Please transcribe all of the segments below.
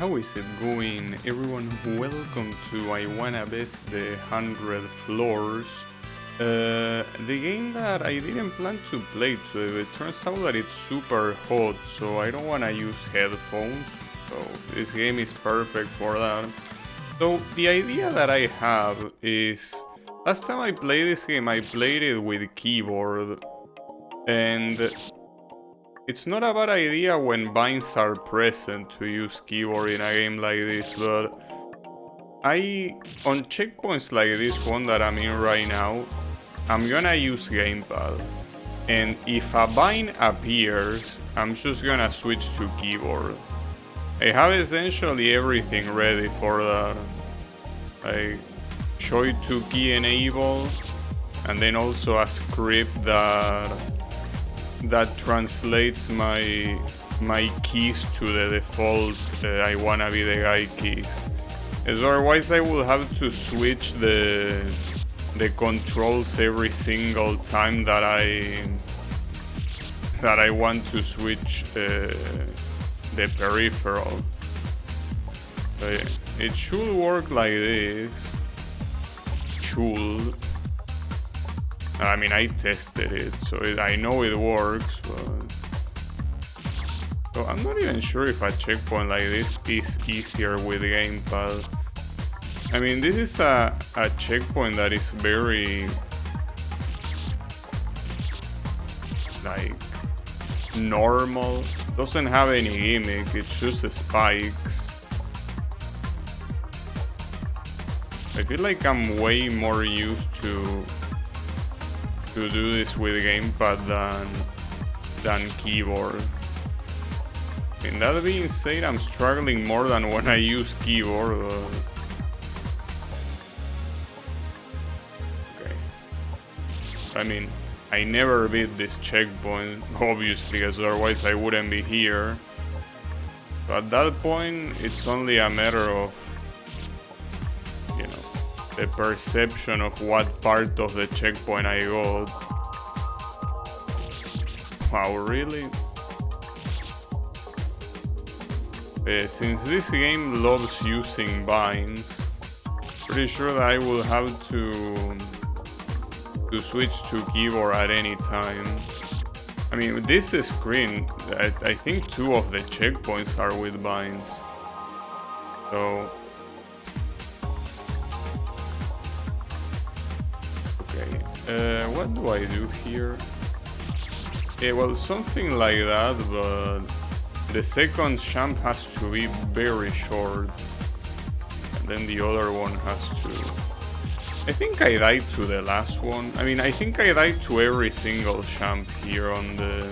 How is it going, everyone? Welcome to I Wanna Best the 100 Floors. The game that I didn't plan to play today. It turns out that it's super hot, so I don't wanna use headphones. So this game is perfect for that. So the idea that I have is, last time I played this game, I played it with keyboard, and it's not a bad idea when binds are present to use keyboard in a game like this, but on checkpoints like this one that I'm in right now, I'm gonna use gamepad. And if a bind appears, I'm just gonna switch to keyboard. I have essentially everything ready for that. Like show it to key enable, and then also a script that translates my keys to the default I wanna be the guy keys. As otherwise I will have to switch the controls every single time that I want to switch the peripheral. But it should work like this. Should. I mean, I tested it, so I know it works, but... So I'm not even sure if a checkpoint like this is easier with gamepad. I mean, this is a checkpoint that is very... like... normal. Doesn't have any gimmick, it's just spikes. I feel like I'm way more used to do this with gamepad than keyboard. And that being said, I'm struggling more than when I use keyboard. Okay. I mean, I never beat this checkpoint, obviously, because otherwise I wouldn't be here. So at that point, it's only a matter of, you know, the perception of what part of the checkpoint I got. Wow, really? Since this game loves using binds, pretty sure that I will have to switch to keyboard at any time. I mean, with this screen, I think 2 of the checkpoints are with binds. So... what do I do here? Yeah, well, something like that, but the second jump has to be very short, and then the other one has to... I think I died to the last one. I mean, I think I died to every single jump here on the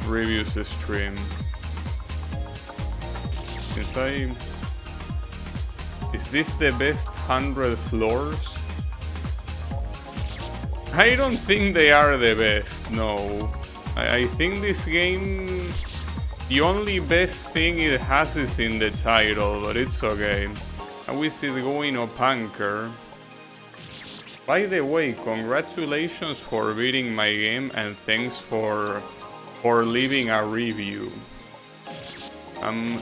previous stream. Since Is this the best 100 floors? I don't think they are the best, no. I think this game, the only best thing it has is in the title, but it's okay. How is it going, Opanker? By the way, congratulations for beating my game and thanks for leaving a review. I'm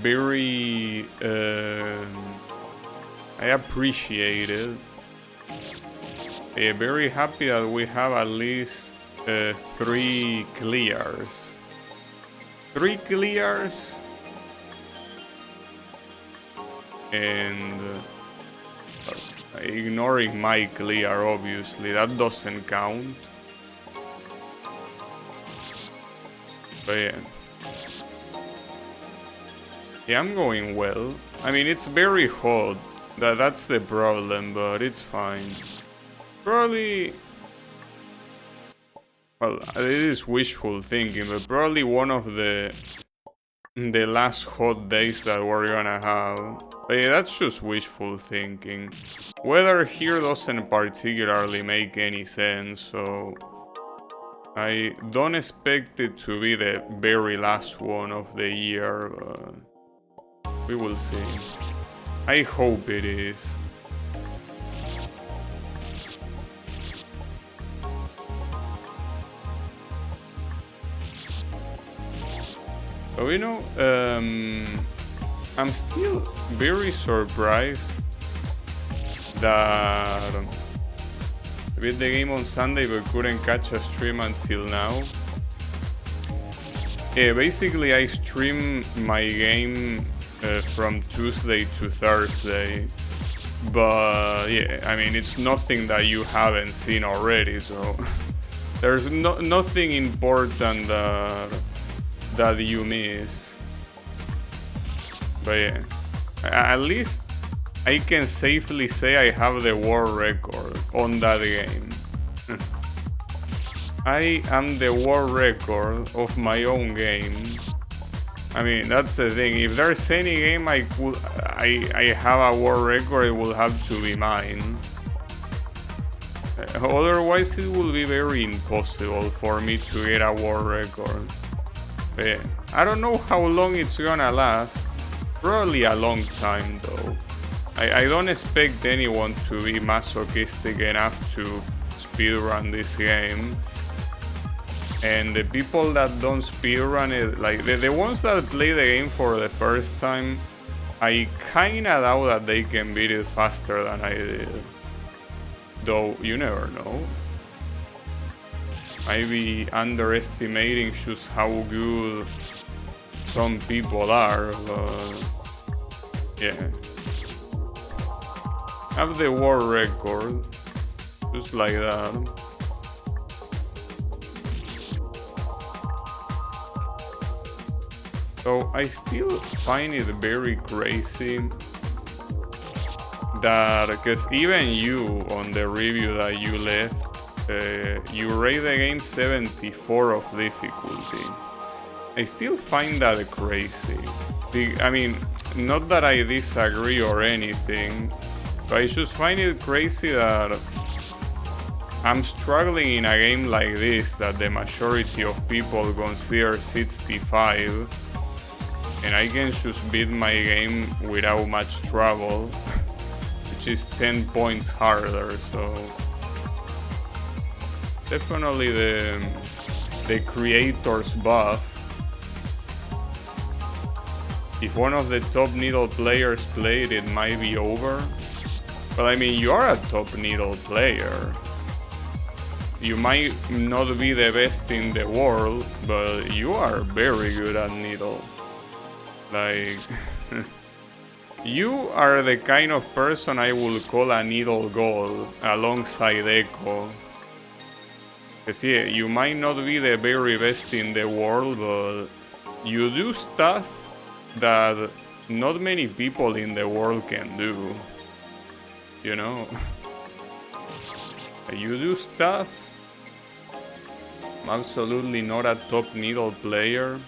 very... I appreciate it. Very happy that we have at least 3 clears. 3 clears? And ignoring my clear, obviously, that doesn't count. But yeah. Yeah, I'm going well. I mean, it's very hot. That's the problem, but it's fine. Probably, well, it is wishful thinking, but probably one of the last hot days that we're gonna have. But yeah, that's just wishful thinking. Weather here doesn't particularly make any sense, so I don't expect it to be the very last one of the year, but we will see. I hope it is. So, you know, I'm still very surprised that I beat the game on Sunday but couldn't catch a stream until now. Basically, I stream my game from Tuesday to Thursday, but yeah, I mean, it's nothing that you haven't seen already, so there's nothing important that you miss. But yeah, at least I can safely say I have the world record on that game. I am the world record of my own game. I mean, that's the thing. If there's any game I have a world record, it will have to be mine. Otherwise, it will be very impossible for me to get a world record. But yeah, I don't know how long it's gonna last. Probably a long time though. I don't expect anyone to be masochistic enough to speedrun this game. And the people that don't speedrun it, like the ones that play the game for the first time, I kinda doubt that they can beat it faster than I did. Though you never know. I be underestimating just how good some people are, but yeah. Have the world record, just like that. So I still find it very crazy that, because even you on the review that you left, you rate the game 74 of difficulty. I still find that crazy. I mean, not that I disagree or anything, but I just find it crazy that I'm struggling in a game like this that the majority of people consider 65, and I can just beat my game without much trouble, which is 10 points harder, so definitely the creator's buff. If one of the top Needle players played, it might be over. But I mean, you are a top Needle player. You might not be the best in the world, but you are very good at Needle. Like, you are the kind of person I would call a Needle gold alongside Echo. Because yeah, you might not be the very best in the world, but you do stuff that not many people in the world can do. You know? You do stuff. I'm absolutely not a top Needle player.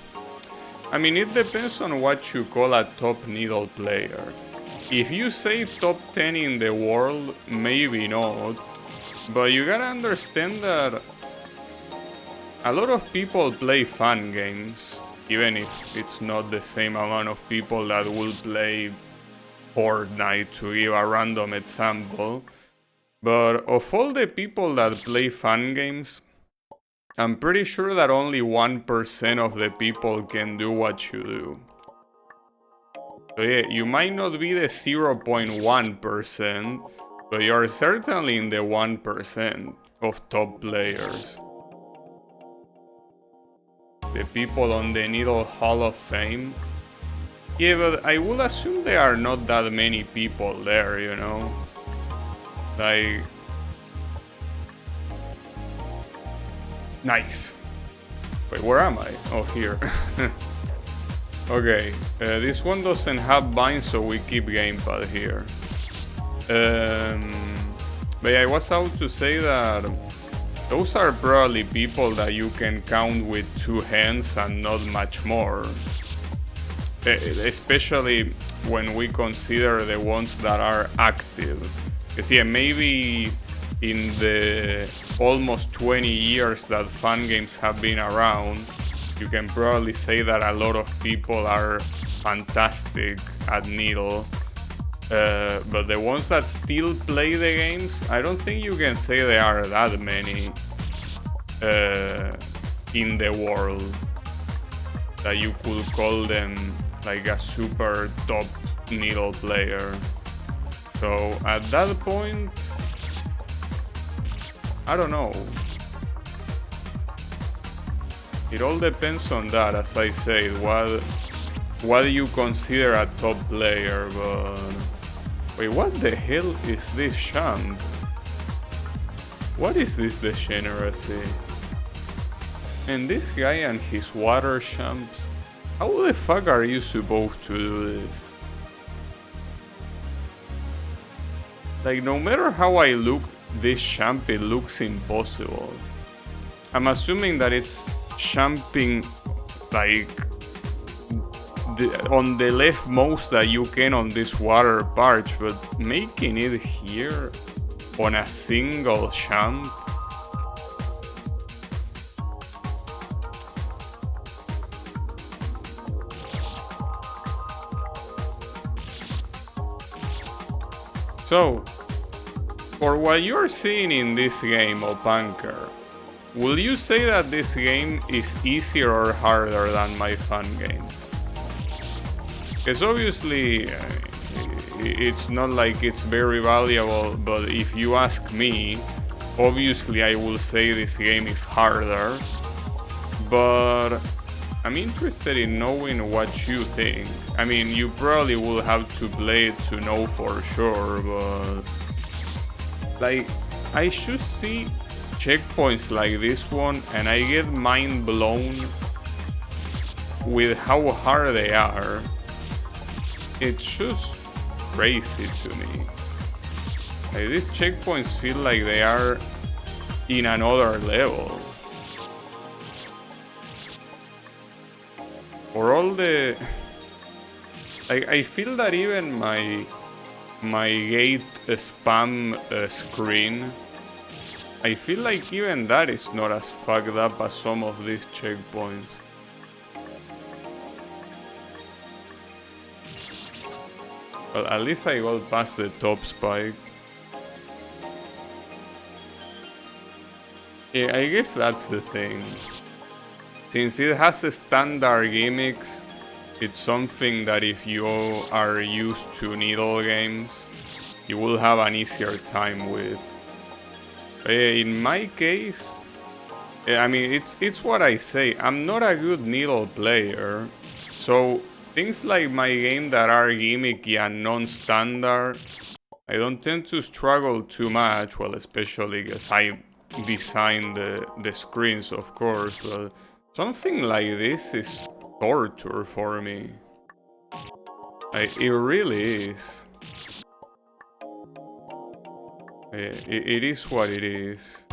I mean, it depends on what you call a top Needle player. If you say top 10 in the world, maybe not. But you gotta understand that a lot of people play fun games, even if it's not the same amount of people that will play Fortnite, to give a random example. But of all the people that play fun games, I'm pretty sure that only 1% of the people can do what you do. So yeah, you might not be the 0.1%, but you're certainly in the 1% of top players. The people on the Needle Hall of Fame. Yeah, but I would assume there are not that many people there, you know? Like... Nice. Wait, where am I? Oh, here. Okay, this one doesn't have bind, so we keep gamepad here. But yeah, I was out to say that those are probably people that you can count with two hands and not much more. Especially when we consider the ones that are active. Because yeah, maybe in the almost 20 years that fun games have been around, you can probably say that a lot of people are fantastic at Needle. But the ones that still play the games, I don't think you can say there are that many in the world that you could call them like a super top needle player. So at that point, I don't know. It all depends on that, as I said. What do you consider a top player? But wait, what the hell is this champ? What is this degeneracy? And this guy and his water champs. How the fuck are you supposed to do this? Like, no matter how I look, this champ, it looks impossible. I'm assuming that it's champing like on the leftmost that you can on this water barge, but making it here on a single champ. So, for what you're seeing in this game, Opanker, will you say that this game is easier or harder than my fun game? Because obviously, it's not like it's very valuable, but if you ask me, obviously I will say this game is harder. But I'm interested in knowing what you think. I mean, you probably will have to play it to know for sure, but like, I should see checkpoints like this one and I get mind blown with how hard they are. It's just crazy to me. Like, these checkpoints feel like they are in another level. For all the... Like, I feel that even my gate spam screen, I feel like even that is not as fucked up as some of these checkpoints. Well, at least I got past the top spike. Yeah, I guess that's the thing. Since it has a standard gimmicks, it's something that if you are used to needle games, you will have an easier time with. In my case, I mean, it's what I say. I'm not a good needle player, so things like my game that are gimmicky and non-standard, I don't tend to struggle too much. Well, especially because I design the screens, of course, but something like this is torture for me. It really is. It is what it is.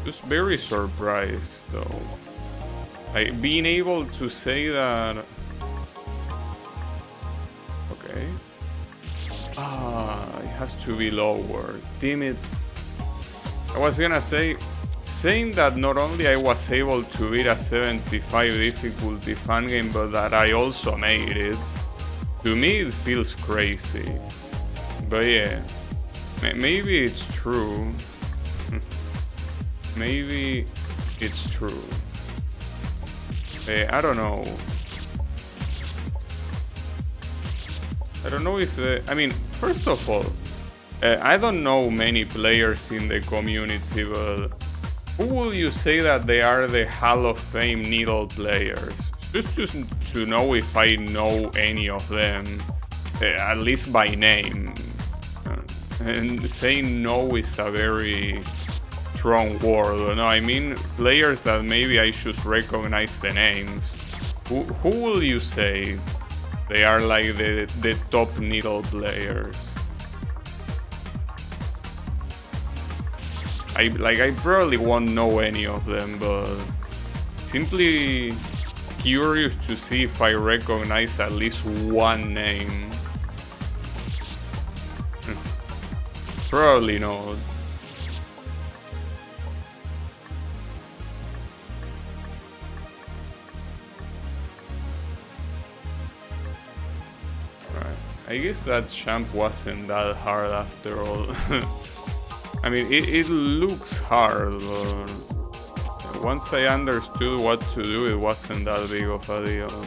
Just very surprised, though. Like, being able to say that... Okay. It has to be lower. Damn it. I was gonna say, saying that not only I was able to beat a 75 difficulty fun game, but that I also made it, to me it feels crazy. But yeah, maybe it's true. Maybe it's true. I don't know. I don't know if I mean, first of all, I don't know many players in the community, but who will you say that they are the Hall of Fame needle players? Just to know if I know any of them, at least by name. And saying no is a very strong word. No, I mean players that maybe I should recognize the names. Who will you say they are like the top needle players? I probably won't know any of them, but simply curious to see if I recognize at least one name. Probably not. Right. I guess that champ wasn't that hard after all. I mean, it looks hard, but once I understood what to do, it wasn't that big of a deal.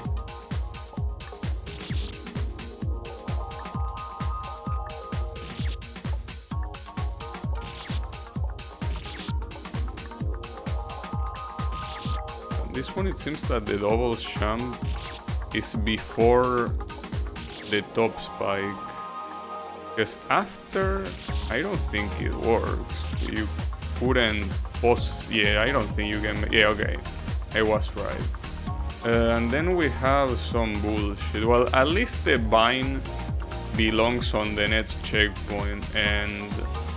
This one, it seems that the double jump is before the top spike. Because after, I don't think it works. You couldn't pause. Yeah, I don't think you can. Yeah, okay. I was right. And then we have some bullshit. Well, at least the bind belongs on the next checkpoint, and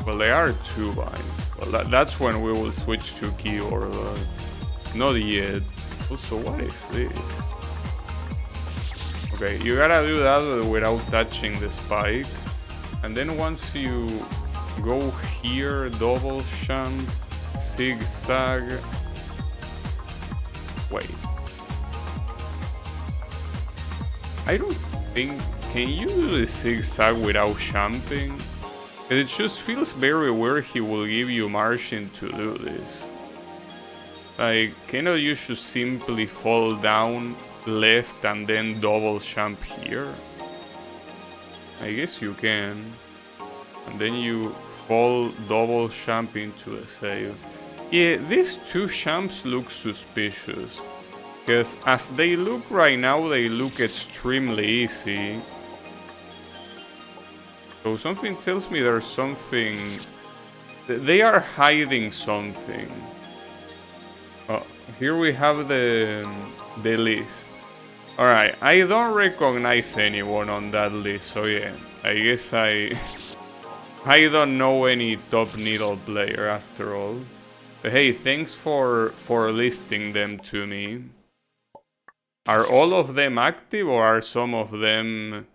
well, there are 2 binds. Well, that's when we will switch to keyboard. Not yet. Also, what is this? Okay, you gotta do that without touching the spike. And then once you go here, double jump, zigzag. Wait. I don't think... Can you do the zigzag without jumping? It just feels very weird he will give you margin to do this. Like, cannot you just simply fall down left and then double jump here? I guess you can. And then you fall double jump into the save. Yeah, these 2 jumps look suspicious. Because as they look right now, they look extremely easy. So something tells me there's something... They are hiding something. Oh, here we have the list. Alright, I don't recognize anyone on that list, so yeah. I guess I don't know any top needle player after all. But hey, thanks for listing them to me. Are all of them active, or are some of them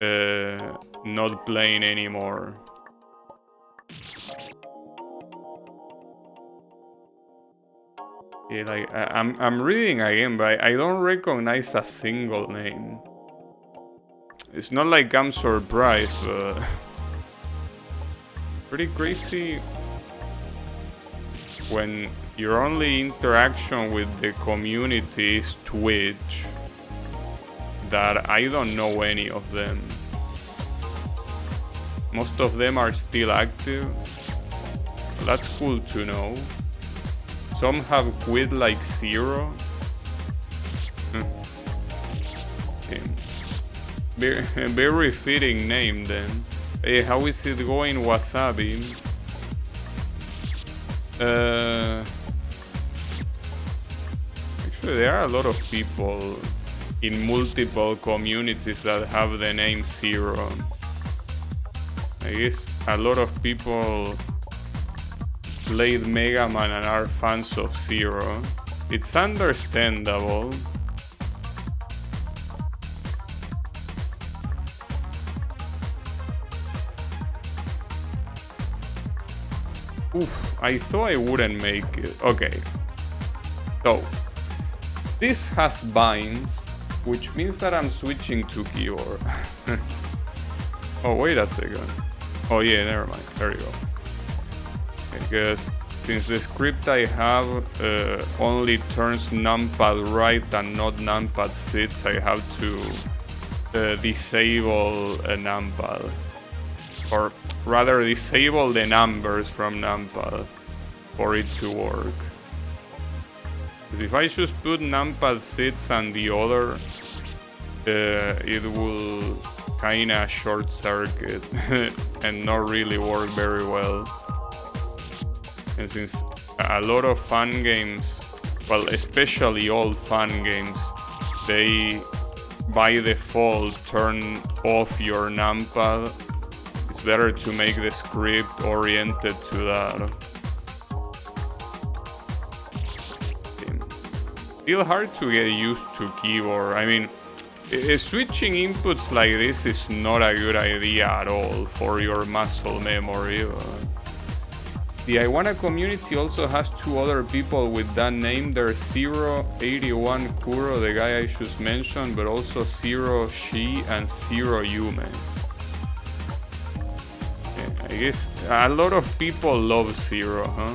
not playing anymore? Yeah, like I'm reading again, but I don't recognize a single name. It's not like I'm surprised, but pretty crazy when your only interaction with the community is Twitch, that I don't know any of them. Most of them are still active. That's cool to know. Some have quit like Zero. Okay. Very fitting name then. Hey, how is it going, Wasabi? Actually, there are a lot of people in multiple communities that have the name Zero. I guess a lot of people played Mega Man and are fans of Zero. It's understandable. Oof, I thought I wouldn't make it. Okay. So, this has binds, which means that I'm switching to keyboard. Oh, wait a second. Oh yeah, never mind. There you go. Because since the script I have only turns numpad right and not numpad sits, I have to disable a numpad. Or rather, disable the numbers from numpad for it to work. Because if I just put numpad sits and the other, it will kinda short circuit and not really work very well. And since a lot of fun games, well, especially old fun games, they by default turn off your numpad, it's better to make the script oriented to that. Still hard to get used to keyboard. I mean, switching inputs like this is not a good idea at all for your muscle memory. The Iwana community also has 2 other people with that name. There's Zero81 Kuro, the guy I just mentioned, but also Zero Shi and Zero Yume. Yeah, I guess a lot of people love Zero, huh?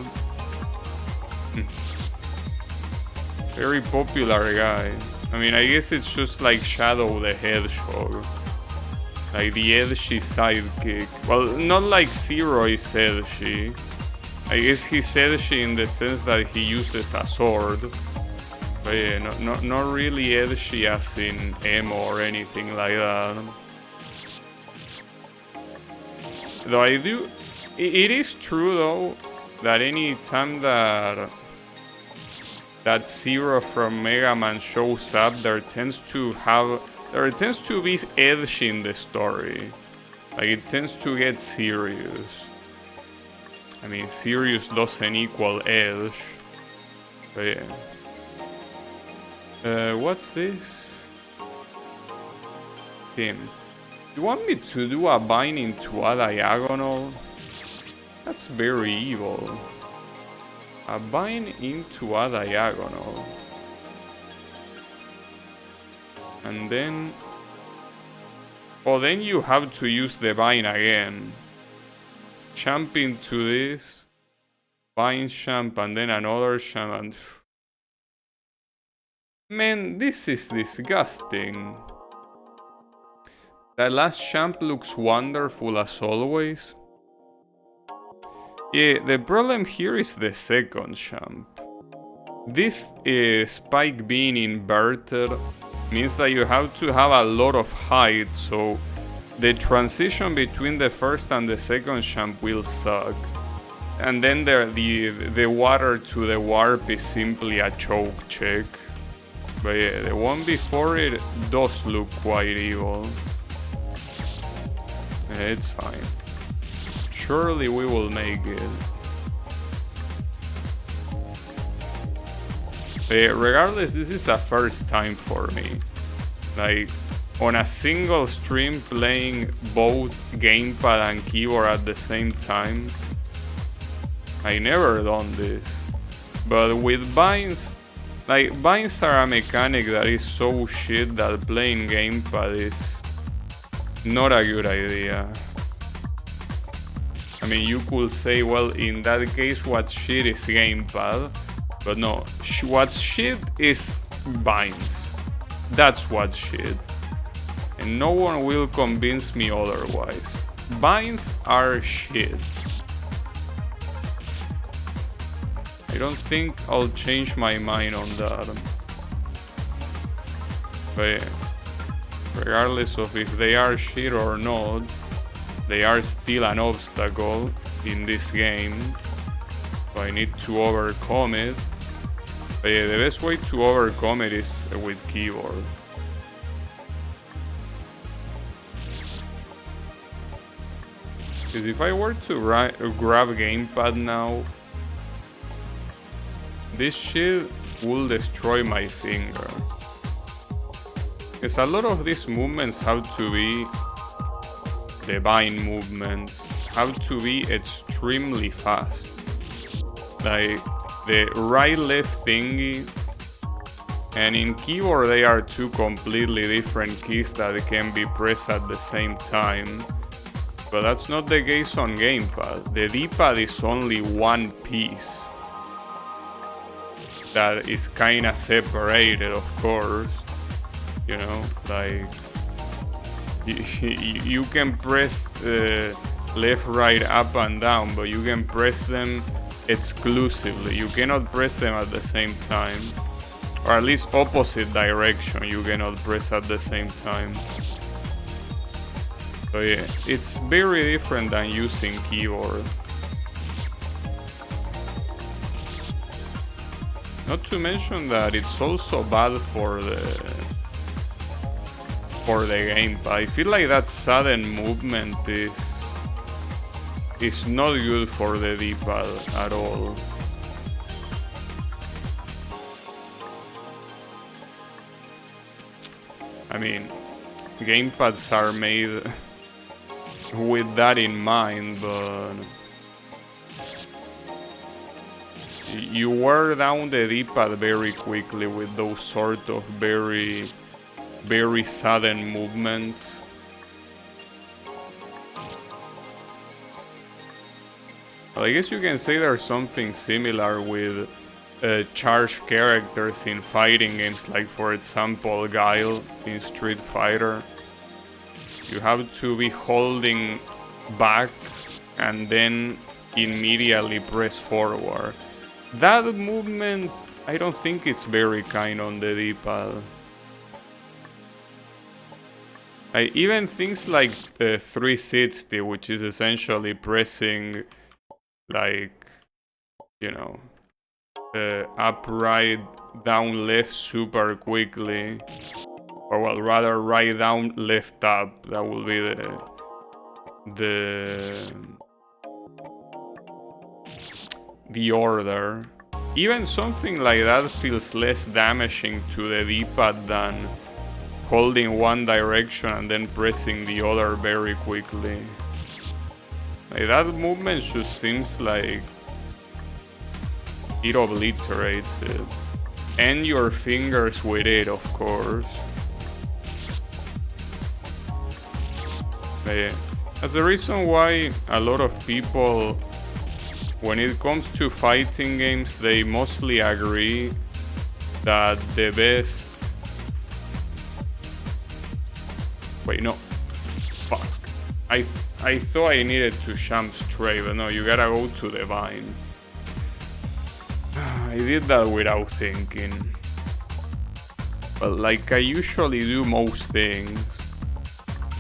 Very popular guy. I mean, I guess it's just like Shadow the Hedgehog. Like the edgy sidekick. Well, not like Zero is edgy. I guess he's edgy in the sense that he uses a sword. But yeah, not really edgy as in emo or anything like that. Though I do... It is true though, that any time that Zero from Mega Man shows up, there tends to be edge in the story. Like, it tends to get serious. I mean, serious doesn't equal edge. But yeah. What's this? Tim, you want me to do a bind into a diagonal? That's very evil. A bind into a diagonal. And then... Oh, then you have to use the bind again. Champ into this. Bind champ and then another champ and... Man, this is disgusting. That last champ looks wonderful as always. Yeah, the problem here is the second champ. This spike being inverted means that you have to have a lot of height, so the transition between the first and the second champ will suck. And then the water to the warp is simply a choke check. But yeah, the one before it does look quite evil. Yeah, it's fine. Surely we will make it. Regardless, this is a first time for me. Like, on a single stream playing both gamepad and keyboard at the same time. I never done this. But with binds, like, binds are a mechanic that is so shit that playing gamepad is not a good idea. I mean, you could say, well, in that case, what's shit is gamepad. But no, what's shit is binds. That's what's shit. And no one will convince me otherwise. Binds are shit. I don't think I'll change my mind on that. But yeah, regardless of if they are shit or not, they are still an obstacle in this game. So I need to overcome it. But yeah, the best way to overcome it is with keyboard. Because if I were to grab gamepad now, this shit will destroy my finger. Because a lot of these movements have to be the bind movements, have to be extremely fast. Like the right-left thingy, and in keyboard they are two completely different keys that can be pressed at the same time. But that's not the case on gamepad. The D-pad is only one piece that is kinda separated, of course. You know, like you can press left, right, up and down, but you can press them exclusively. You cannot press them at the same time, or at least opposite direction you cannot press at the same time. So yeah, it's very different than using keyboard. Not to mention that it's also bad for the gamepad. I feel like that sudden movement is not good for the D-pad at all. I mean, gamepads are made with that in mind, but you wear down the D-pad very quickly with those sort of very sudden movements. Well, I guess you can say there's something similar with charged characters in fighting games, like for example Guile in Street Fighter. You have to be holding back and then immediately press forward. That movement, I don't think it's very kind on the D-pad. Even things like 360, which is essentially pressing, like, you know, up, right, down, left super quickly, or well, rather right, down, left, up. That will be the order. Even something like that feels less damaging to the D-pad than holding one direction and then pressing the other very quickly. Like, that movement just seems like it obliterates it. And your fingers with it, of course. That's the reason why a lot of people, when it comes to fighting games, they mostly agree that the best... Wait, no. Fuck. I thought I needed to jump straight, but no, you gotta go to the vine. I did that without thinking. But like I usually do most things.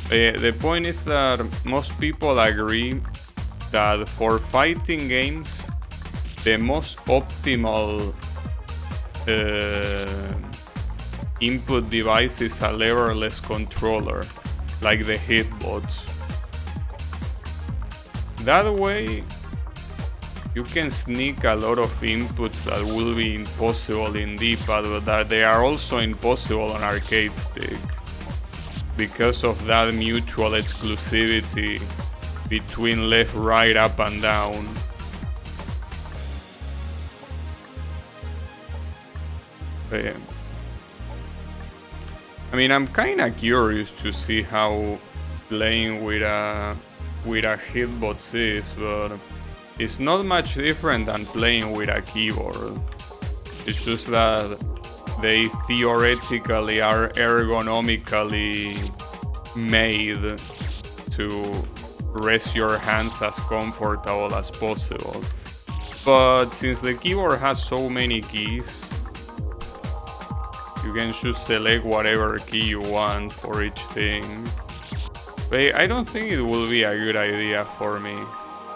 The point is that most people agree that for fighting games, the most optimal input device is a leverless controller, like the hitbox. That way, you can sneak a lot of inputs that will be impossible in D-pad, but that they are also impossible on arcade stick, because of that mutual exclusivity between left, right, up, and down. But yeah. I mean, I'm kinda curious to see how playing with a hitbox is, but it's not much different than playing with a keyboard. It's just that they theoretically are ergonomically made to rest your hands as comfortable as possible. But since the keyboard has so many keys, you can just select whatever key you want for each thing. But I don't think it will be a good idea for me.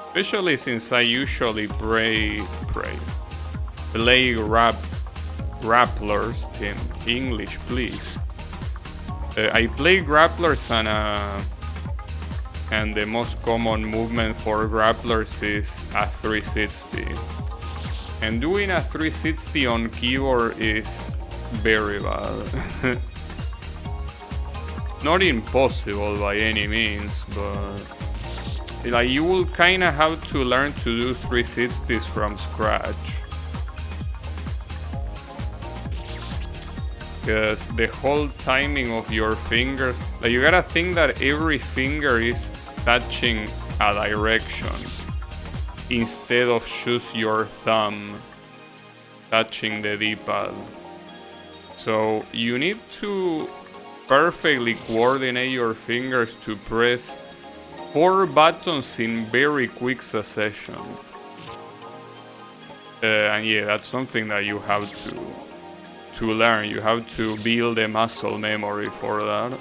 Especially since I usually play grapplers. In English, please. I play grapplers and the most common movement for grapplers is a 360. And doing a 360 on keyboard is very bad. Not impossible by any means, but like you will kinda have to learn to do 360s from scratch. Because the whole timing of your fingers, like you gotta think that every finger is touching a direction instead of just your thumb touching the D-pad. So you need to perfectly coordinate your fingers to press 4 buttons in very quick succession. And yeah, that's something that you have to learn. You have to build a muscle memory for that.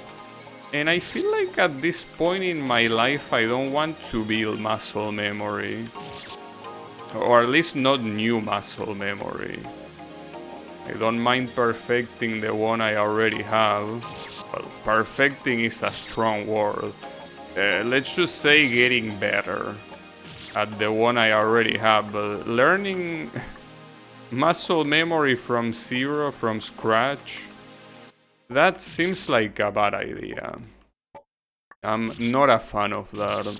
And I feel like at this point in my life, I don't want to build muscle memory. Or at least not new muscle memory. I don't mind perfecting the one I already have. Well, perfecting is a strong word. Let's just say getting better at the one I already have. But learning muscle memory from zero, from scratch, that seems like a bad idea. I'm not a fan of that.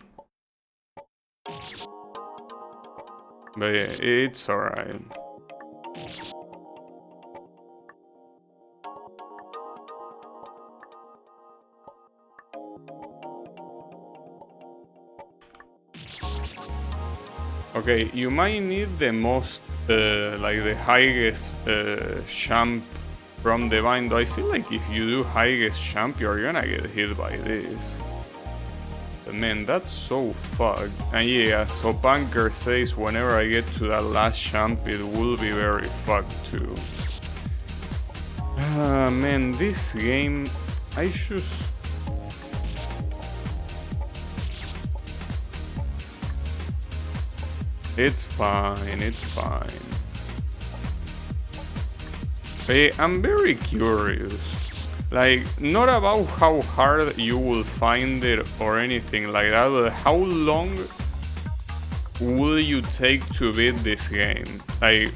But yeah, it's alright. Okay, you might need the most, like the highest jump from the vine, though I feel like if you do highest jump, you're gonna get hit by this. But man, that's so fucked. And yeah, so Bunker says whenever I get to that last champ, it will be very fucked too. Man, this game, I should... It's fine, it's fine. But I'm very curious. Like, not about how hard you will find it or anything like that, but how long will you take to beat this game? Like,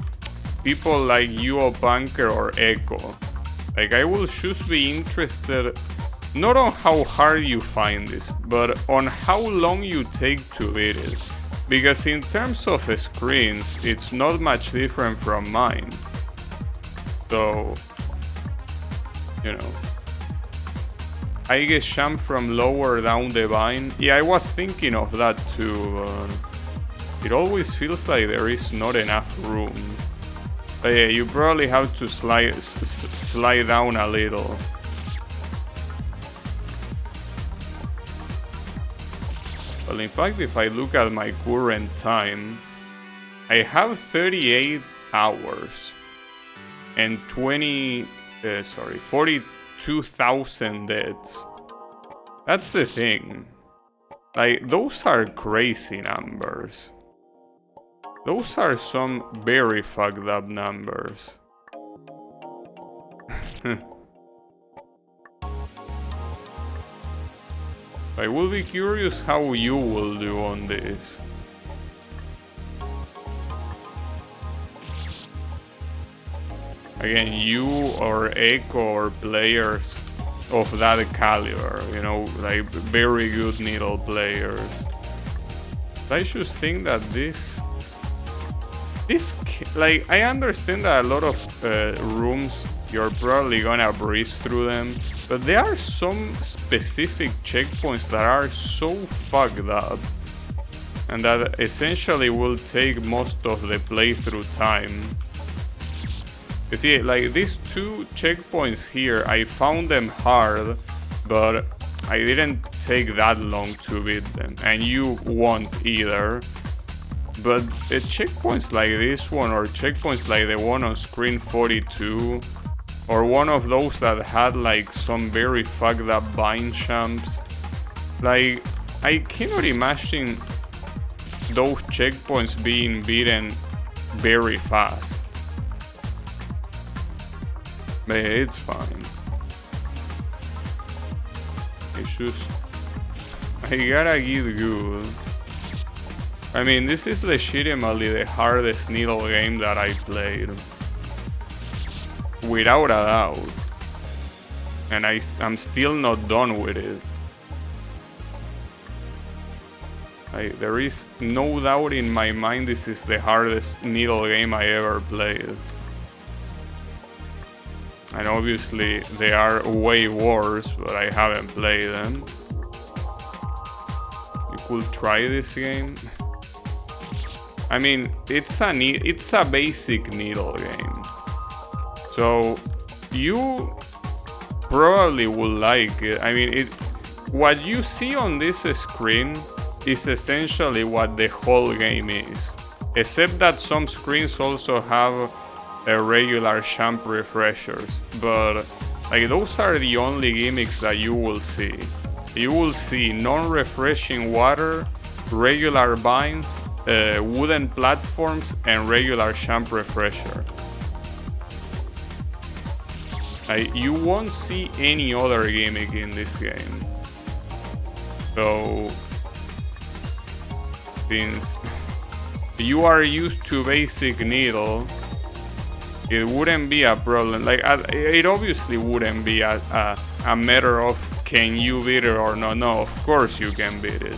people like you or Bunker or Echo. Like, I will just be interested not on how hard you find this, but on how long you take to beat it. Because in terms of screens, it's not much different from mine. So, you know. I get jump from lower down the vine. Yeah, I was thinking of that too. It always feels like there is not enough room. But yeah, you probably have to slide down a little. Well, in fact, if I look at my current time, I have 38 hours and 42,000 deaths. That's the thing. Like, those are crazy numbers. Those are some very fucked up numbers. I will be curious how you will do on this. Again, you or Echo or players of that caliber, you know, like very good needle players. So I just think that this, like, I understand that a lot of rooms, you're probably gonna breeze through them, but there are some specific checkpoints that are so fucked up and that essentially will take most of the playthrough time. You see, like, these two checkpoints here, I found them hard, but I didn't take that long to beat them, and you won't either. But checkpoints like this one, or checkpoints like the one on screen 42, or one of those that had like some very fucked up vine jumps, like, I cannot imagine those checkpoints being beaten very fast. But it's fine. It's just, I gotta get good. I mean, this is legitimately the hardest needle game that I played, without a doubt. And I'm still not done with it. There is no doubt in my mind this is the hardest needle game I ever played. And obviously they are way worse, but I haven't played them. You could try this game. I mean, it's a basic needle game, so you probably will like it. I mean, what you see on this screen is essentially what the whole game is, except that some screens also have regular champ refreshers, but like, those are the only gimmicks that you will see. You will see non-refreshing water, regular vines, wooden platforms, and regular champ refresher. You won't see any other gimmick in this game. So, since you are used to basic needle, it wouldn't be a problem. Like, it obviously wouldn't be a matter of can you beat it or not. No, of course you can beat it.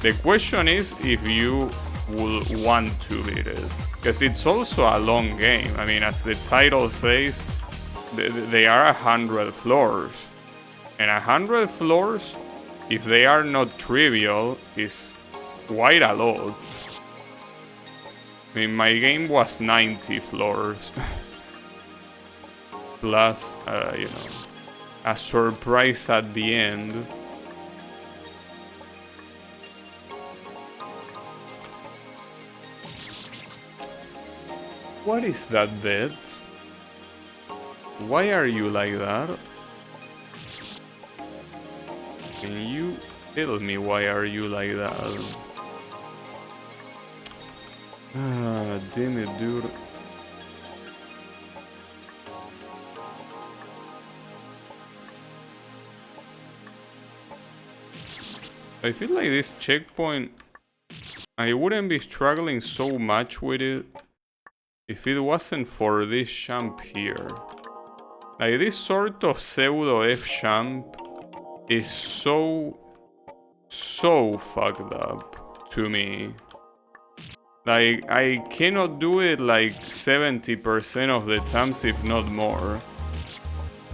The question is if you will want to beat it, because it's also a long game. I mean, as the title says, they are 100 floors, and 100 floors, if they are not trivial, is quite a lot. I mean, my game was 90 floors. Plus, you know, a surprise at the end. What is that, dead? Why are you like that? Can you tell me why are you like that? Ah, damn it, dude. I feel like this checkpoint, I wouldn't be struggling so much with it if it wasn't for this jump here. Like, this sort of pseudo F jump is so fucked up to me. Like, I cannot do it like 70% of the times, if not more.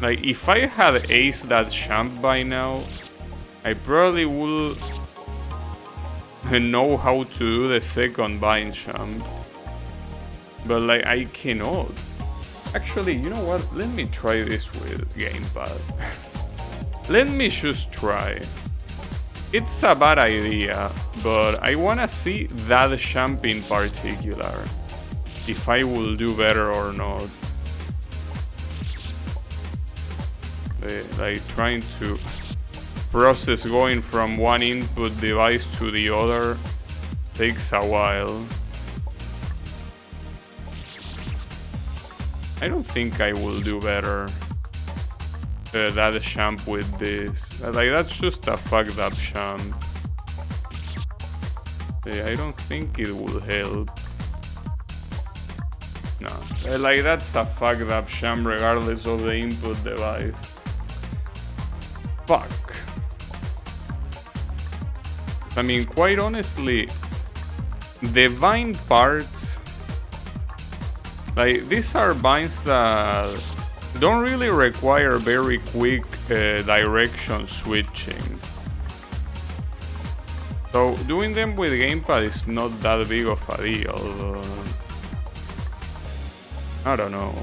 Like, if I had aced that jump by now, I probably would know how to do the second bind jump. But like, I cannot. Actually, you know what? Let me try this with gamepad. Let me just try. It's a bad idea, but I wanna see that jump in particular. If I will do better or not. Like trying to process going from one input device to the other takes a while. I don't think I will do better that jump with this. Like, that's just a fucked up jump. I don't think it will help. No, like, that's a fucked up jump regardless of the input device. Fuck. I mean, quite honestly, the bind parts, like, these are binds that don't really require very quick direction switching. So doing them with gamepad is not that big of a deal. I don't know.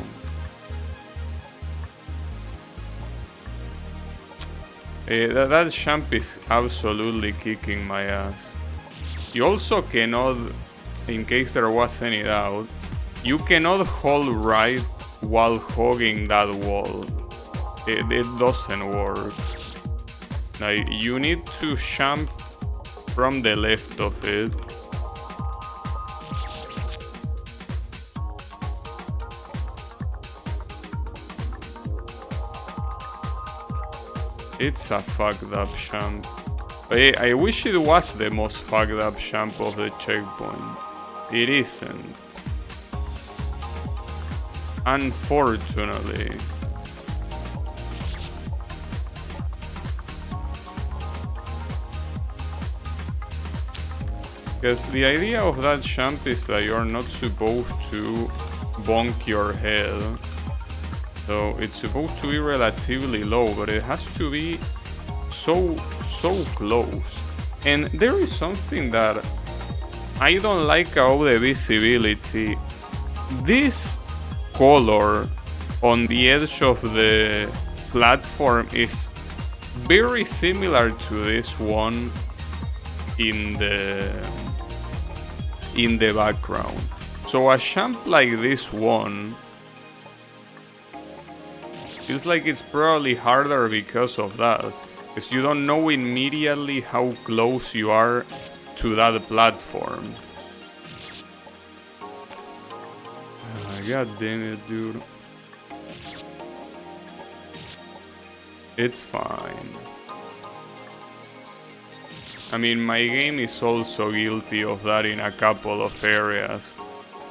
That jump is absolutely kicking my ass. You also cannot, in case there was any doubt, you cannot hold right while hogging that wall. It doesn't work. Like, you need to jump from the left of it. It's a fucked up jump. I wish it was the most fucked up jump of the checkpoint. It isn't. Unfortunately. Because the idea of that jump is that you're not supposed to bonk your head. So it's supposed to be relatively low, but it has to be so close. And there is something that I don't like about the visibility. This color on the edge of the platform is very similar to this one in the background. So a jump like this one feels like it's probably harder because of that, because you don't know immediately how close you are to that platform. God damn it, dude. It's fine. I mean, my game is also guilty of that in a couple of areas,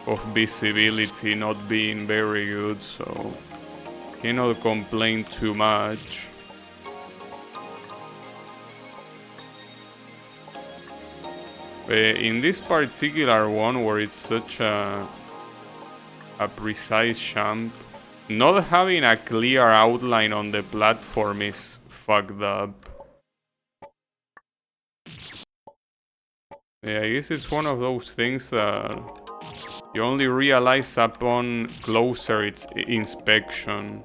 of visibility not being very good, so cannot complain too much. In this particular one, where it's such a precise jump, not having a clear outline on the platform is fucked up. Yeah, I guess it's one of those things that you only realize upon closer inspection.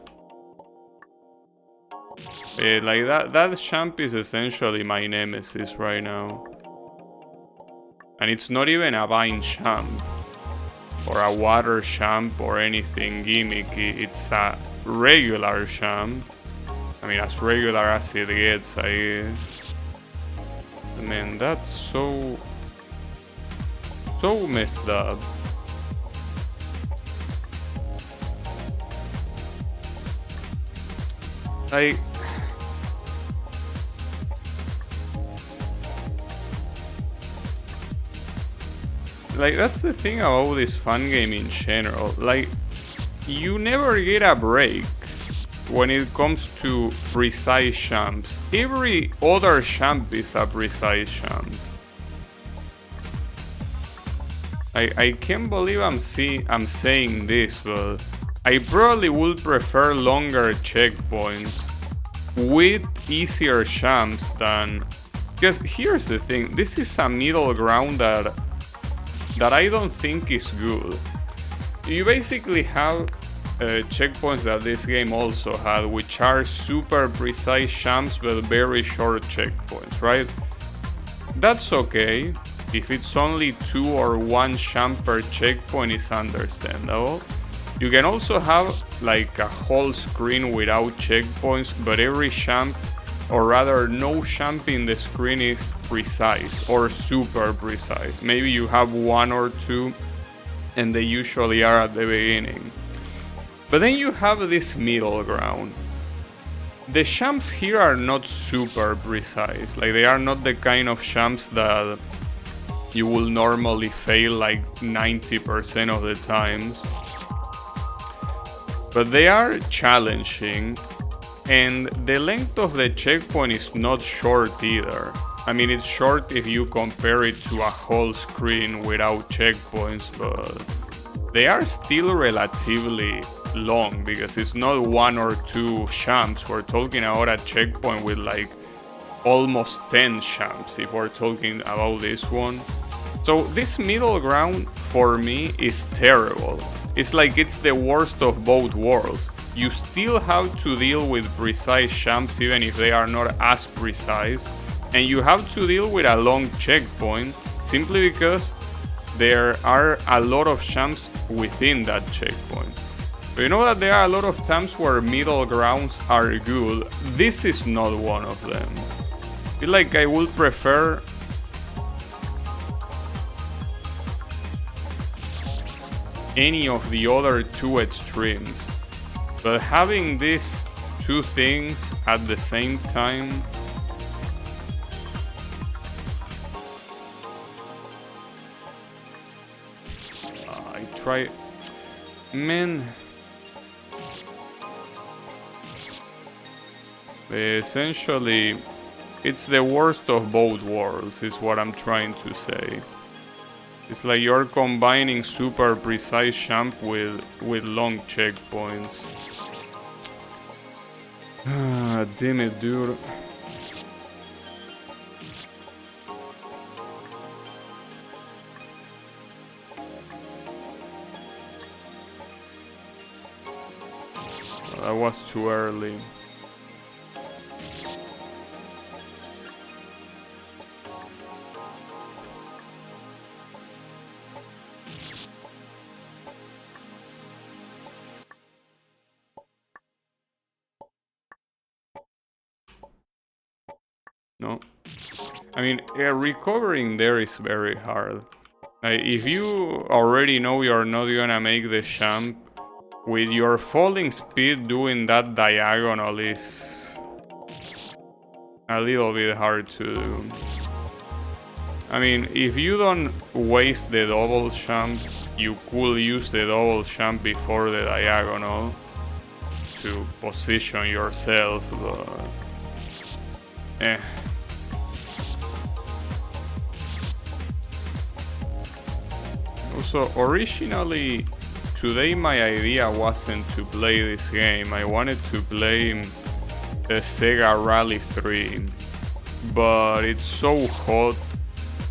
Like that jump is essentially my nemesis right now. And it's not even a bind jump. or a water champ or anything gimmicky. It's a regular champ. I mean, as regular as it gets, I guess. Man, that's so messed up. Like, that's the thing about this fun game in general. Like, you never get a break when it comes to precise champs. Every other champ is a precise champ. I can't believe I'm saying this, but I probably would prefer longer checkpoints with easier champs than... Because here's the thing, this is a middle ground that I don't think is good. You basically have checkpoints that this game also had, which are super precise champs but very short checkpoints, right? That's okay. If it's only 2 or 1 champ per checkpoint, is understandable. You can also have like a whole screen without checkpoints, but every champ, or rather no champ in the screen, is precise or super precise. Maybe you have 1 or 2 and they usually are at the beginning. But then you have this middle ground. The champs here are not super precise. Like, they are not the kind of champs that you will normally fail like 90% of the times. But they are challenging, and the length of the checkpoint is not short either. I mean, it's short if you compare it to a whole screen without checkpoints, but they are still relatively long because it's not 1 or 2 champs. We're talking about a checkpoint with like almost 10 champs if we're talking about this one. So this middle ground for me is terrible. It's like it's the worst of both worlds. You still have to deal with precise champs even if they are not as precise, and you have to deal with a long checkpoint simply because there are a lot of champs within that checkpoint. But you know that there are a lot of times where middle grounds are good. This is not one of them. I feel like I would prefer any of the other 2 extremes, but having these 2 things at the same time, I try, man. Essentially, it's the worst of both worlds, is what I'm trying to say. It's like you're combining super precise champ with long checkpoints. Ah, damn it, dude. That was too early. No, I mean, recovering there is very hard. If you already know you're not gonna make the jump, with your falling speed doing that diagonal is a little bit hard to do. I mean, if you don't waste the double jump, you could use the double jump before the diagonal to position yourself, but Also, originally, today my idea wasn't to play this game. I wanted to play the Sega Rally 3, but it's so hot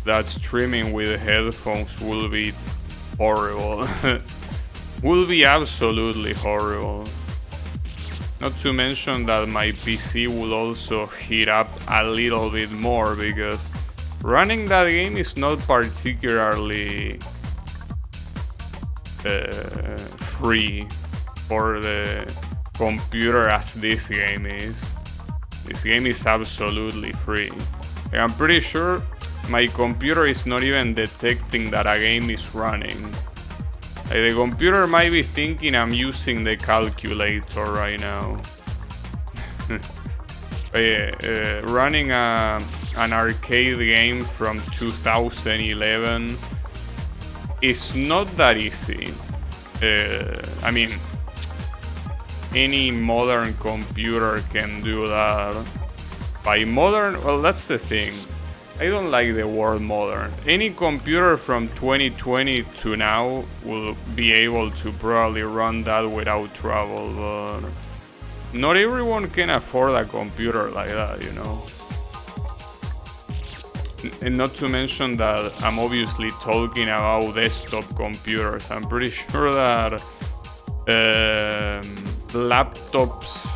that streaming with headphones will be horrible. Will be absolutely horrible. Not to mention that my PC will also heat up a little bit more, because running that game is not particularly free for the computer as this game is. This game is absolutely free. Like, I'm pretty sure my computer is not even detecting that a game is running. Like, the computer might be thinking I'm using the calculator right now. Running an arcade game from 2011 is not that easy. I mean, any modern computer can do that. By modern, well, that's the thing. I don't like the word modern. Any computer from 2020 to now will be able to probably run that without trouble, but not everyone can afford a computer like that, you know. And not to mention that I'm obviously talking about desktop computers. I'm pretty sure that laptops,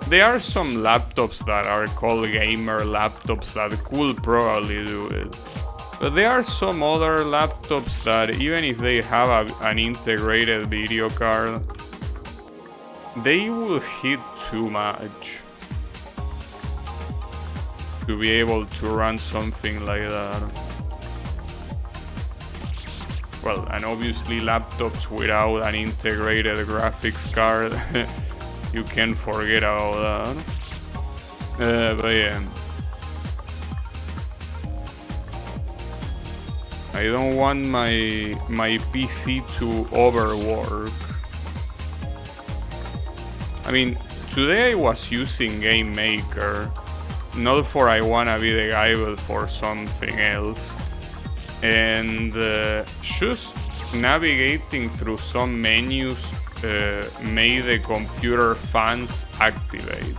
there are some laptops that are called gamer laptops that could probably do it. But there are some other laptops that even if they have an integrated video card, they will hit too much to be able to run something like that. Well, and obviously laptops without an integrated graphics card, you can forget about that. But yeah, I don't want my PC to overwork. I mean, today I was using Game Maker, not for I wanna be the guy, but for something else. And just navigating through some menus made the computer fans activate.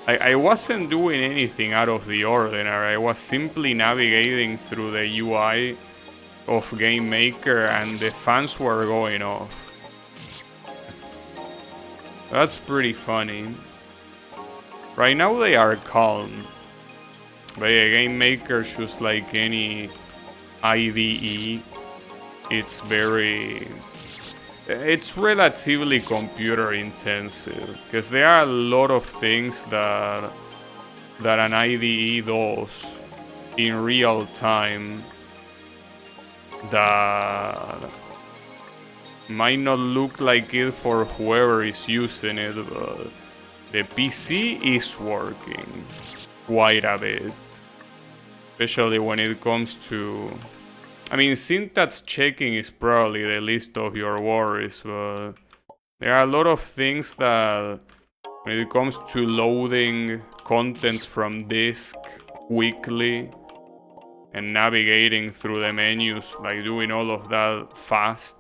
I wasn't doing anything out of the ordinary. I was simply navigating through the UI of Game Maker and the fans were going off. That's pretty funny. Right now they are calm. But yeah, Game Maker, just like any IDE, it's relatively computer intensive because there are a lot of things that an IDE does in real time that might not look like it for whoever is using it, but the PC is working quite a bit, especially when it comes to, I mean, syntax checking is probably the least of your worries, but there are a lot of things that, when it comes to loading contents from disk quickly and navigating through the menus, like doing all of that fast,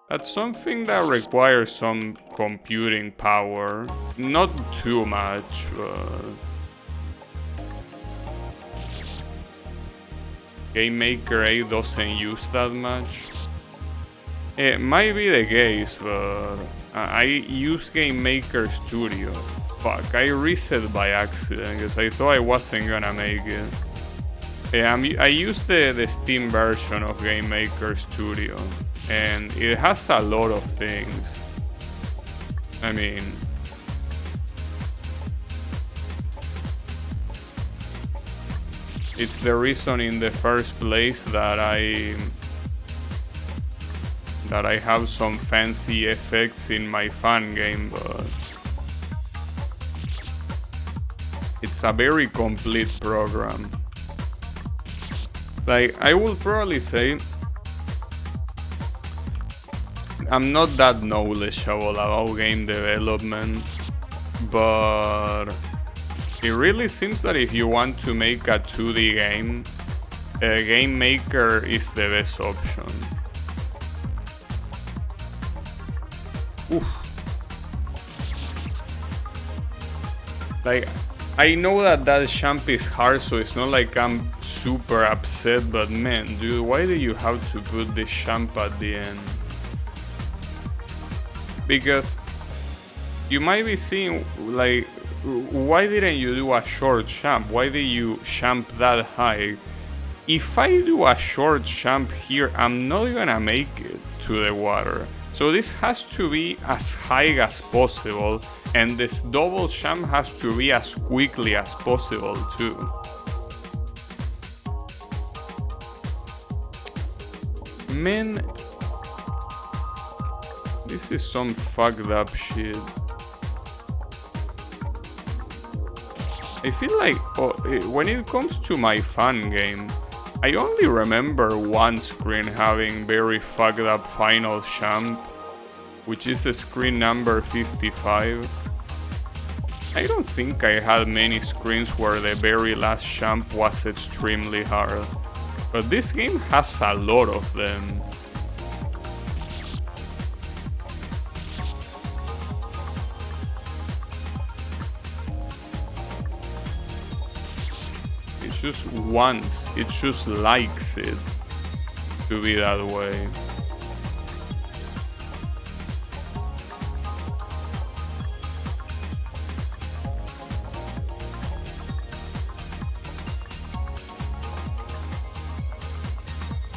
that's something that requires some computing power. Not too much, but Game Maker 8 doesn't use that much. It might be the case, but I use Game Maker Studio. Fuck, I reset by accident because I thought I wasn't gonna make it. I used the Steam version of Game Maker Studio, and it has a lot of things. I mean, it's the reason in the first place that I have some fancy effects in my fan game, but it's a very complete program. Like, I will probably say I'm not that knowledgeable about game development, but it really seems that if you want to make a 2D game, Game Maker is the best option. Oof. Like, I know that jump is hard, so it's not like I'm super upset, but man, dude, why do you have to put the jump at the end? Because you might be seeing, like, why didn't you do a short jump? Why did you jump that high? If I do a short jump here, I'm not gonna make it. to the water. So this has to be as high as possible, and this double jump has to be as quickly as possible too. Man, this is some fucked up shit. I feel like when it comes to my fan game, I only remember one screen having very fucked up final jump, which is a screen number 55. I don't think I had many screens where the very last jump was extremely hard, but this game has a lot of them. Just once, it just likes it to be that way.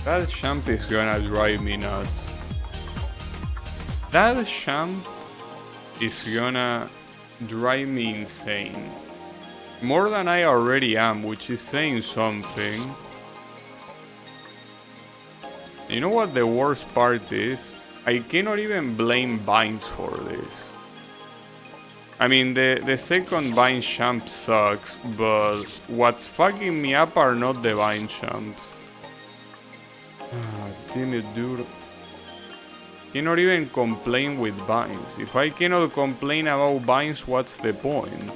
That jump is gonna drive me nuts. That jump is gonna drive me insane. More than I already am, which is saying something. You know what the worst part is? I cannot even blame Vines for this. I mean, the second Vine jump sucks, but what's fucking me up are not the Vine jumps. Damn it, dude. Cannot even complain with Vines. If I cannot complain about Vines, what's the point?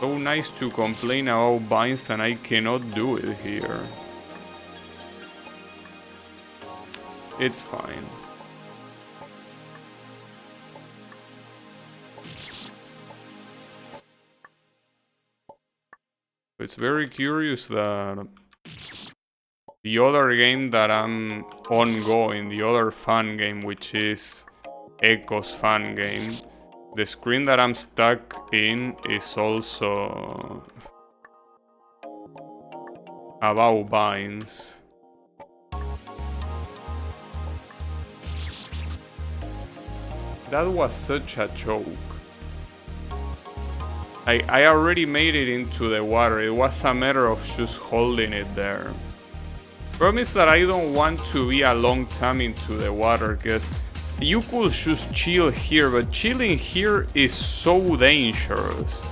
So nice to complain about Vines and I cannot do it here. It's fine. It's very curious that the other game that I'm ongoing, the other fan game, which is Echo's fan game, the screen that I'm stuck in is also about Vines. That was such a joke. I already made it into the water. It was a matter of just holding it there. Problem is that I don't want to be a long time into the water, because you could just chill here, but chilling here is so dangerous.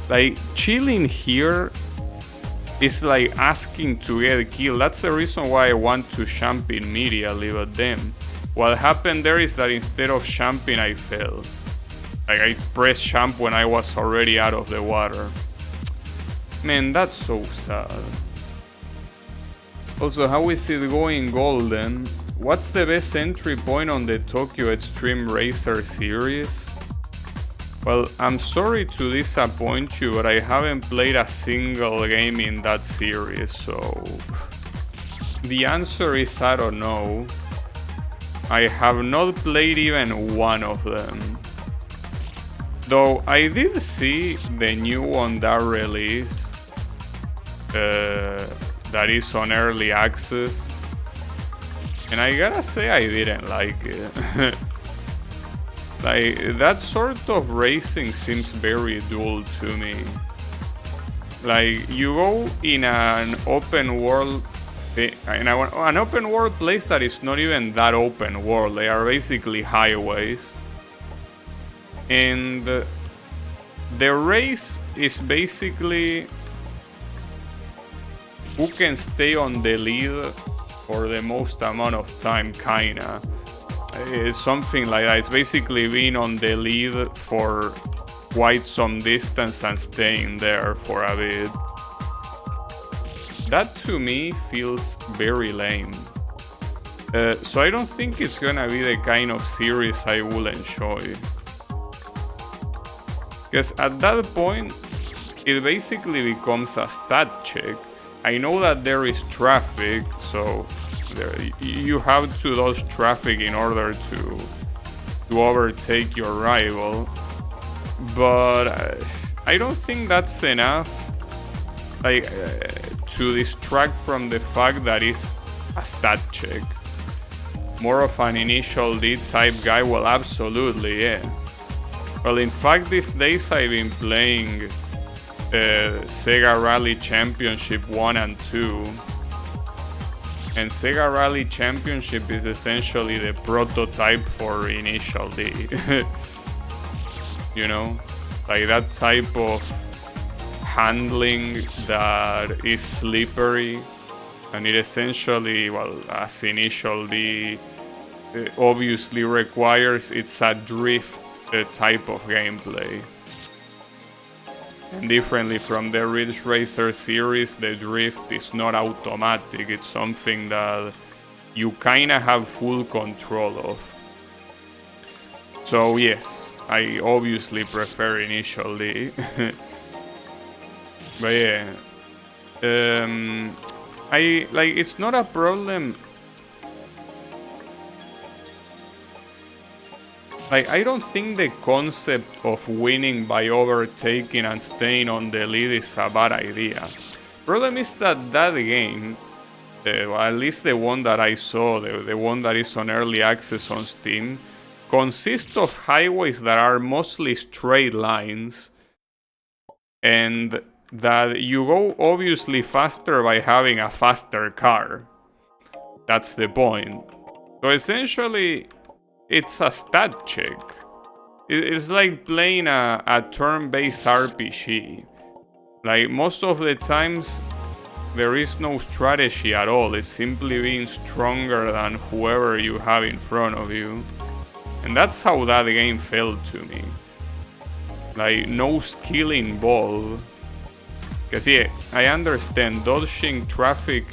Like, chilling here is like asking to get killed. That's the reason why I want to jump immediately, but then what happened there is that instead of jumping, I fell. Like, I pressed jump when I was already out of the water. Man, that's so sad. Also, how is it going, Golden? What's the best entry point on the Tokyo Extreme Racer series? Well, I'm sorry to disappoint you, but I haven't played a single game in that series, so the answer is I don't know. I have not played even one of them. Though I did see the new one that release, that is on early access. And I gotta say I didn't like it. Like, that sort of racing seems very dull to me. Like, you go in an open world, an open world place that is not even that open world. They are basically highways. And the race is basically who can stay on the lead for the most amount of time, kinda. It's something like that. It's basically being on the lead for quite some distance and staying there for a bit. That to me feels very lame. So I don't think it's gonna be the kind of series I will enjoy. Because at that point, it basically becomes a stat check. I know that there is traffic, so you have to dodge traffic in order to overtake your rival, but I don't think that's enough, like, to distract from the fact that it's a stat check. More of an initial D type guy? Well, absolutely, yeah. Well, in fact, these days I've been playing Sega Rally Championship 1 and 2. And Sega Rally Championship is essentially the prototype for Initial D. You know? Like that type of handling that is slippery. And it essentially, well, as Initial D obviously requires, it's a drift type of gameplay. And differently from the Ridge Racer series, the drift is not automatic, it's something that you kinda have full control of. So yes, I obviously prefer Initial D. But yeah, it's not a problem. Like, I don't think the concept of winning by overtaking and staying on the lead is a bad idea. Problem is that game, well, at least the one that I saw, the one that is on early access on Steam, consists of highways that are mostly straight lines, and that you go obviously faster by having a faster car. That's the point. So essentially, it's a stat check. It's like playing a turn-based RPG. Like, most of the times, there is no strategy at all. It's simply being stronger than whoever you have in front of you. And that's how that game felt to me. Like, no skill involved. Because yeah, I understand dodging traffic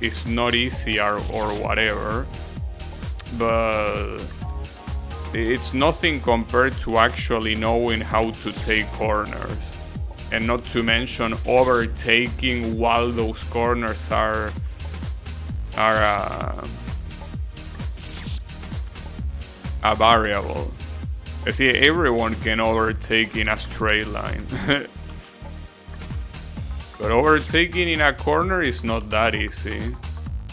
is not easy or whatever. But it's nothing compared to actually knowing how to take corners. And not to mention overtaking while those corners are a variable. See, everyone can overtake in a straight line. But overtaking in a corner is not that easy.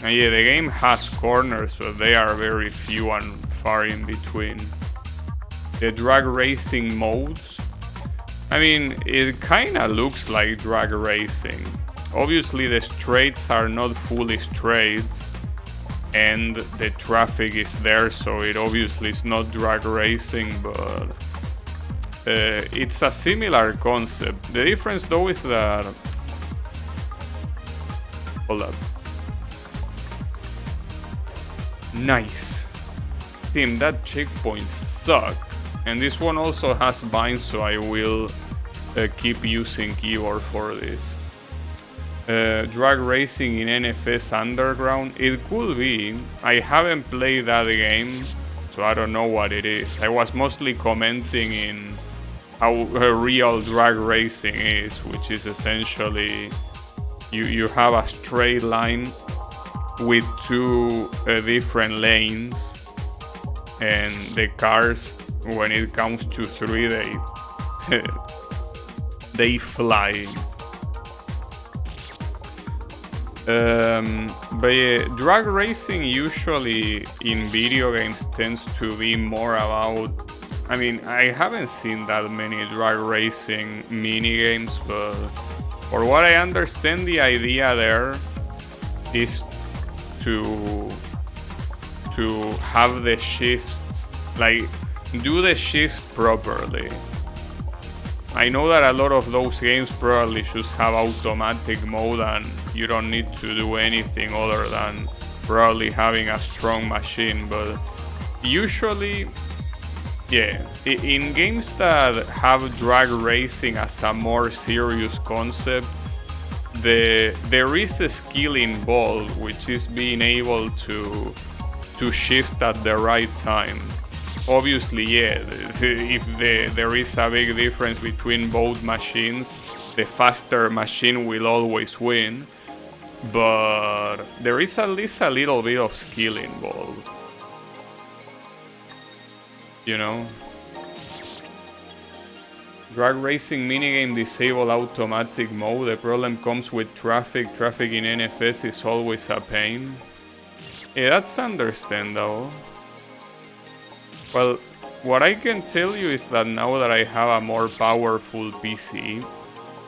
And yeah, the game has corners, but they are very few and far in between. The drag racing modes, I mean, it kinda looks like drag racing. Obviously the straights are not fully straights, and the traffic is there, so it obviously is not drag racing, but it's a similar concept. The difference though is that... Hold up. Nice. Team, that checkpoint suck. And this one also has binds, so I will keep using keyboard for this. Drag racing in NFS Underground, it could be. I haven't played that game, so I don't know what it is. I was mostly commenting in how real drag racing is, which is essentially you have a straight line with two different lanes, and the cars, when it comes to 3, they fly. But yeah, drag racing usually in video games tends to be more about... I mean, I haven't seen that many drag racing mini games, but for what I understand, the idea there is to have the shifts, like, do the shifts properly. I know that a lot of those games probably just have automatic mode and you don't need to do anything other than probably having a strong machine, but usually, yeah, in games that have drag racing as a more serious concept, there is a skill involved, which is being able to shift at the right time. Obviously, yeah, if there is a big difference between both machines, the faster machine will always win, but there is at least a little bit of skill involved, you know? Drag racing minigame disable automatic mode. The problem comes with traffic. Traffic in NFS is always a pain. Yeah, that's understandable. Well, what I can tell you is that now that I have a more powerful PC,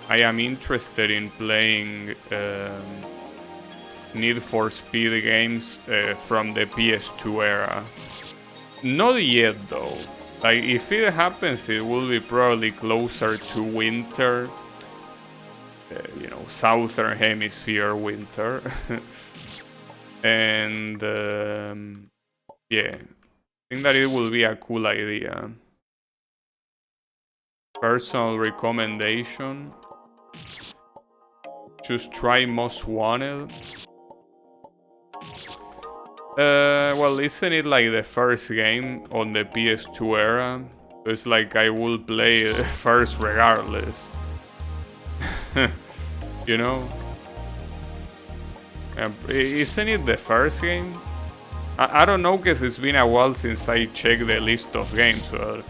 I am interested in playing Need for Speed games from the PS2 era. Not yet though. Like, if it happens, it will be probably closer to winter. You know, southern hemisphere winter. And yeah, I think that it will be a cool idea. Personal recommendation. Just try Most Wanted. Well, isn't it like the first game on the PS2 era? It's like I will play it first regardless. You know? Isn't it the first game? I don't know, because it's been a while since I checked the list of games, but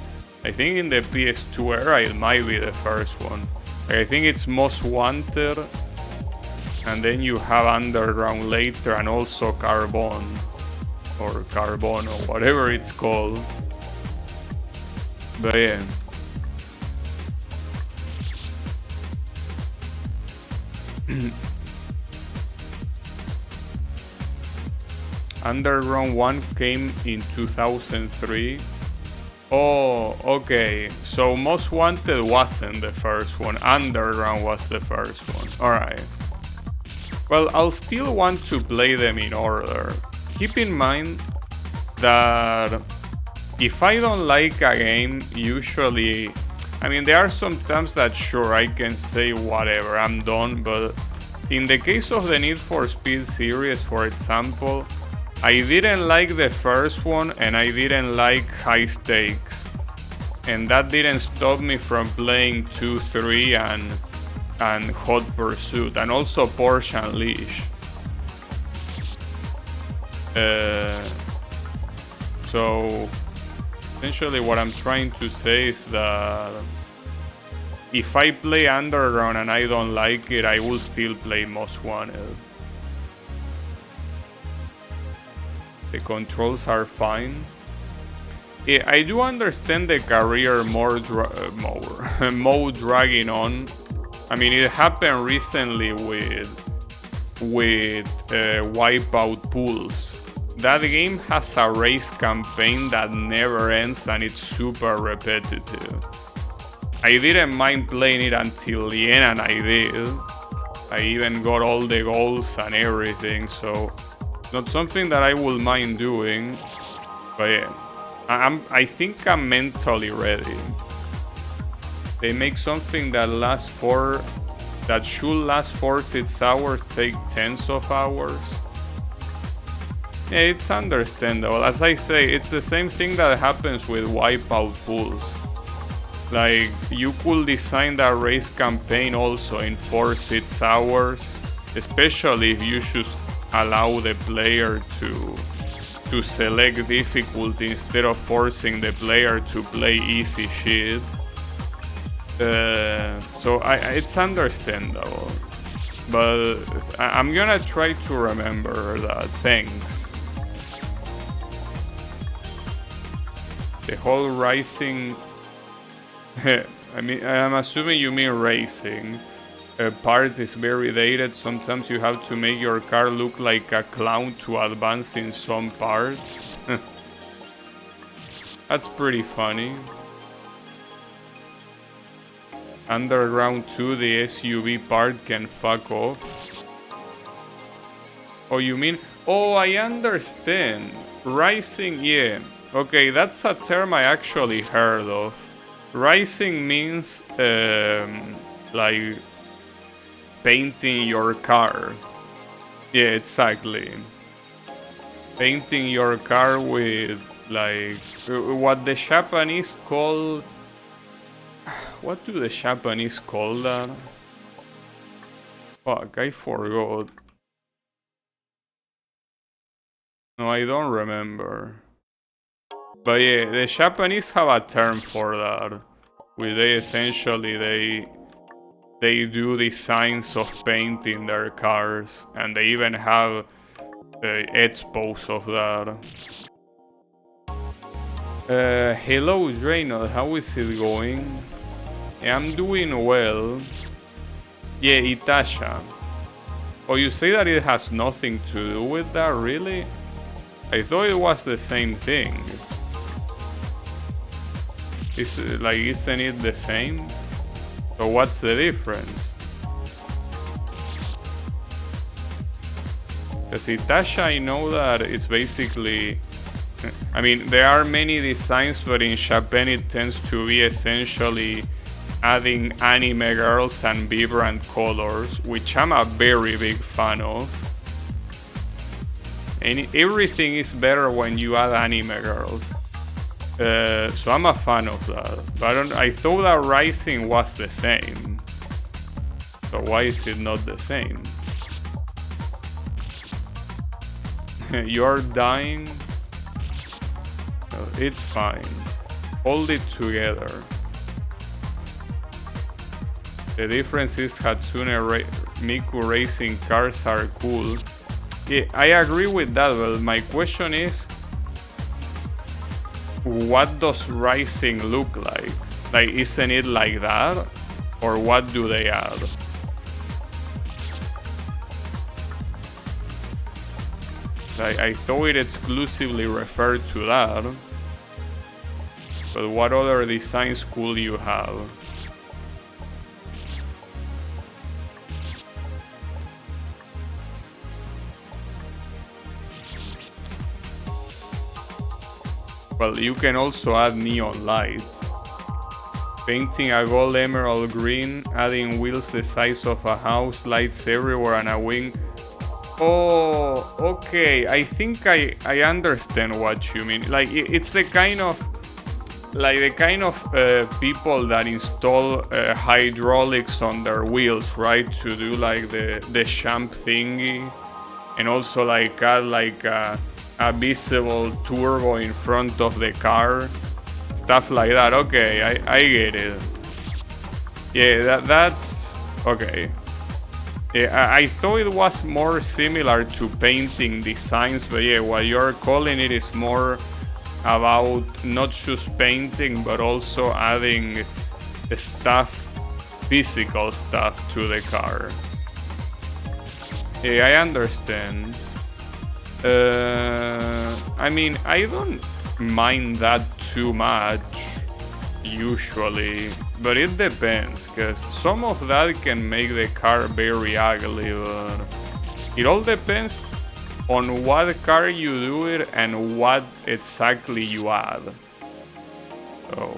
I think in the PS2 era it might be the first one. Like, I think it's Most Wanted, and then you have Underground later, and also Carbon, or Carbon, or whatever it's called. But yeah. Underground 1 came in 2003. Oh, okay. So Most Wanted wasn't the first one. Underground was the first one. Alright. Well, I'll still want to play them in order. Keep in mind that if I don't like a game, usually... I mean, there are some times that sure, I can say whatever, I'm done, but in the case of the Need for Speed series, for example, I didn't like the first one, and I didn't like High Stakes. And that didn't stop me from playing 2, 3, and Hot Pursuit, and also Porsche Unleashed. So, essentially what I'm trying to say is that if I play Underground and I don't like it, I will still play Most Wanted. The controls are fine. Yeah, I do understand the career mode dragging on. I mean, it happened recently with Wipeout Pulse. That game has a race campaign that never ends, and it's super repetitive. I didn't mind playing it until the end, and I did. I even got all the goals and everything, so not something that I will mind doing. But yeah, I think I'm mentally ready. They make something that should last 4-6 hours take tens of hours. Yeah, it's understandable. As I say, it's the same thing that happens with Wipeout Pulse. Like, you could design that race campaign also in 4-6 hours, especially if you should allow the player to select difficulty instead of forcing the player to play easy shit. So it's understandable, but I'm gonna try to remember that. Thanks. The whole rising, I mean, I'm assuming you mean racing. Part is very dated. Sometimes you have to make your car look like a clown to advance in some parts. That's pretty funny. Underground 2, the SUV part can fuck off. Oh, you mean... Oh, I understand. Rising, yeah. Okay, that's a term I actually heard of. Rising means, like, painting your car. Yeah, exactly. Painting your car with, like, what the Japanese call... What do the Japanese call that? Fuck, I forgot. No, I don't remember. But yeah, the Japanese have a term for that. Where they essentially, they do designs of painting their cars. And they even have expose of that. Hello Draynor, how is it going? I'm doing well. Yeah, Itasha. Oh, you say that it has nothing to do with that, really? I thought it was the same thing. Isn't it the same? So what's the difference? Because Itasha, I know that it's basically... I mean, there are many designs, but in Japan it tends to be essentially adding anime girls and vibrant colors, which I'm a very big fan of. And everything is better when you add anime girls. So I'm a fan of that. But I thought that Rising was the same. So why is it not the same? You're dying? It's fine. Hold it together. The difference is Hatsune Miku racing cars are cool. Yeah, I agree with that, but my question is, what does Rising look like? Like, isn't it like that? Or what do they add? I thought it exclusively referred to that. But what other designs could you have? Well, you can also add neon lights. Painting a gold emerald green, adding wheels the size of a house, lights everywhere, and a wing. Oh, okay. I think I understand what you mean. Like, it's the kind of people that install hydraulics on their wheels, right? To do like the shamp thingy, and also like add like a visible turbo in front of the car, stuff like that. Okay, I get it. Yeah, that's okay. Yeah, I thought it was more similar to painting designs, but yeah, what you're calling it is more about not just painting, but also adding stuff, physical stuff to the car. Yeah, I understand. I mean, I don't mind that too much, usually, but it depends, because some of that can make the car very ugly, but it all depends on what car you do it and what exactly you add. So,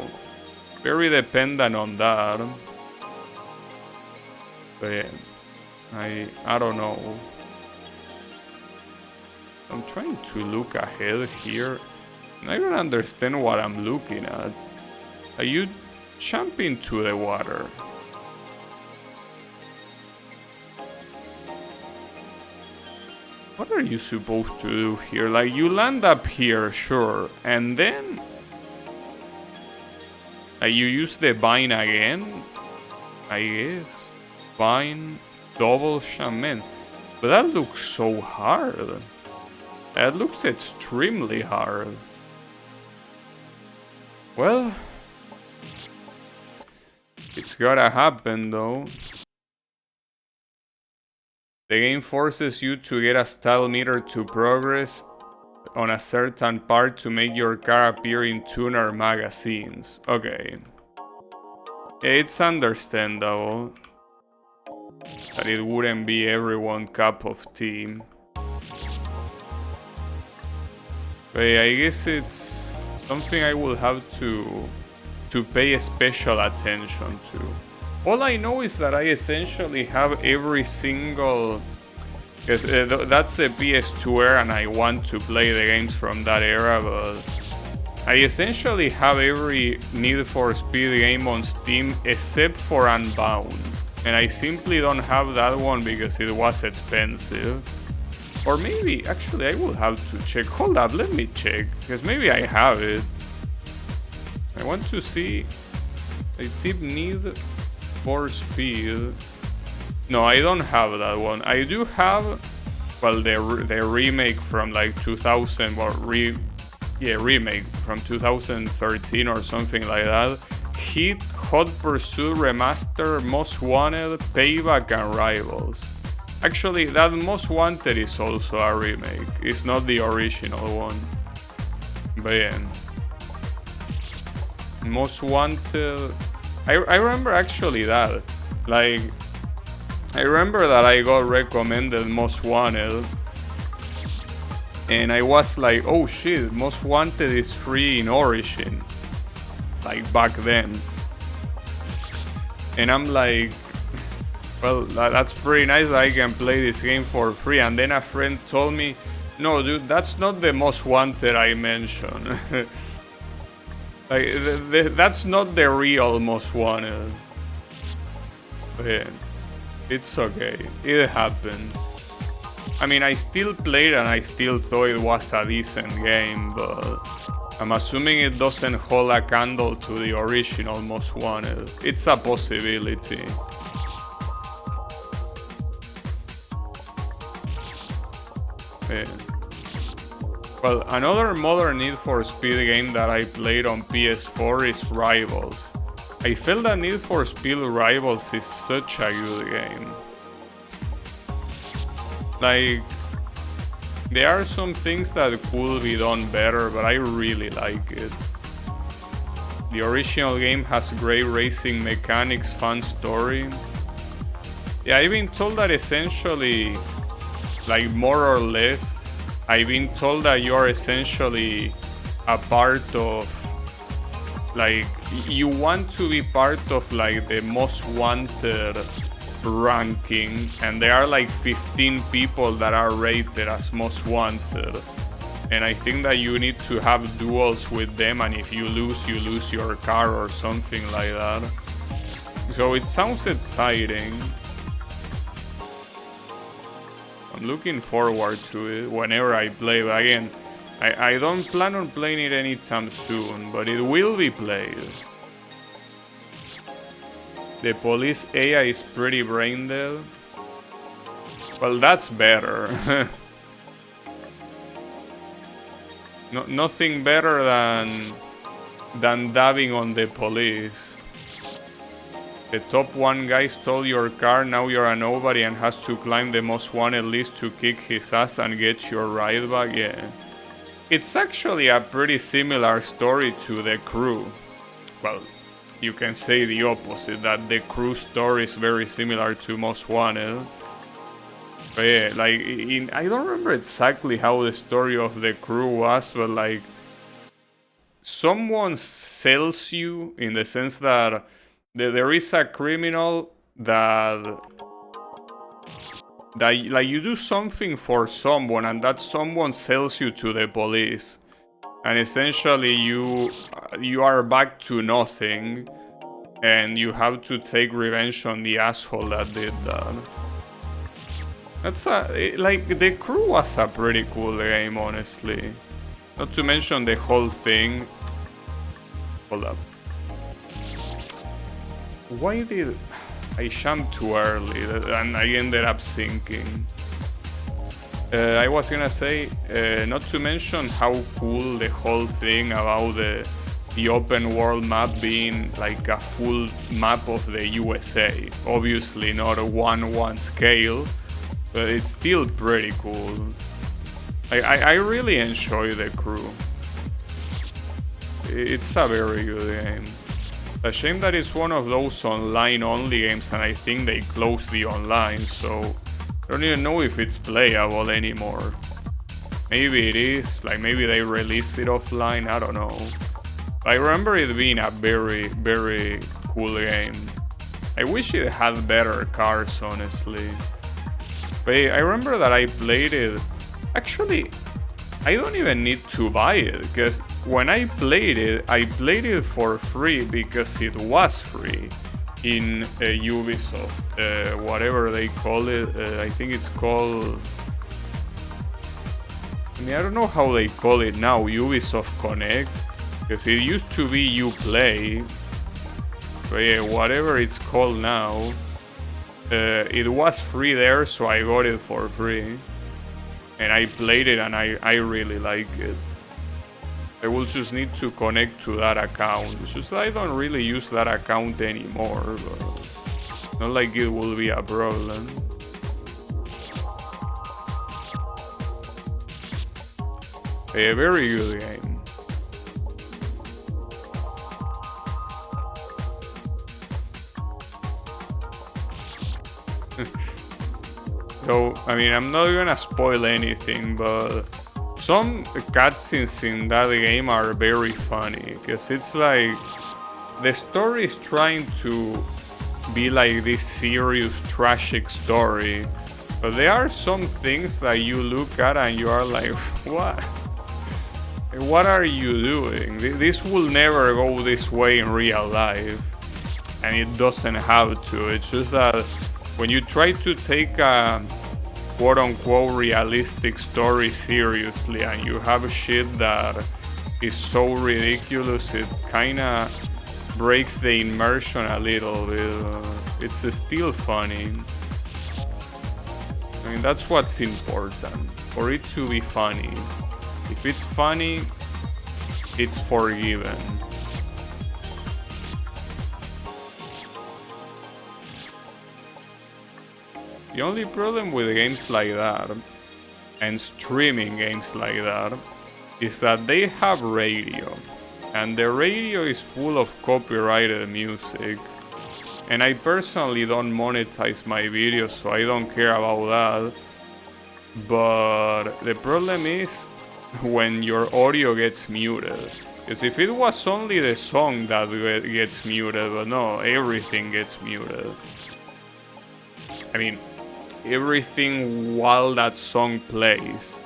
very dependent on that. But yeah, I don't know. I'm trying to look ahead here, and I don't understand what I'm looking at. Are you jumping to the water? What are you supposed to do here? Like, you land up here, sure, and then you use the vine again, I guess. Vine, double shaman. But that looks so hard. That looks extremely hard. Well, it's gotta happen though. The game forces you to get a style meter to progress on a certain part to make your car appear in tuner magazines. Okay. It's understandable that it wouldn't be everyone's cup of tea. But I guess it's something I will have to pay special attention to. All I know is that I essentially have every single... Because that's the PS2 era and I want to play the games from that era, but... I essentially have every Need for Speed game on Steam except for Unbound. And I simply don't have that one because it was expensive. Or maybe, actually, I will have to check. Hold up, let me check, because maybe I have it. I want to see. I tip Need for Speed. No, I don't have that one. I do have well, the remake from like 2000, or remake from 2013 or something like that. Heat, Hot Pursuit Remaster, Most Wanted, Payback, and Rivals. Actually, that Most Wanted is also a remake. It's not the original one. But yeah. Most Wanted... I remember actually that. Like, I remember that I got recommended Most Wanted. And I was like, oh shit, Most Wanted is free in Origin. Like, back then. And I'm like, well, that's pretty nice that I can play this game for free. And then a friend told me, no dude, that's not the Most Wanted I mentioned. Like, that's not the real Most Wanted. But yeah, it's okay, it happens. I mean, I still played and I still thought it was a decent game, but I'm assuming it doesn't hold a candle to the original Most Wanted. It's a possibility. Yeah. Well, another modern Need for Speed game that I played on PS4 is Rivals. I feel that Need for Speed Rivals is such a good game. Like, there are some things that could be done better, but I really like it. The original game has great racing mechanics, fun story. Yeah, I've been told that essentially, like more or less, I've been told that you're essentially a part of, like, you want to be part of like the Most Wanted ranking, and there are like 15 people that are rated as Most Wanted, and I think that you need to have duels with them, and if you lose your car or something like that. So it sounds exciting. I'm looking forward to it whenever I play, but again, I don't plan on playing it anytime soon, but it will be played. The police AI is pretty brain dead. Well, that's better. Nothing better than dabbing on the police. The top one guy stole your car, now you're a nobody and has to climb the Most Wanted list to kick his ass and get your ride back. Yeah. It's actually a pretty similar story to The Crew. Well, you can say the opposite, that The Crew story is very similar to Most Wanted. But yeah, like, I don't remember exactly how the story of The Crew was, but like, someone sells you in the sense that there is a criminal that like you do something for someone, and that someone sells you to the police, and essentially you are back to nothing, and you have to take revenge on the asshole that did that. That's like, The Crew was a pretty cool game, honestly. Not to mention the whole thing. Hold up. Why did I jump too early and I ended up sinking? I was gonna say, not to mention how cool the whole thing about the open world map being like a full map of the USA. Obviously not a 1-1 scale, but it's still pretty cool. I really enjoy The Crew. It's a very good game. A shame that it's one of those online-only games, and I think they closed the online, so I don't even know if it's playable anymore. Maybe it is, like maybe they released it offline, I don't know. I remember it being a very, very cool game. I wish it had better cars, honestly. But I remember that I played it. Actually, I don't even need to buy it, because when I played it for free because it was free in Ubisoft, whatever they call it. I think it's called, I mean, I don't know how they call it now, Ubisoft Connect, because it used to be Uplay, but yeah, whatever it's called now, it was free there, so I got it for free. and I played it and I really like it. I will just need to connect to that account. It's just I don't really use that account anymore, but not like it will be a problem. A very good game. So, I mean, I'm not gonna spoil anything, but some cutscenes in that game are very funny, because it's like the story is trying to be like this serious, tragic story, but there are some things that you look at and you are like, what? What are you doing? This will never go this way in real life, and it doesn't have to. It's just that when you try to take a quote-unquote realistic story seriously and you have shit that is so ridiculous, it kinda breaks the immersion a little bit. It's still funny. I mean, that's what's important, for it to be funny. If it's funny, it's forgiven. The only problem with games like that, and streaming games like that, is that they have radio, and the radio is full of copyrighted music. And I personally don't monetize my videos, so I don't care about that. But the problem is when your audio gets muted. Because if it was only the song that gets muted, but no, everything gets muted. I mean, everything while that song plays,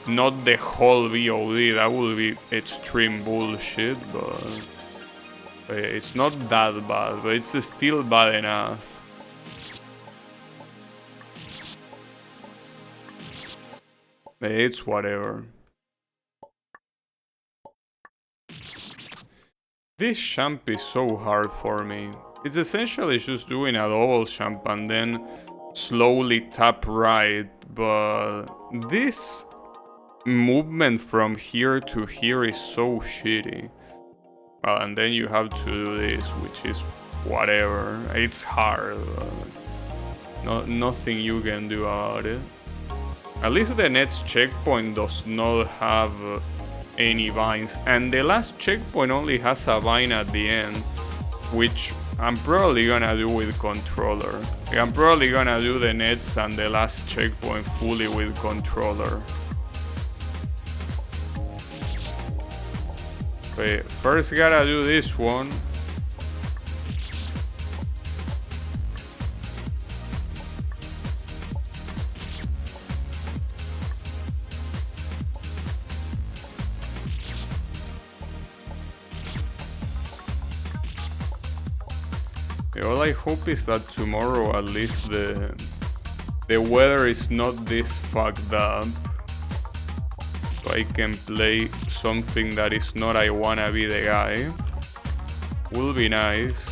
not the whole VOD. That would be extreme bullshit, but it's not that bad, but it's still bad enough. It's whatever. This champ is so hard for me. It's essentially just doing a double champ and then slowly tap right, but this movement from here to here is so shitty. And then you have to do this, which is whatever. It's hard. Nothing you can do about it. At least the next checkpoint does not have any vines, and the last checkpoint only has a vine at the end, which I'm probably gonna do with controller. I'm probably gonna do the nets and the last checkpoint fully with controller. Okay, first gotta do this one. All I hope is that tomorrow at least the weather is not this fucked up, so I can play something that is not I wanna be the guy. Will be nice.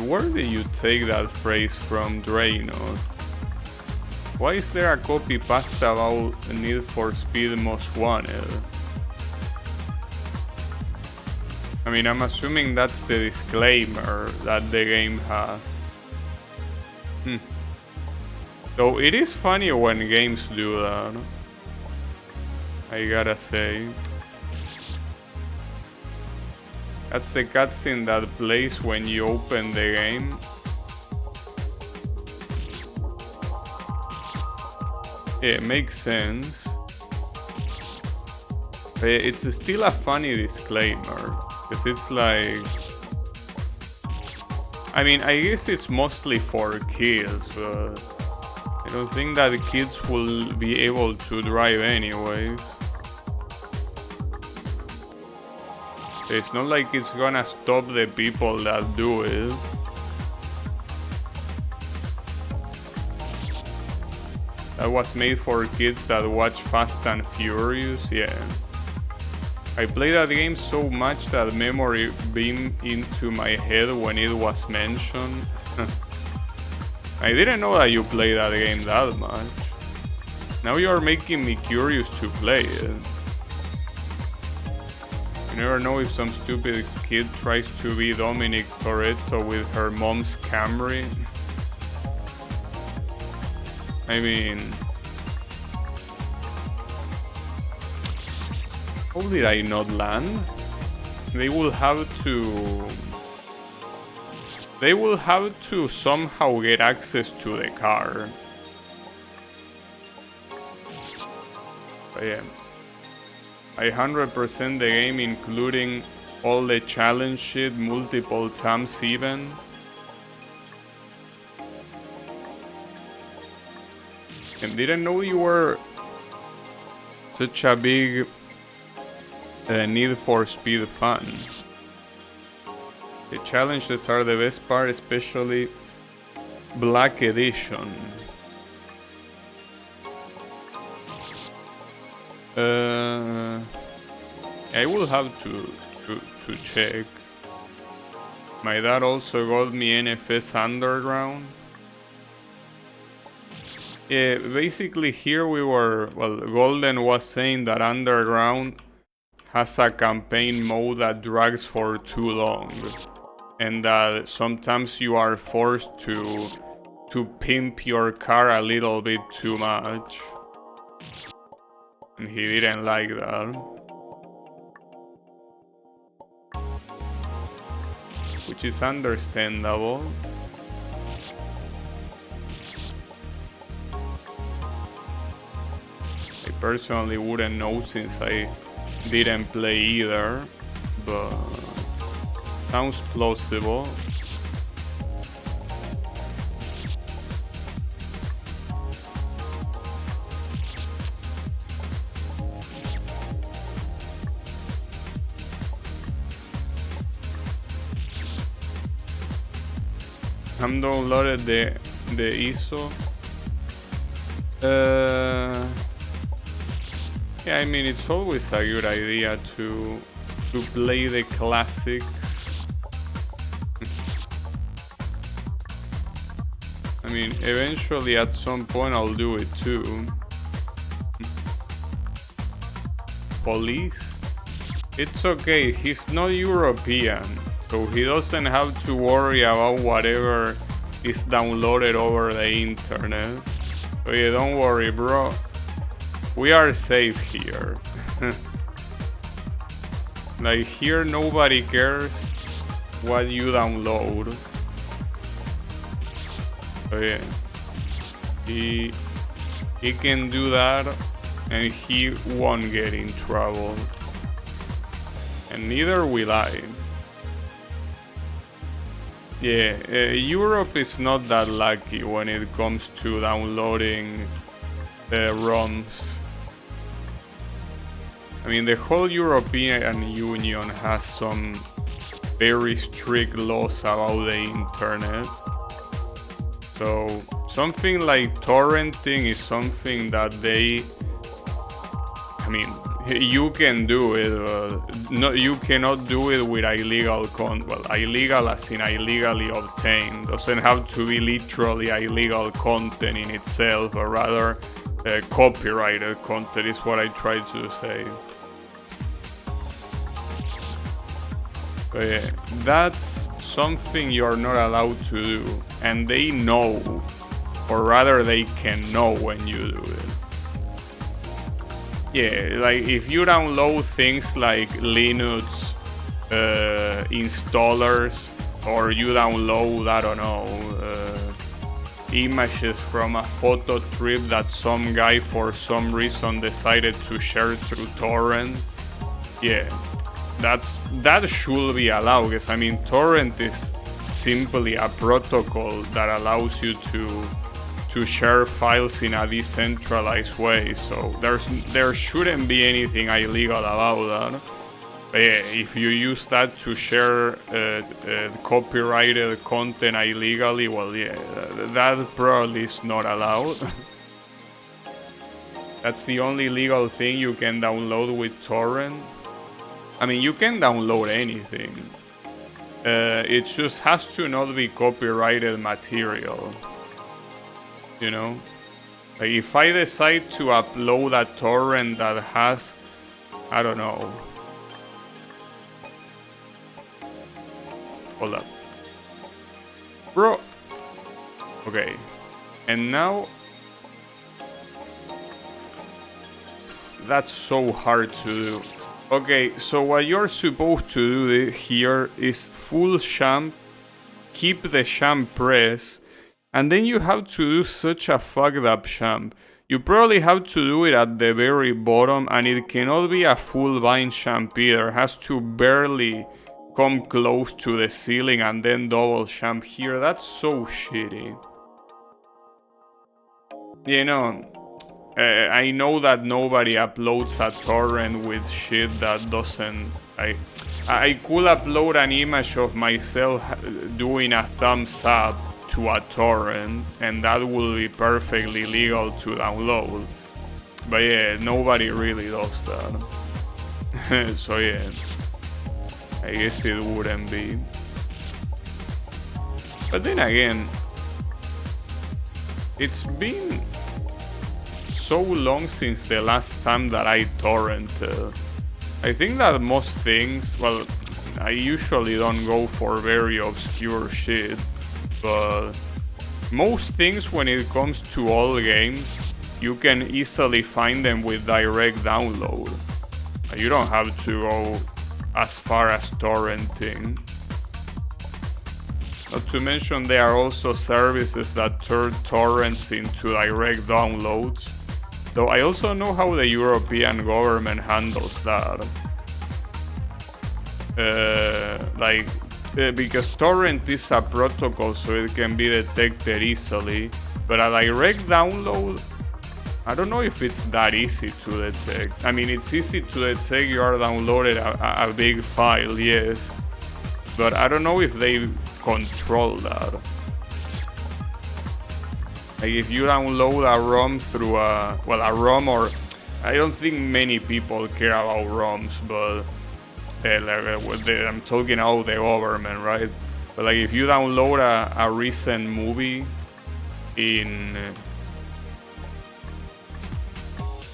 Where did you take that phrase from, Draenor? Why is there a copy pasta about Need for Speed Most Wanted? I mean, I'm assuming that's the disclaimer that the game has. So it is funny when games do that, I gotta say. That's the cutscene that plays when you open the game. Yeah, it makes sense. But it's still a funny disclaimer, because it's like... I mean, I guess it's mostly for kids, but I don't think that the kids will be able to drive anyways. It's not like it's gonna stop the people that do it. That was made for kids that watch Fast and Furious, yeah. I played that game so much that memory beamed into my head when it was mentioned. I didn't know that you play that game that much. Now you're making me curious to play it. You never know if some stupid kid tries to be Dominic Toretto with her mom's Camry. I mean... How did I not land? They will have to somehow get access to the car. But yeah. I 100% the game, including all the challenge shit multiple times even. And didn't know you were such a big Need for Speed fan. The challenges are the best part, especially Black Edition. I will have to check. My dad also got me NFS Underground. Yeah, basically here we were, well, Golden was saying that Underground has a campaign mode that drags for too long, and that sometimes you are forced to pimp your car a little bit too much, and he didn't like that, which is understandable. I personally wouldn't know since I didn't play either, but sounds plausible. I'm downloaded the ISO. Yeah, I mean, it's always a good idea to play the classics. I mean, eventually at some point I'll do it too. Police? It's okay, he's not European, so he doesn't have to worry about whatever is downloaded over the internet. So yeah, don't worry, bro. We are safe here. Like, here nobody cares what you download. So yeah, he can do that and he won't get in trouble. And neither will I. Yeah, Europe is not that lucky when it comes to downloading ROMs. I mean, the whole European Union has some very strict laws about the internet. So something like torrenting is something that they, I mean, you can do it, no, you cannot do it with illegal well, illegal as in illegally obtained. Doesn't have to be literally illegal content in itself, but rather copyrighted content is what I try to say. That's something you're not allowed to do, and they know, or rather they can know when you do it. Yeah, like if you download things like Linux installers, or you download, I don't know, images from a photo trip that some guy for some reason decided to share through torrent, yeah, that should be allowed, because I mean, torrent is simply a protocol that allows you to share files in a decentralized way, so there shouldn't be anything illegal about that. But yeah, if you use that to share copyrighted content illegally, well, yeah, that probably is not allowed. That's the only legal thing you can download with torrent. I mean, you can download anything. It just has to not be copyrighted material. You know? Like if I decide to upload a torrent that has, I don't know. Hold up. Bro. Okay. And now... That's so hard to do. Okay, so what you're supposed to do here is full champ, keep the champ press, and then you have to do such a fucked up champ. You probably have to do it at the very bottom, and it cannot be a full bind champ either. It has to barely come close to the ceiling and then double champ here. That's so shitty. You know, I know that nobody uploads a torrent with shit that doesn't... I could upload an image of myself doing a thumbs up to a torrent, and that will be perfectly legal to download. But yeah, nobody really does that. So yeah, I guess it wouldn't be. But then again, it's been so long since the last time that I torrented. I think that most things, well, I usually don't go for very obscure shit, but most things when it comes to all games, you can easily find them with direct download. You don't have to go as far as torrenting. Not to mention there are also services that turn torrents into direct downloads. Though I also know how the European government handles that. Because torrent is a protocol, so it can be detected easily. But a direct download, I don't know if it's that easy to detect. I mean, it's easy to detect you are downloaded a big file, yes. But I don't know if they control that. Like if you download a ROM through a ROM, or I don't think many people care about ROMs, but I'm talking about the government, right? But like if you download a recent movie in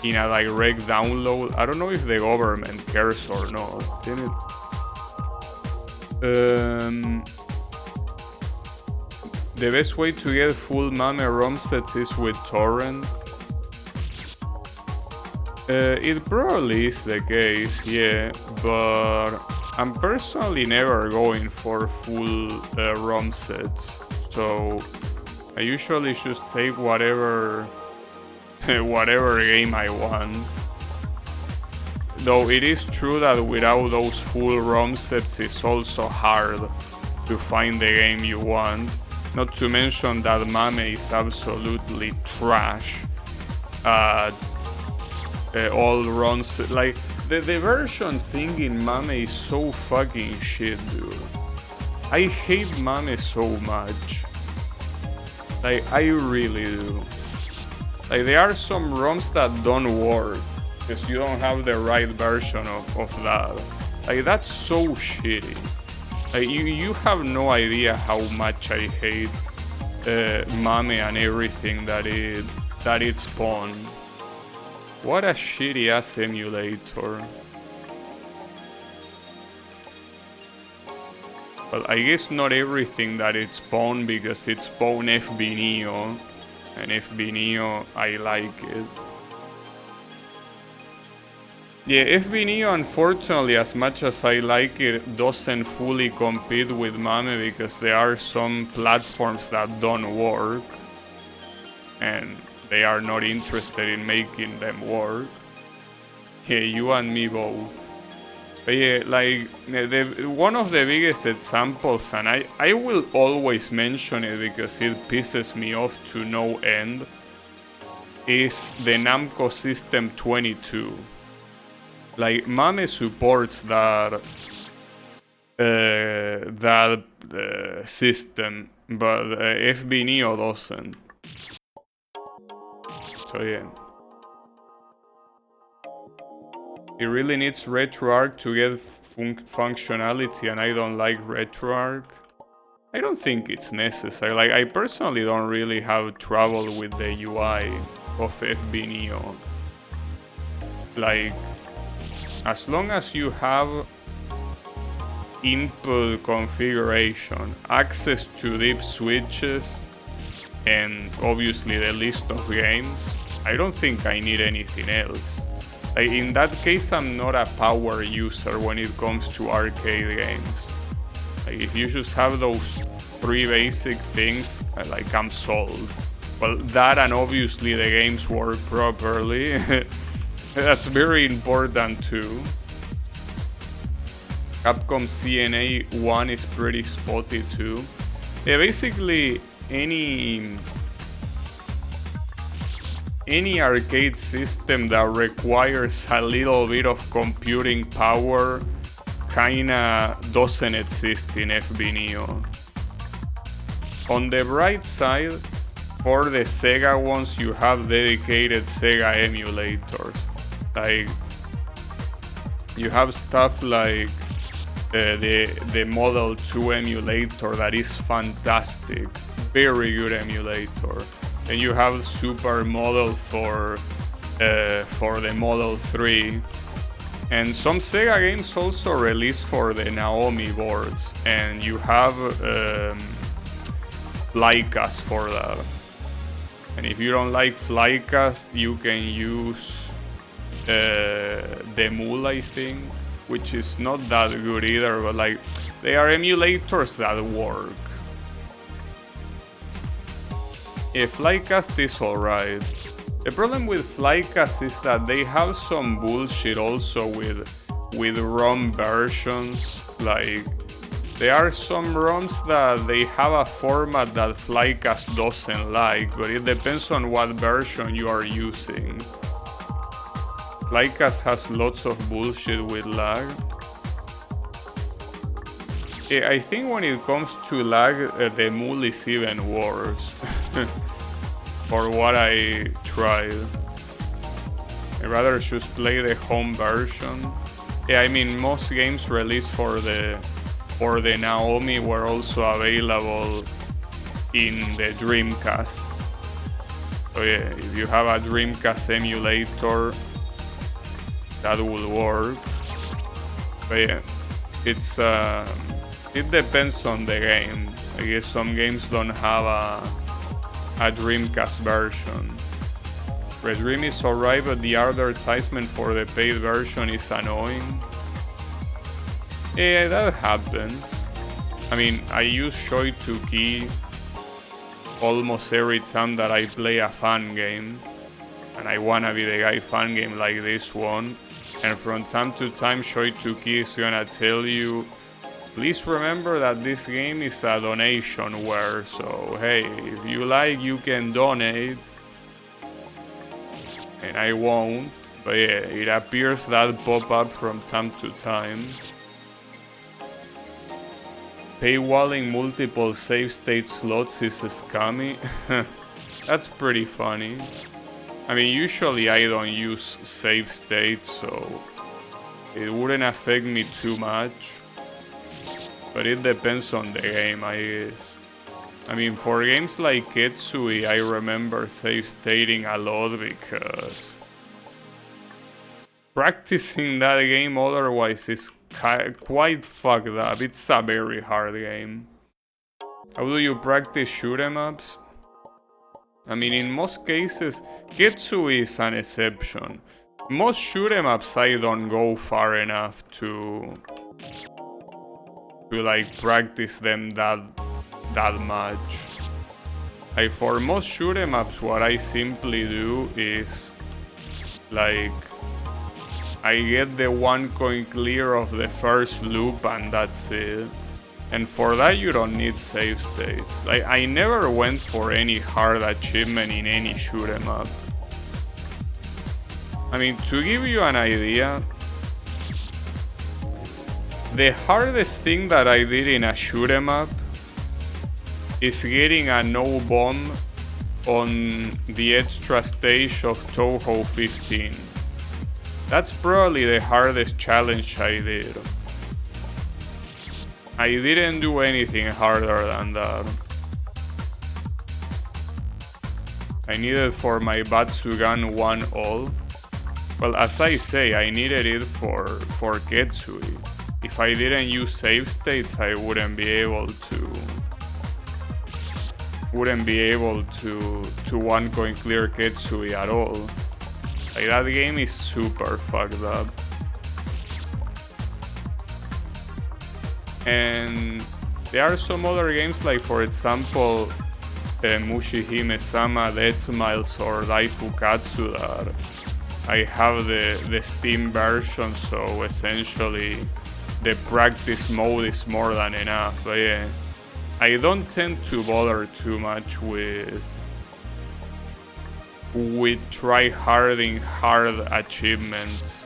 a direct download, I don't know if the government cares or not. The best way to get full MAME ROM sets is with torrent. It probably is the case, yeah, but I'm personally never going for full ROM sets, so I usually just take whatever game I want. Though it is true that without those full ROM sets it's also hard to find the game you want. Not to mention that MAME is absolutely trash at all runs. Like, the version thing in MAME is so fucking shit, dude. I hate MAME so much. Like, I really do. Like, there are some ROMs that don't work because you don't have the right version of that. Like, that's so shitty. Like, you have no idea how much I hate MAME and everything that it spawned. What a shitty ass emulator. Well, I guess not everything that it spawned, because it spawned FB Neo, and FB Neo, I like it. Yeah, FB Neo, unfortunately, as much as I like it, doesn't fully compete with MAME because there are some platforms that don't work, and they are not interested in making them work. Yeah, you and me both. But yeah, like, one of the biggest examples, and I will always mention it because it pisses me off to no end, is the Namco System 22. Like, MAME supports that system, but FB Neo doesn't. So yeah. It really needs RetroArch to get functionality, and I don't like RetroArch. I don't think it's necessary. Like, I personally don't really have trouble with the UI of FB Neo. Like, as long as you have input configuration, access to deep switches, and obviously the list of games, I don't think I need anything else. Like, in that case, I'm not a power user when it comes to arcade games. Like, if you just have those 3 basic things, like, I'm sold. Well, that and obviously the games work properly. That's very important too. Capcom CNA 1 is pretty spotty too. Yeah, basically any arcade system that requires a little bit of computing power kinda doesn't exist in FB Neo. On the bright side, for the Sega ones, you have dedicated Sega emulators. Like, you have stuff like the Model 2 emulator that is fantastic, very good emulator, and you have Super Model for the Model 3, and some Sega games also released for the Naomi boards, and you have Flycast for that. And if you don't like Flycast, you can use the Mule, I think, which is not that good either, but like, they are emulators that work. Flycast is alright. The problem with Flycast is that they have some bullshit also with ROM versions. Like, there are some ROMs that they have a format that Flycast doesn't like, but it depends on what version you are using. Flycast has lots of bullshit with lag. I think when it comes to lag, the Mule is even worse. For what I tried. I'd rather just play the home version. Yeah, I mean, most games released for the Naomi were also available in the Dreamcast. So yeah, if you have a Dreamcast emulator, that will work. But yeah, it depends on the game. I guess some games don't have a Dreamcast version. Red Dream is alright, but the advertisement for the paid version is annoying. Yeah, that happens. I mean, I use Shoy2Key almost every time that I play a fan game, and I wanna be the guy fan game like this one. And from time to time, Shoy2Key is gonna tell you, please remember that this game is a donationware, so hey, if you like, you can donate. And I won't, but yeah, it appears that pop up from time to time. Paywalling multiple save state slots is scummy. That's pretty funny. I mean, usually I don't use save states, so it wouldn't affect me too much. But it depends on the game, I guess. I mean, for games like Ketsui, I remember save stating a lot because practicing that game otherwise is quite fucked up. It's a very hard game. How do you practice shoot 'em ups? I mean, in most cases, Ketsui is an exception. Most shoot 'em ups I don't go far enough to like practice them that much. Like, for most shoot 'em ups, what I simply do is like I get the 1 coin clear of the first loop and that's it. And for that you don't need save states. Like, I never went for any hard achievement in any shoot 'em up. I mean, to give you an idea, the hardest thing that I did in a shoot 'em up is getting a no bomb on the extra stage of Touhou 15. That's probably the hardest challenge I did. I didn't do anything harder than that. I needed for my Batsugan 1 all. Well, as I say, I needed it for Ketsui. If I didn't use save states, I wouldn't be able to one coin clear Ketsui at all. Like, that game is super fucked up. And there are some other games, like for example Mushihime-sama, Dead Smiles, or Daifukatsu, that I have the Steam version, so essentially the practice mode is more than enough. But yeah, I don't tend to bother too much with try-harding hard achievements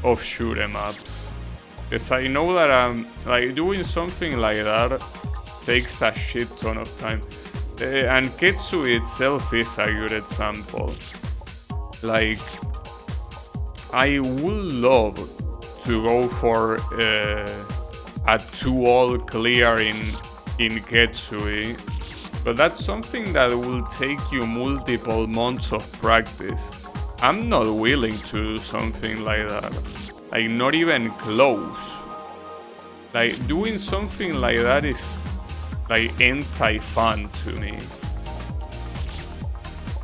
of shoot 'em ups, because I know that like doing something like that takes a shit ton of time. And Ketsui itself is a good example. Like, I would love to go for a 2-all clear in Ketsui, but that's something that will take you multiple months of practice. I'm not willing to do something like that. Like, not even close. Like, doing something like that is like anti-fun to me.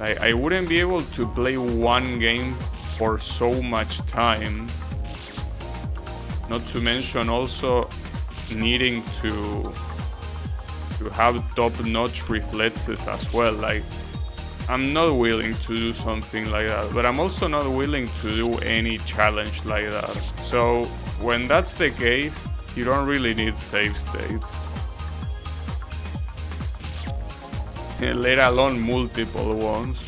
Like, I wouldn't be able to play one game for so much time. Not to mention also needing to have top-notch reflexes as well. Like, I'm not willing to do something like that, but I'm also not willing to do any challenge like that. So when that's the case, you don't really need save states. Let alone multiple ones.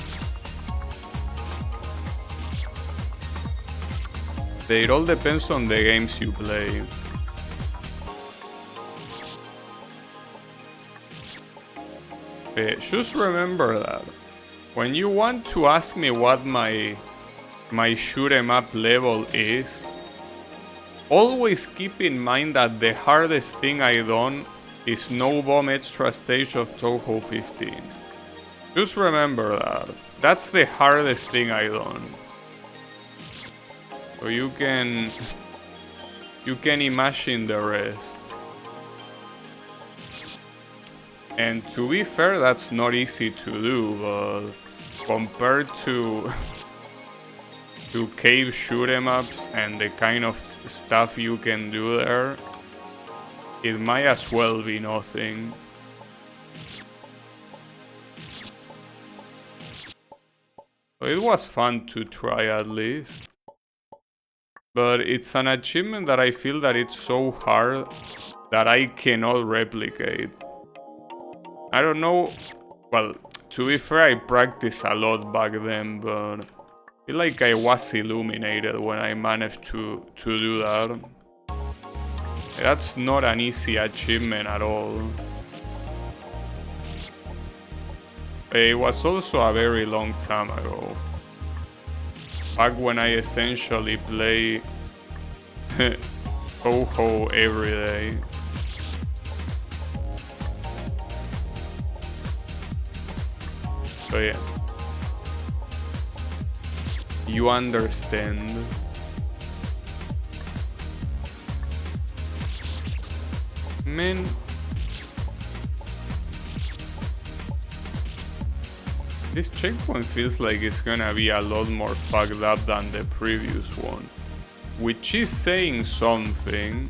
It all depends on the games you play. Just remember that when you want to ask me what my shoot 'em up level is, always keep in mind that the hardest thing I done is No Bomb Extra Stage of Touhou 15. Just remember that. That's the hardest thing I done. So you can imagine the rest. And to be fair, that's not easy to do, but compared to cave shoot 'em ups and the kind of stuff you can do there, it might as well be nothing. So it was fun to try at least. But it's an achievement that I feel that it's so hard that I cannot replicate. I don't know, well, to be fair, I practiced a lot back then, but I feel like I was illuminated when I managed to do that. That's not an easy achievement at all. It was also a very long time ago. Back when I essentially play Touhou every day. So yeah. You understand. Man. This checkpoint feels like it's gonna be a lot more fucked up than the previous one. Which is saying something,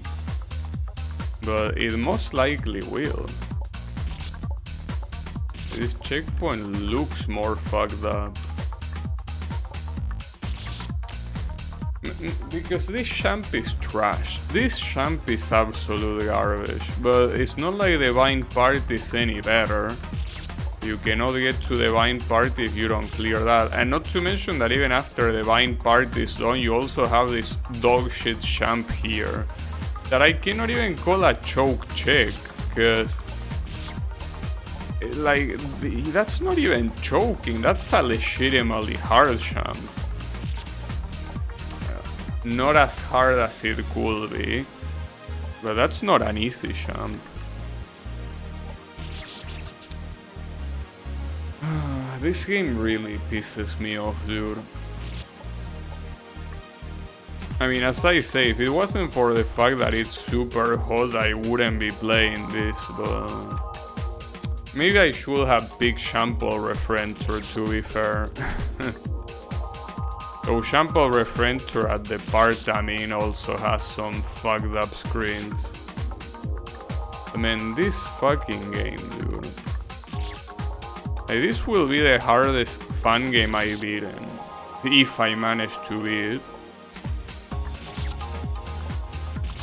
but it most likely will. This checkpoint looks more fucked up. Because this champ is trash. This champ is absolute garbage. But it's not like the Vine part is any better. You cannot get to the Vine part if you don't clear that. And not to mention that even after the Vine part is done, you also have this dog shit champ here that I cannot even call a choke check, because like, that's not even choking, that's a legitimately hard champ. not as hard as it could be. But that's not an easy jump. This game really pisses me off, dude. I mean, as I say, if it wasn't for the fact that it's super hot, I wouldn't be playing this, but... Maybe I should have picked Shampoo Refrentor, to be fair. So Shampoo Refrentor at the part, I mean, also has some fucked up screens. I mean, this fucking game, dude. Like, this will be the hardest fun game I've beaten, if I manage to beat it.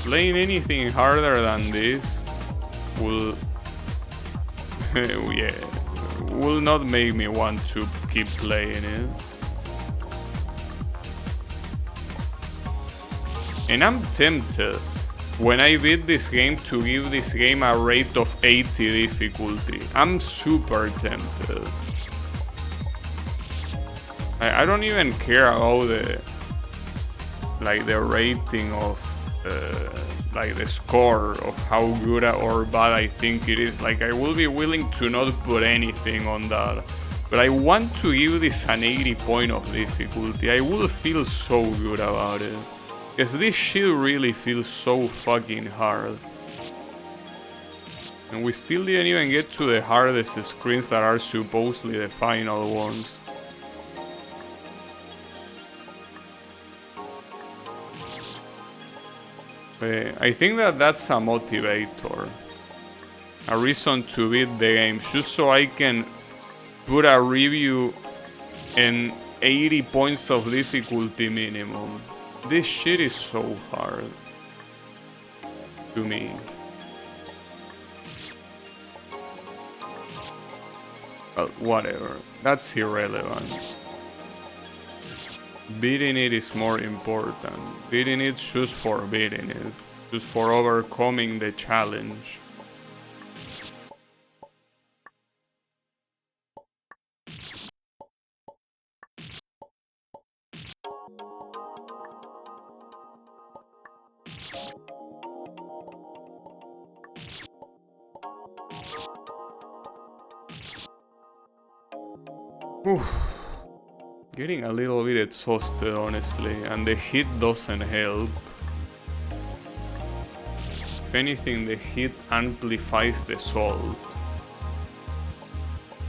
Playing anything harder than this will... yeah, will not make me want to keep playing it. And I'm tempted, when I beat this game, to give this game a rate of 80 difficulty. I'm super tempted. I don't even care about the rating of like the score of how good or bad I think it is. Like, I will be willing to not put anything on that, but I want to give this an 80 point of difficulty. I will feel so good about it, because this shit really feels so fucking hard. And we still didn't even get to the hardest screens that are supposedly the final ones. I think that that's a motivator, a reason to beat the game, just so I can put a review in 80 points of difficulty minimum. This shit is so hard to me. Well, whatever, that's irrelevant. Beating it is more important. Beating it just for beating it. Just for overcoming the challenge. Oof. Getting a little bit exhausted, honestly, and the heat doesn't help. If anything, the heat amplifies the salt.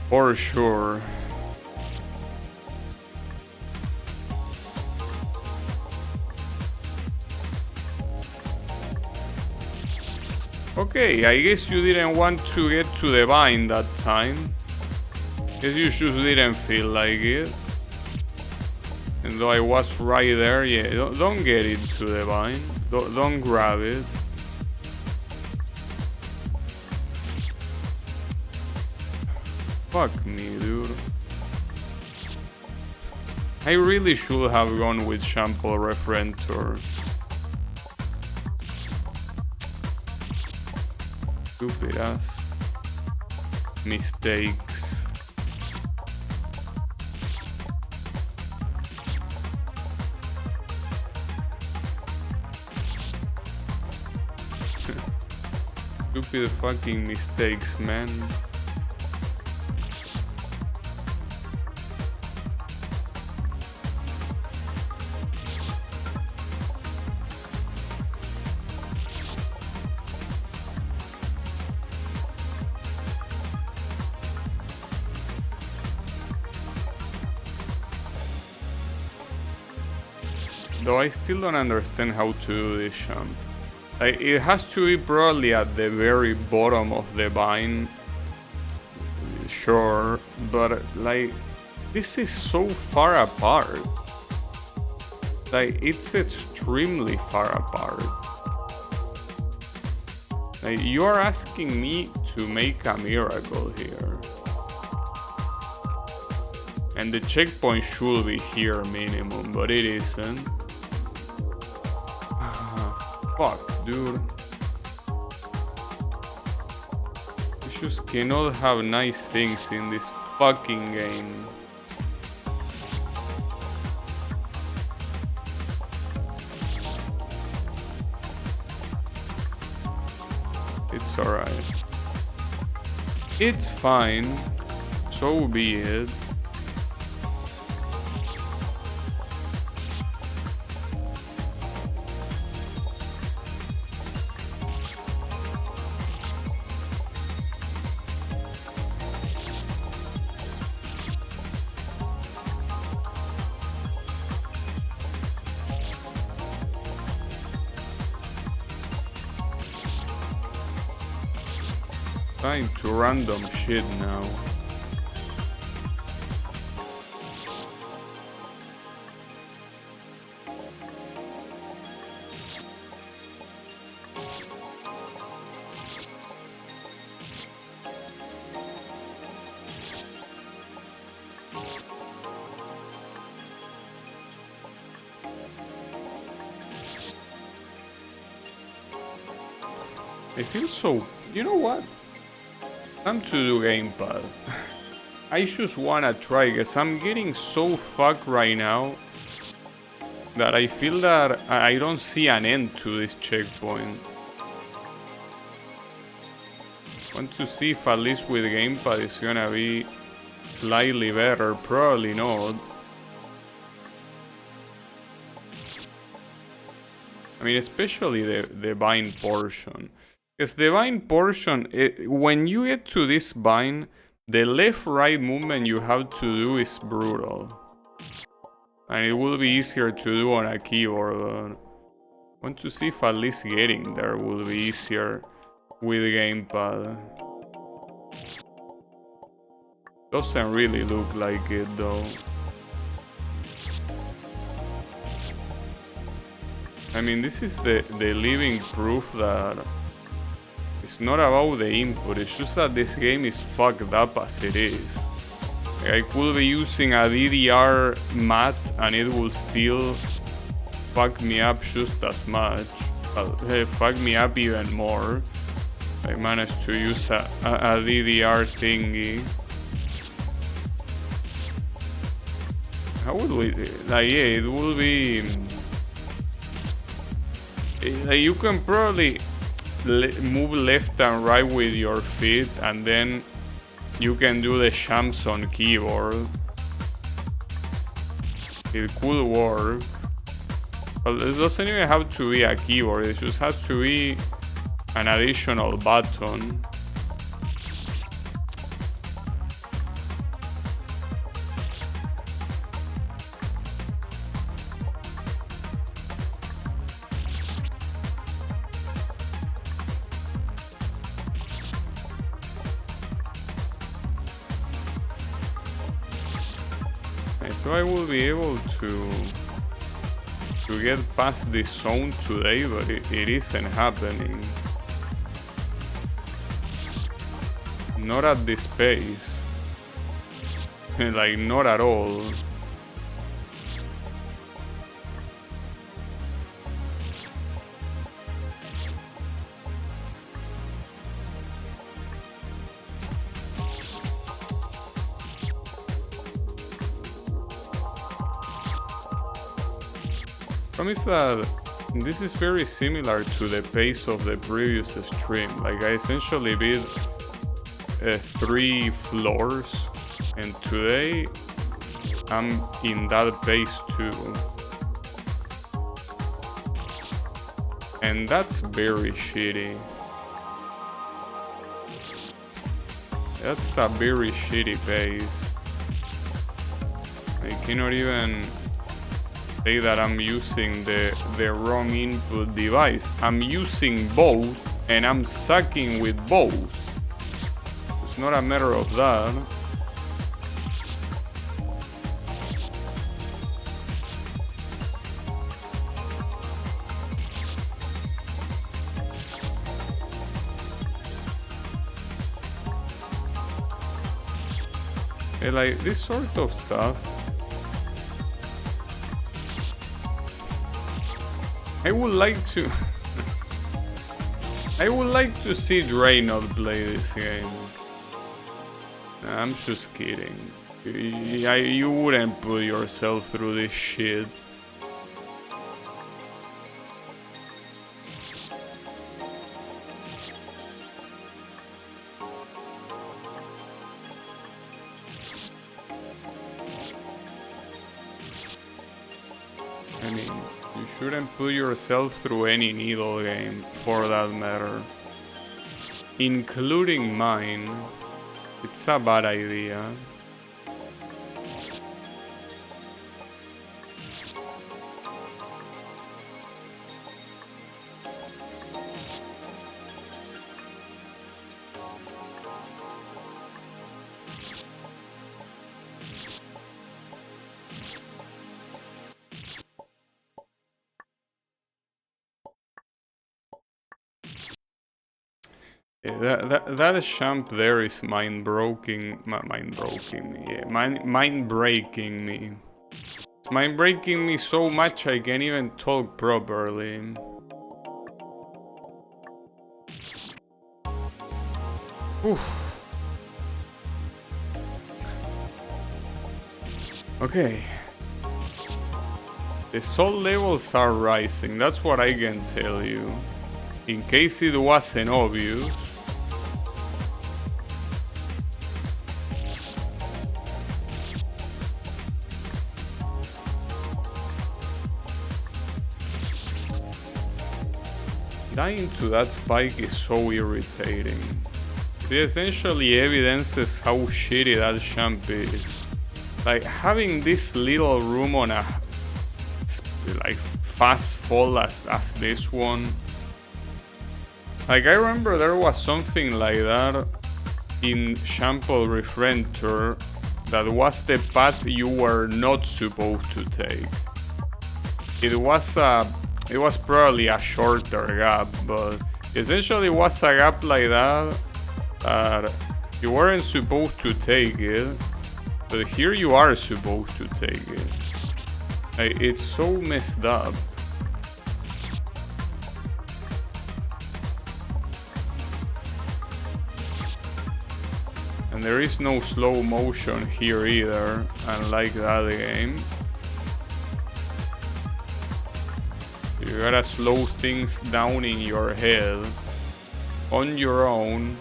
For sure. Okay, I guess you didn't want to get to the vine that time. Guess you just didn't feel like it. And though I was right there, yeah, don't get into the vine. Don't grab it. Fuck me, dude. I really should have gone with Shampoo Refrentor. Stupid ass mistakes. Stupid fucking mistakes, man. Though I still don't understand how to do this jump. Like, it has to be probably at the very bottom of the vine. Sure, but like, this is so far apart. Like, it's extremely far apart. Like, you are asking me to make a miracle here. And the checkpoint should be here minimum, but it isn't. Fuck, dude. You just cannot have nice things in this fucking game. It's alright. It's fine. So be it. Time to random shit now. I feel so... You know what? Time to do gamepad. I just wanna try, cause I'm getting so fucked right now that I feel that I don't see an end to this checkpoint. Want to see if at least with gamepad it's gonna be slightly better. Probably not. I mean, especially the vine portion. Because the vine portion, when you get to this vine, the left-right movement you have to do is brutal. And it will be easier to do on a keyboard, but want to see if at least getting there will be easier with gamepad. Doesn't really look like it though. I mean, this is the living proof that it's not about the input, it's just that this game is fucked up as it is. I could be using a DDR mat and it will still fuck me up just as much. Fuck me up even more. I managed to use a DDR thingy. How would we... Like, yeah, it will be... You can probably move left and right with your feet, and then you can do the jumps on keyboard. It could work. But it doesn't even have to be a keyboard, it just has to be an additional button. So I will be able to get past this zone today, but it isn't happening. Not at this pace. Like, not at all. Promise that this is very similar to the pace of the previous stream. Like, I essentially beat 3 floors, and today I'm in that pace too. And that's very shitty. That's a very shitty pace. I cannot even say that I'm using the wrong input device. I'm using both and I'm sucking with both. It's not a matter of that. And like this sort of stuff, I would like to see Dre not play this game. Nah, I'm just kidding. You wouldn't put yourself through this shit. I mean, you shouldn't put yourself through any needle game, for that matter. Including mine. It's a bad idea. Yeah, that champ there is mind-breaking me. Yeah, mind-breaking me. It's mind-breaking me so much I can't even talk properly. Oof. Okay. The soul levels are rising, that's what I can tell you. In case it wasn't obvious. Dying to that spike is so irritating. It essentially evidences how shitty that champ is. Like, having this little room on a like fast fall as this one. Like, I remember there was something like that in Shampoo Refrenter that was the path you were not supposed to take. It was probably a shorter gap, but essentially it was a gap like that that you weren't supposed to take it, but here you are supposed to take it. Like, it's so messed up. And there is no slow motion here either, unlike the other game. You gotta slow things down in your head on your own.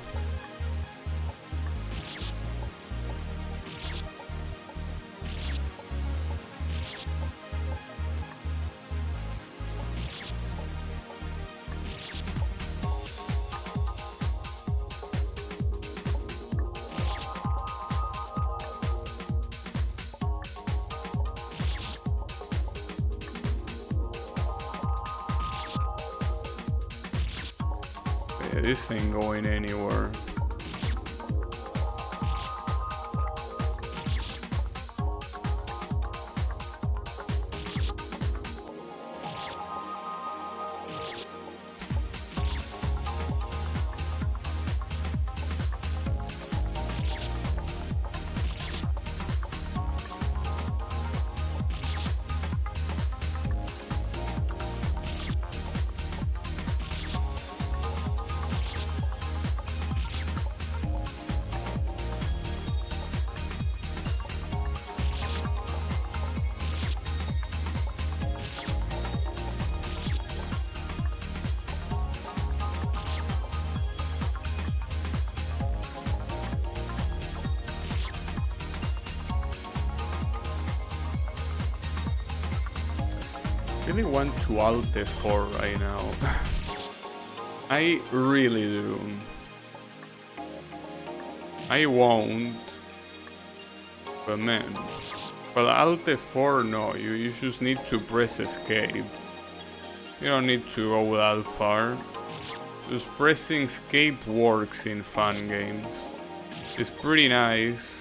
Yeah, this ain't going anywhere. I really want to alt F4 right now. I really do. I won't. But man. Well, alt F4, no. You just need to press escape. You don't need to go that far. Just pressing escape works in fun games. It's pretty nice.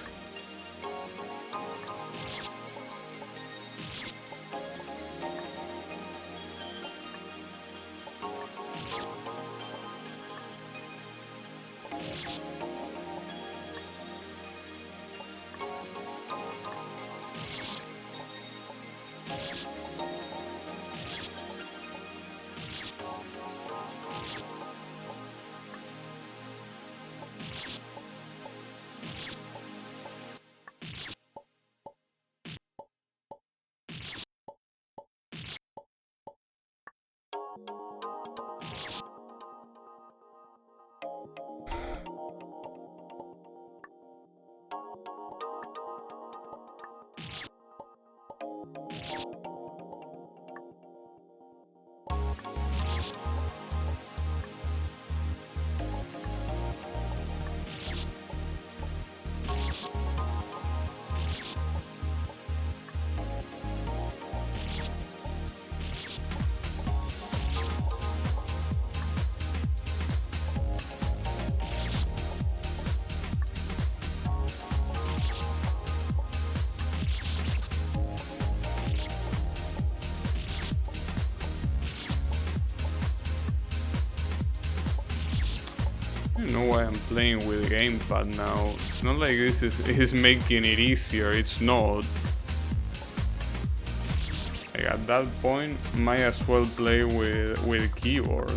don't know why I'm playing with gamepad now. It's not like this is making it easier, it's not. Like at that point, might as well play with keyboard.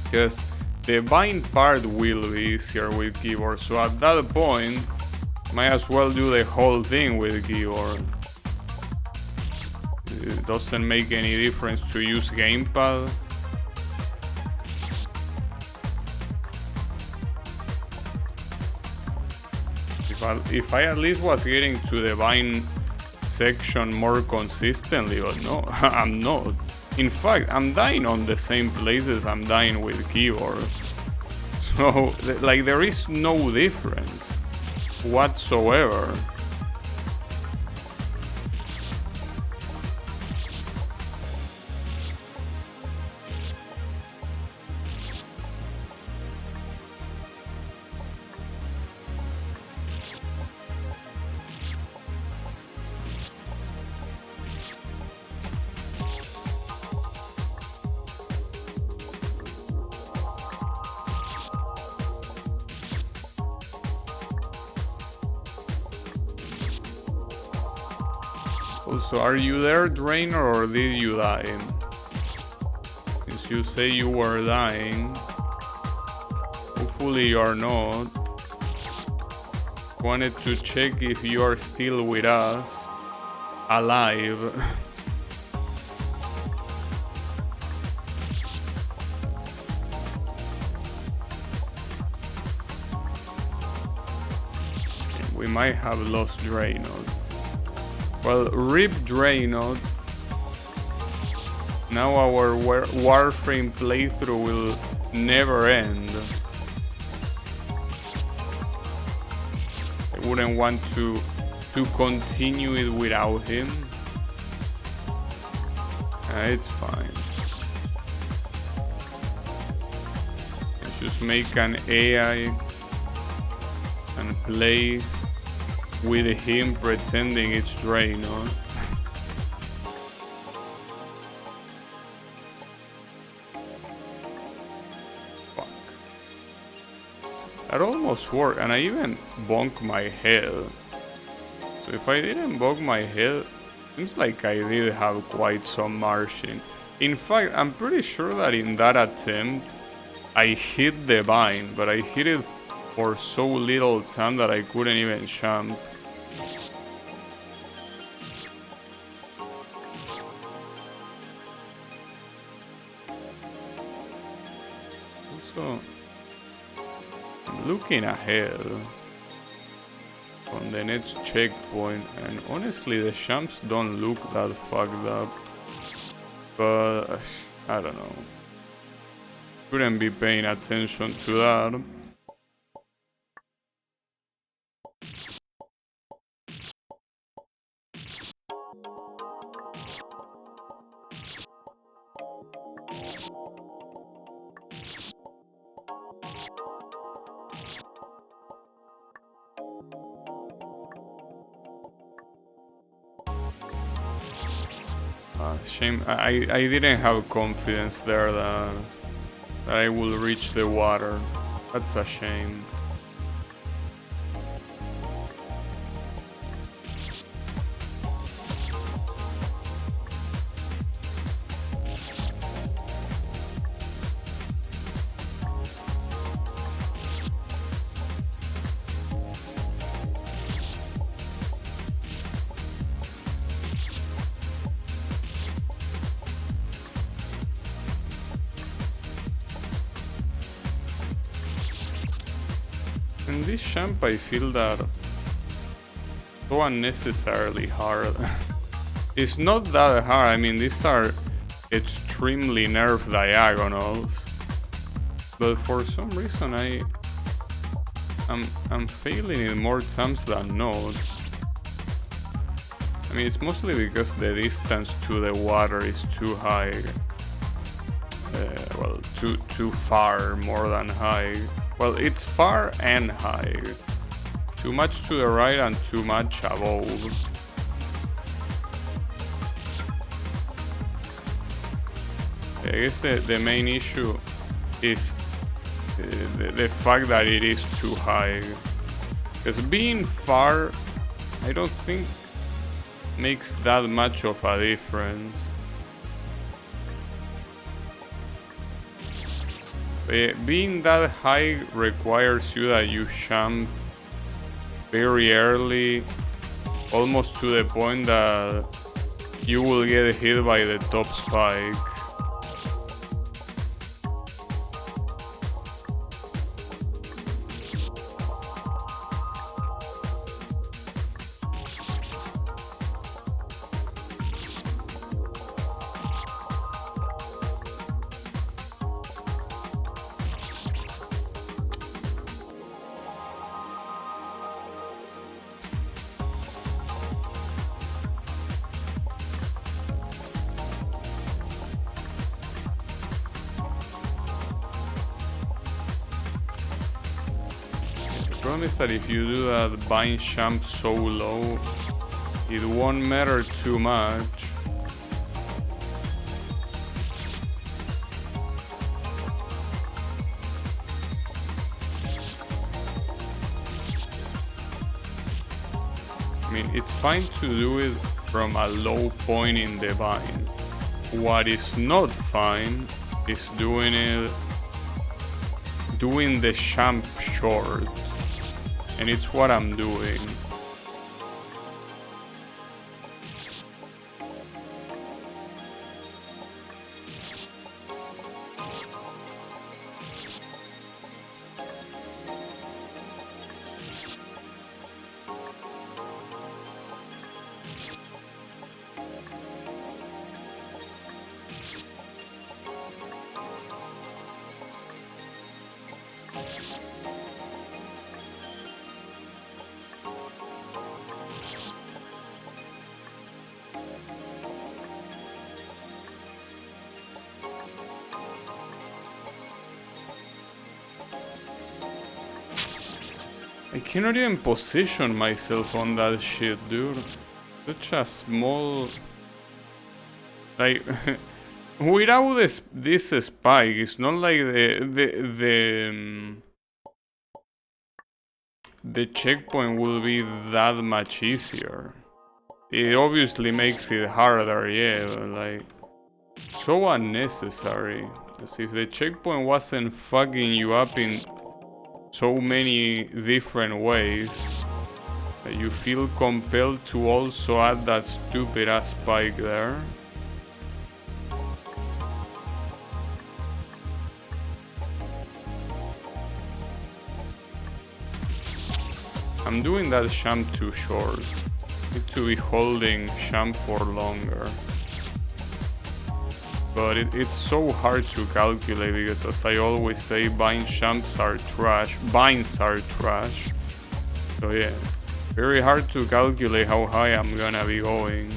Because the bind part will be easier with keyboard, so at that point, might as well do the whole thing with keyboard. It doesn't make any difference to use gamepad. If I at least was getting to the bind section more consistently, but no, I'm not. In fact, I'm dying on the same places I'm dying with keyboard. So, like, there is no difference whatsoever. Also, are you there, Drainer, or did you die? Since you say you were dying, hopefully you are not. Wanted to check if you are still with us, alive. We might have lost Draenor. Well, RIP Draenor. Now our Warframe playthrough will never end. I wouldn't want to continue it without him. It's fine. Let's just make an AI and play with him pretending it's Draenor. Fuck. That almost worked, and I even bonked my head. So if I didn't bonk my head, seems like I did have quite some margin. In fact, I'm pretty sure that in that attempt, I hit the bind, but I hit it for so little time that I couldn't even jump. Also, I'm looking ahead on the next checkpoint, and honestly the jumps don't look that fucked up, but I don't know. Couldn't be paying attention to that. Shame, I didn't have confidence there that I will reach the water. That's a shame. In this jump I feel that so unnecessarily hard. It's not that hard, I mean these are extremely nerfed diagonals, but for some reason I'm failing it more times than not. I mean it's mostly because the distance to the water is too high. Well, too far more than high. Well, it's far and high. Too much to the right and too much above. I guess the main issue is the fact that it is too high. Because being far, I don't think makes that much of a difference. Being that high requires you that you jump very early, almost to the point that you will get hit by the top spike. The problem is that if you do that vine jump so low, it won't matter too much. I mean, it's fine to do it from a low point in the vine. What is not fine is doing the jump short. And it's what I'm doing. I cannot even position myself on that shit, dude. Such a small... Like... Without this spike, it's not like the checkpoint will be that much easier. It obviously makes it harder, yeah, but like... So unnecessary. As if the checkpoint wasn't fucking you up in so many different ways that you feel compelled to also add that stupid ass spike there. I'm doing that jump too short. Need to be holding jump for longer. But it's so hard to calculate because, as I always say, vine jumps are trash. Vines are trash. So yeah, very hard to calculate how high I'm gonna be going.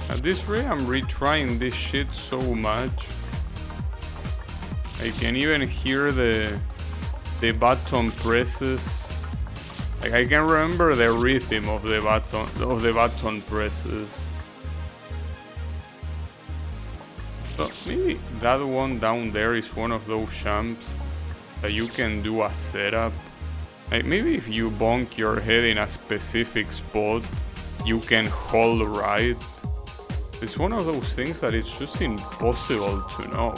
At this rate, I'm retrying this shit so much. I can even hear the button presses. Like I can remember the rhythm of the button presses. So maybe that one down there is one of those jumps that you can do a setup. Like maybe if you bonk your head in a specific spot, you can hold right. It's one of those things that it's just impossible to know.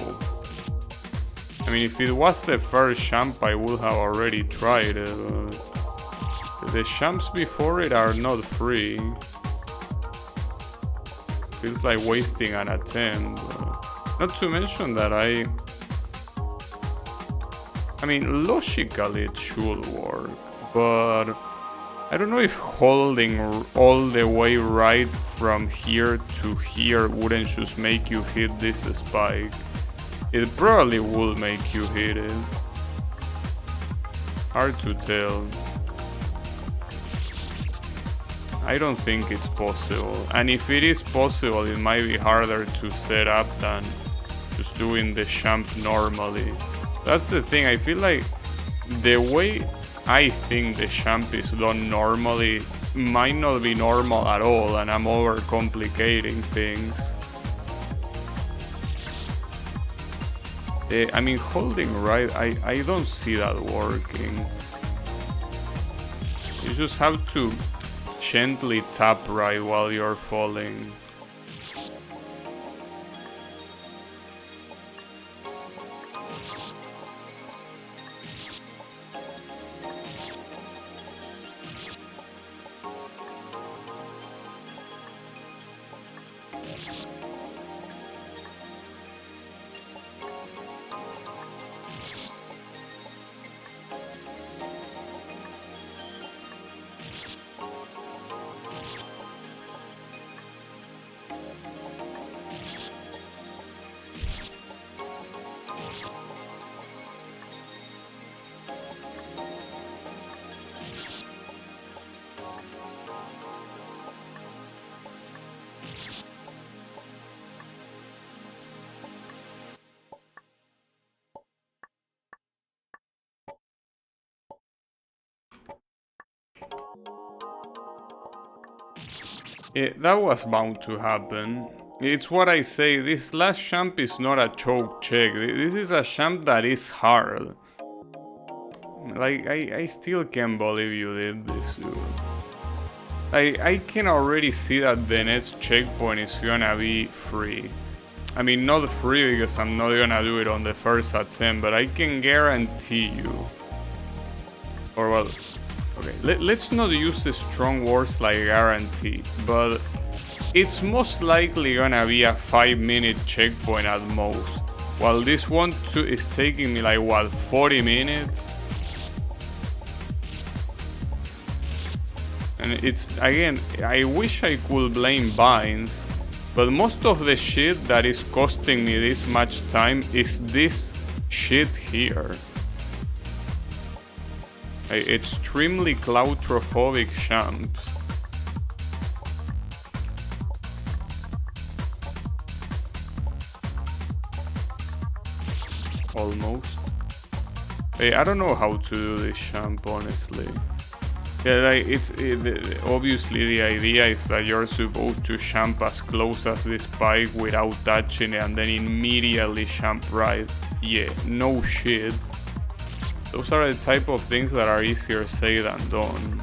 I mean, if it was the first jump, I would have already tried it. The jumps before it are not free. Feels like wasting an attempt. Not to mention that I mean, logically it should work, but I don't know if holding all the way right from here to here wouldn't just make you hit this spike. It probably will make you hit it. Hard to tell. I don't think it's possible. And if it is possible, it might be harder to set up than just doing the jump normally. That's the thing. I feel like the way I think the jump is done normally might not be normal at all, and I'm overcomplicating things. I mean, holding right, I don't see that working. You just have to gently tap right while you're falling. That was bound to happen. It's what I say, this last jump is not a choke check. This is a jump that is hard. Like, I still can't believe you did this, dude. I can already see that the next checkpoint is gonna be free. I mean, not free because I'm not gonna do it on the first attempt, but I can guarantee you. Or well, okay, let's not use the strong words like guarantee, but it's most likely gonna be a 5-minute checkpoint at most. While this one is taking me like, what, 40 minutes? And it's, again, I wish I could blame binds, but most of the shit that is costing me this much time is this shit here. Extremely claustrophobic jumps. Almost. I don't know how to do this jump, honestly. Yeah, like obviously the idea is that you're supposed to jump as close as this spike without touching it and then immediately jump right. Yeah, no shit. Those are the type of things that are easier said than done.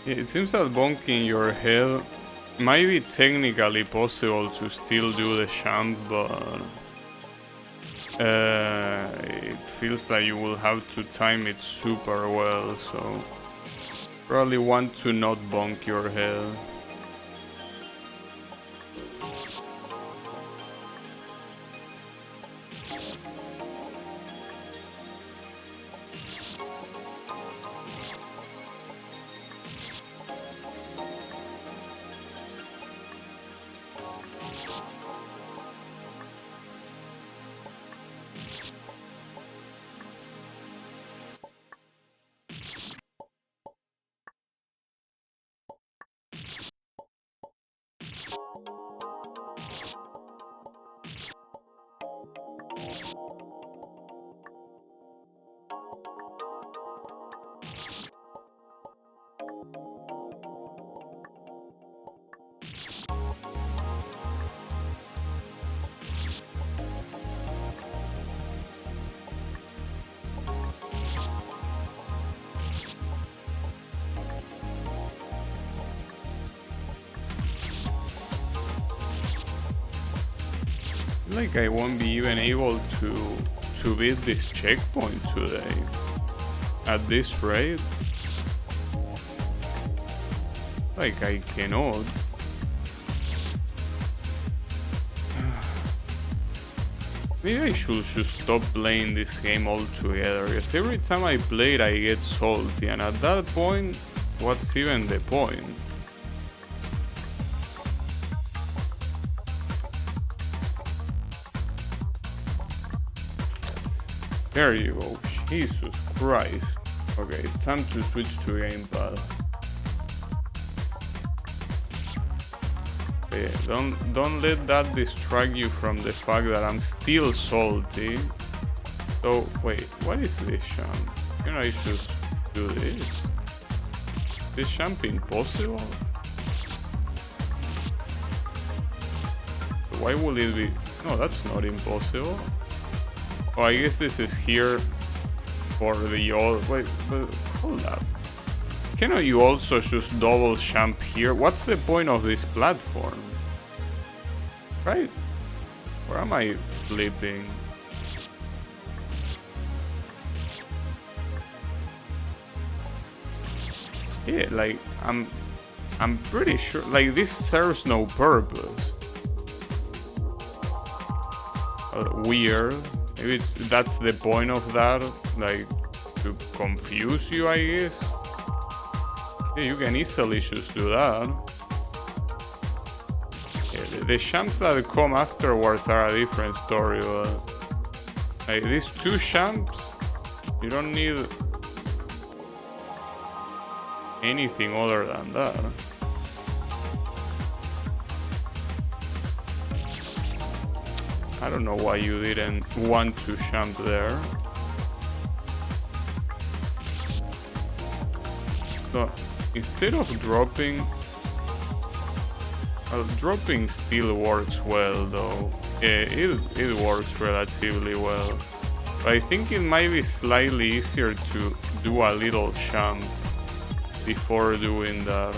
It seems that bonking your head might be technically possible to still do the jump, but it feels like you will have to time it super well, so probably want to not bonk your head. Like I won't be even able to beat this checkpoint today. At this rate. Like I cannot. Maybe I should just stop playing this game altogether, because every time I play it I get salty, and at that point, what's even the point? There you go. Jesus Christ. Okay, it's time to switch to gamepad. Okay, don't let that distract you from the fact that I'm still salty. So wait, what is this jump? Can I just do this? This jump impossible? Why will it be? No, that's not impossible. Oh, I guess this is here for the old. Wait, but hold up. Cannot you also just double jump here? What's the point of this platform? Right? Or am I flipping? Yeah, like I'm pretty sure like this serves no purpose. Weird. Maybe that's the point of that, like to confuse you, I guess. Yeah, you can easily just do that. Yeah, the jumps that come afterwards are a different story, but like these two jumps, you don't need anything other than that. I don't know why you didn't want to jump there. So instead of dropping, well, dropping still works well though. Yeah, it works relatively well. But I think it might be slightly easier to do a little jump before doing that.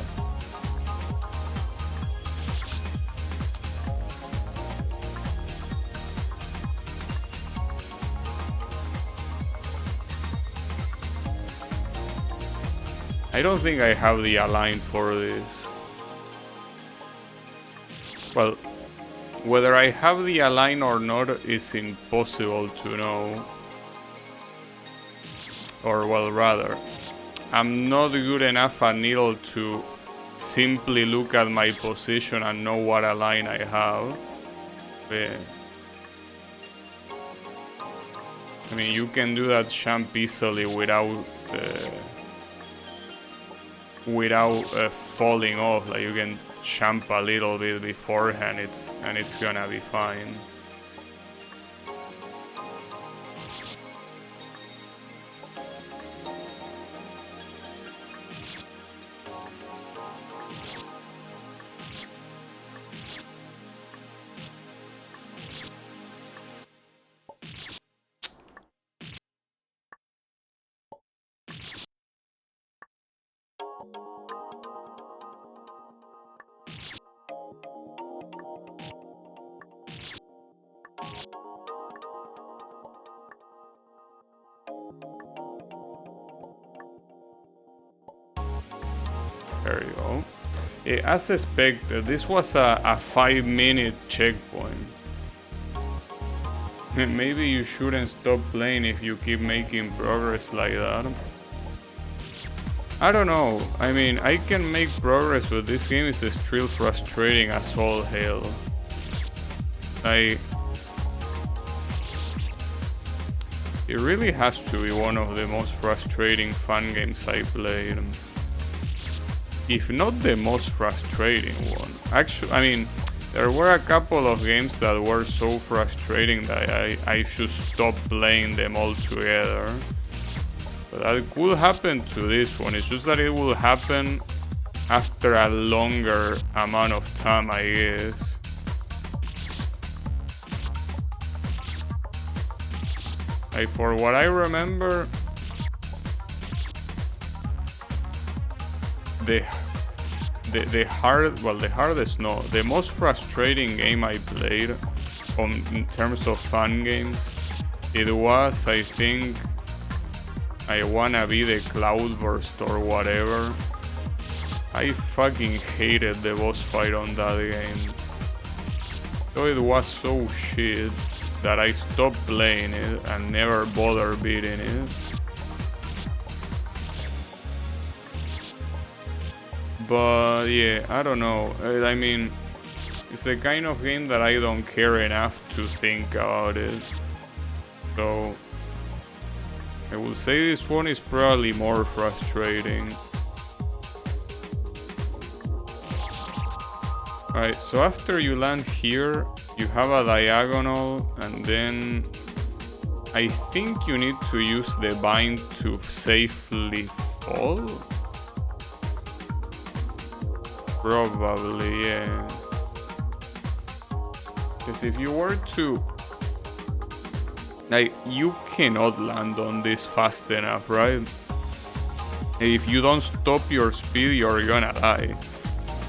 I don't think I have the align for this. Well, whether I have the align or not is impossible to know. Or well, rather, I'm not good enough at Needle to simply look at my position and know what align I have. But, I mean, you can do that jump easily without falling off. Like you can jump a little bit beforehand, it's gonna be fine. As expected, this was a 5-minute checkpoint. Maybe you shouldn't stop playing if you keep making progress like that. I don't know. I mean, I can make progress, but this game is still frustrating as all hell. It really has to be one of the most frustrating fun games I played. If not the most frustrating one. Actually, I mean, there were a couple of games that were so frustrating that I should stop playing them altogether. But that could happen to this one. It's just that it will happen after a longer amount of time, I guess. Like, for what I remember, the most frustrating game I played in terms of fun games, it was, I think, I Wanna Be the Cloudburst or whatever. I fucking hated the boss fight on that game. So it was so shit that I stopped playing it and never bothered beating it. But yeah, I don't know. I mean, it's the kind of game that I don't care enough to think about it. So I will say this one is probably more frustrating. Alright, so after you land here, you have a diagonal, and then I think you need to use the bind to safely fall? Probably, yeah. Because if you were to... Like, you cannot land on this fast enough, right? If you don't stop your speed, you're gonna die.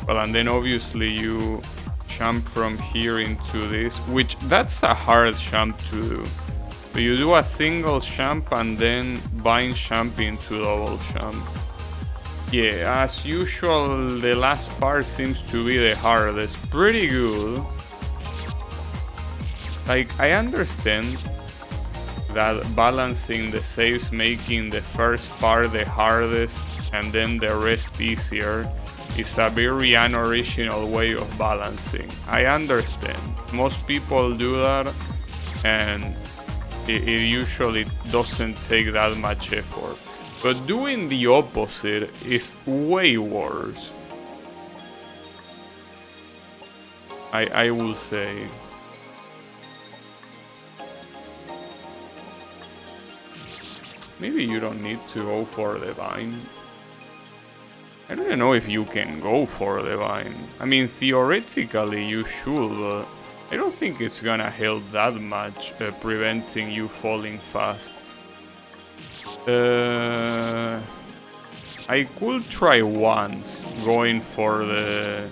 Well, and then obviously you jump from here into this, which that's a hard jump to do. So you do a single jump and then bind jump into double jump. Yeah, as usual, the last part seems to be the hardest. Pretty good. Like, I understand that balancing the saves, making the first part the hardest and then the rest easier, is a very unoriginal way of balancing. I understand. Most people do that, and it usually doesn't take that much effort. But doing the opposite is way worse. I will say. Maybe you don't need to go for the vine. I don't know if you can go for the vine. I mean, theoretically you should, but I don't think it's gonna help that much preventing you falling fast. I could try once going for the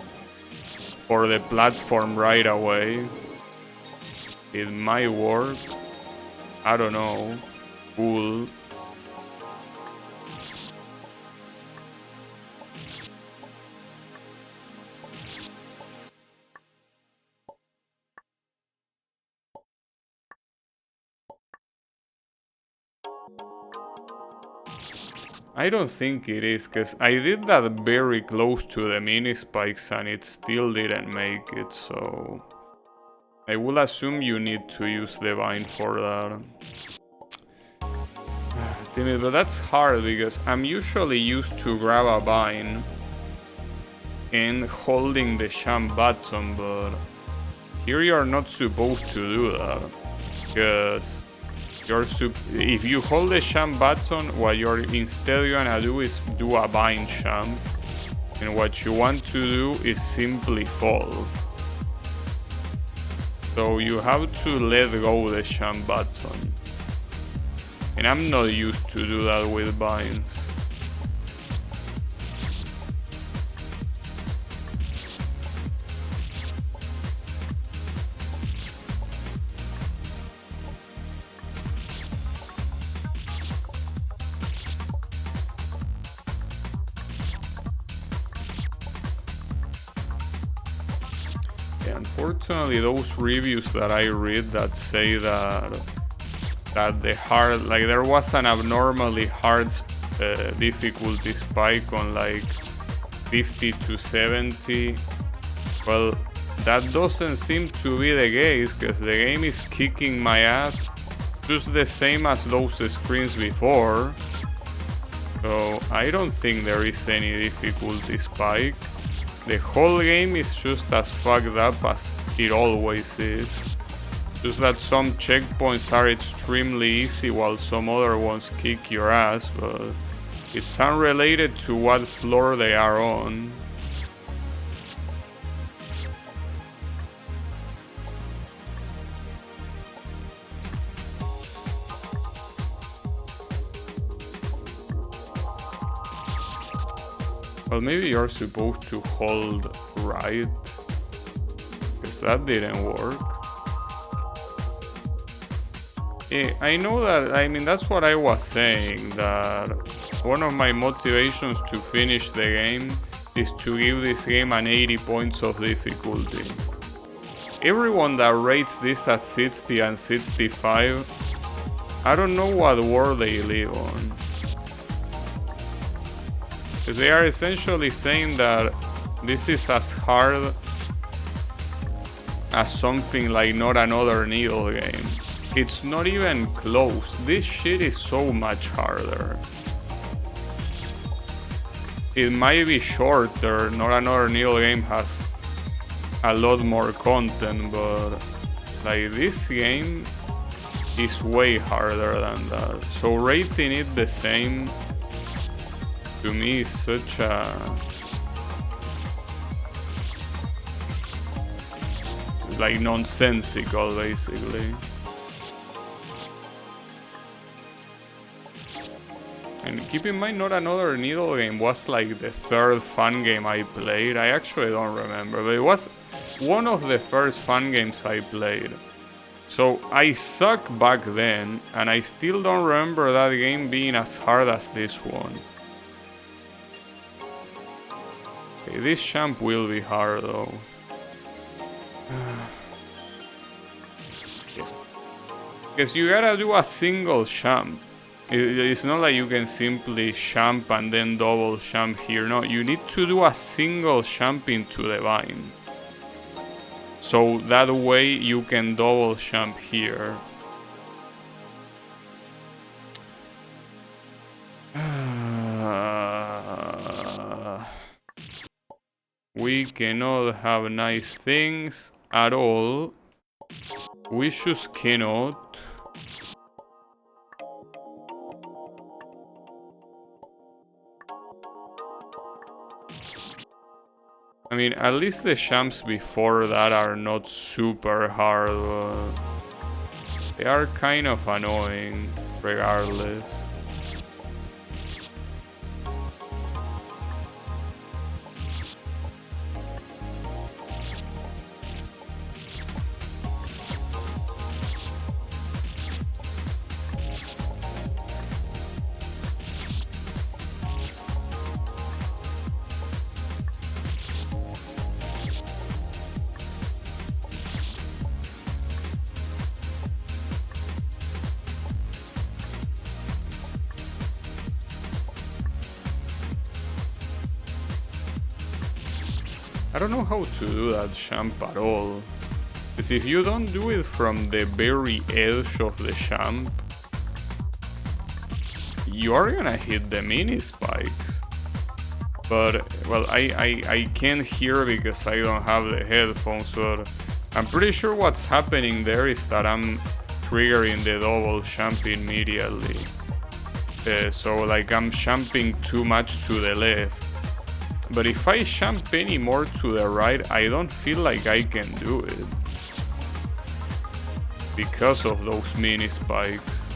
platform right away. It might work. I don't know. Cool. I don't think it is, because I did that very close to the mini spikes and it still didn't make it, so I will assume you need to use the vine for that. Damn it, but that's hard because I'm usually used to grab a vine and holding the jump button, but here you're not supposed to do that, because if you hold the jump button, what you're instead gonna do is do a bind jump, and what you want to do is simply fall. So you have to let go the jump button, and I'm not used to do that with binds. Unfortunately, those reviews that I read that say that the hard, like there was an abnormally hard difficulty spike on like 50 to 70. Well, that doesn't seem to be the case, because the game is kicking my ass just the same as those screens before. So I don't think there is any difficulty spike. The whole game is just as fucked up as it always is. Just that some checkpoints are extremely easy while some other ones kick your ass, but it's unrelated to what floor they are on. Well, maybe you're supposed to hold right, because that didn't work. I know that, I mean, that's what I was saying, that one of my motivations to finish the game is to give this game an 80 points of difficulty. Everyone that rates this at 60 and 65, I don't know what world they live on. They are essentially saying that this is as hard as something like Not Another Needle game. It's not even close. This shit is so much harder. It might be shorter. Not Another Needle game has a lot more content, but like this game is way harder than that. So rating it the same to me is such a like nonsensical, basically. And keep in mind, Not Another Needle game was like the third fun game I played. I actually don't remember, but it was one of the first fun games I played. So I suck back then, and I still don't remember that game being as hard as this one. Okay, this champ will be hard though. Because you gotta do a single champ. It's not like you can simply champ and then double champ here. No, you need to do a single champ into the vine. So that way you can double champ here. We cannot have nice things at all. We just cannot. I mean, at least the champs before that are not super hard. They are kind of annoying, regardless. I don't know how to do that champ at all. Because if you don't do it from the very edge of the champ, you are gonna hit the mini spikes. But, well, I can't hear because I don't have the headphones, but I'm pretty sure what's happening there is that I'm triggering the double champ immediately. So, like, I'm champing too much to the left. But if I champ any more to the right, I don't feel like I can do it. Because of those mini spikes.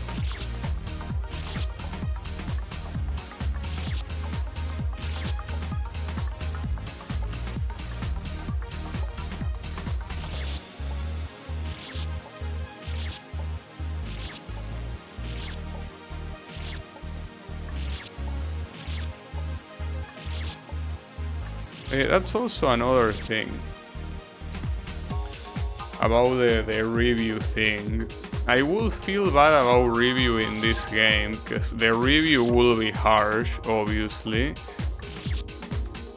That's also another thing. about the review thing. I will feel bad about reviewing this game, because the review will be harsh, obviously.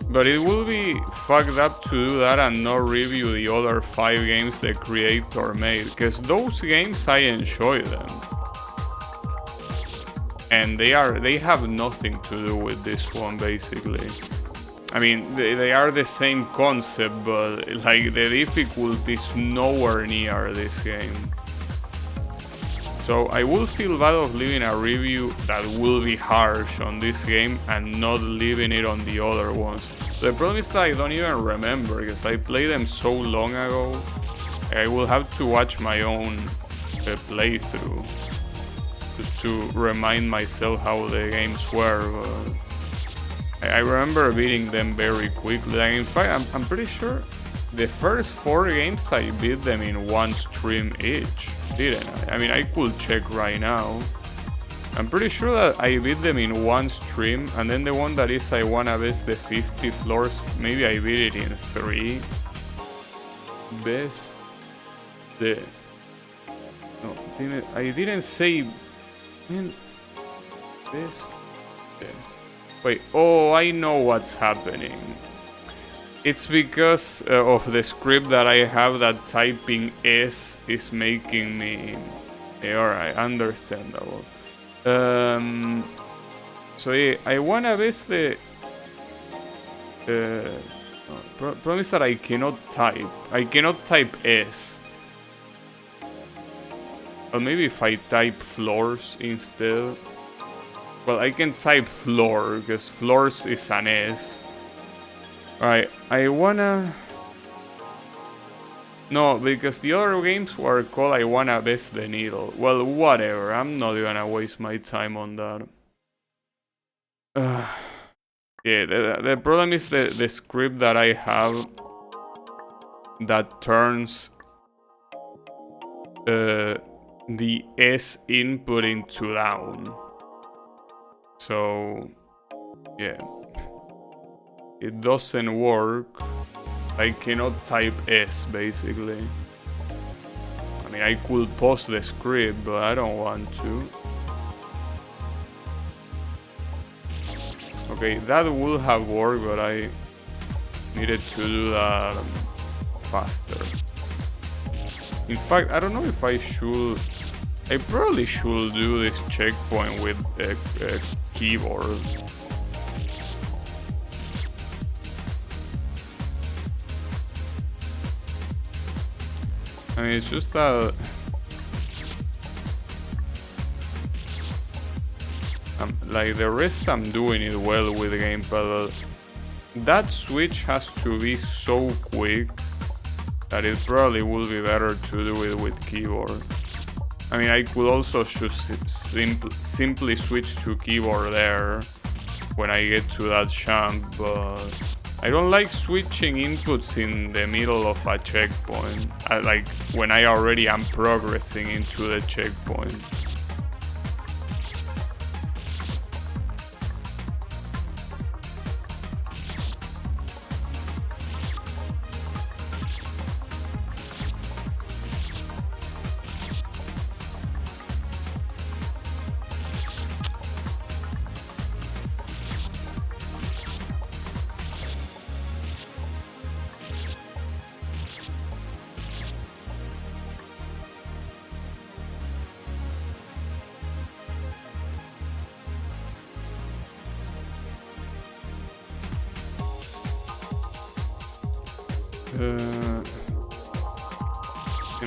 But it will be fucked up to do that and not review the other 5 games the creator made, because those games I enjoy them. And they have nothing to do with this one, basically. I mean, they are the same concept, but like the difficulty is nowhere near this game. So I will feel bad of leaving a review that will be harsh on this game and not leaving it on the other ones. The problem is that I don't even remember, because I played them so long ago. I will have to watch my own playthrough just to remind myself how the games were. But I remember beating them very quickly. And in fact, I'm pretty sure the first 4 games I beat them in one stream each, didn't I? I mean, I could check right now. I'm pretty sure that I beat them in one stream, and then the one that is I wanna best the 50 floors, maybe I beat it in 3. Best the... No, I didn't say... Best the... Wait, oh, I know what's happening. It's because of the script that I have, that typing S is making me... Alright, understandable. So yeah, I wanna best the... problem is that I cannot type. I cannot type S. Or maybe if I type floors instead. Well, I can type floor, because floors is an S. Alright, I wanna... No, because the other games were called I wanna best the needle. Well, whatever, I'm not gonna waste my time on that. Yeah, the problem is the script that I have that turns the S input into down. So, yeah. It doesn't work. I cannot type S, basically. I mean, I could pause the script, but I don't want to. Okay, that would have worked, but I needed to do that faster. In fact, I don't know if I should... I probably should do this checkpoint with a keyboard. I mean, it's just that... like, the rest I'm doing it well with the gamepad. That switch has to be so quick that it probably would be better to do it with keyboard. I mean, I could also just simply switch to keyboard there when I get to that jump, but I don't like switching inputs in the middle of a checkpoint, like when I already am progressing into the checkpoint.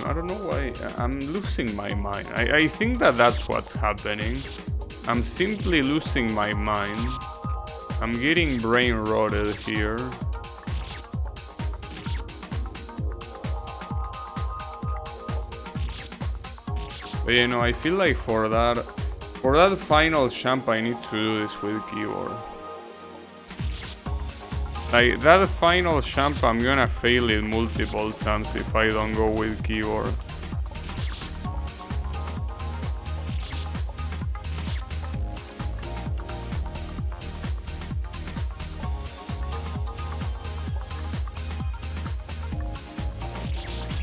I don't know why I'm losing my mind. I think that's what's happening. I'm simply losing my mind. I'm getting brain rotted here. But you know, I feel like for that final jump I need to do this with keyboard. Like, that final jump, I'm gonna fail it multiple times if I don't go with keyboard.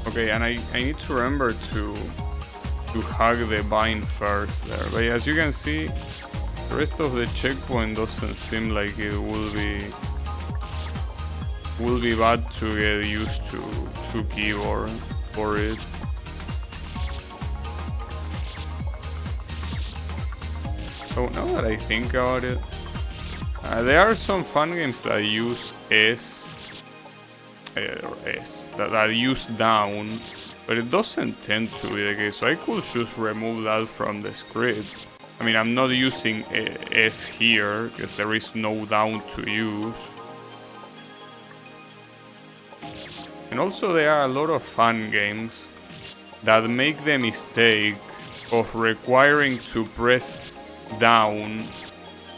Okay, and I need to remember to hug the vine first there. But as you can see, the rest of the checkpoint doesn't seem like it will be bad to get used to keyboard for it. So now that I think about it, there are some fun games that use that use down, but it doesn't tend to be the case. So I could just remove that from the script. I mean, I'm not using S here because there is no down to use. And also there are a lot of fun games that make the mistake of requiring to press down,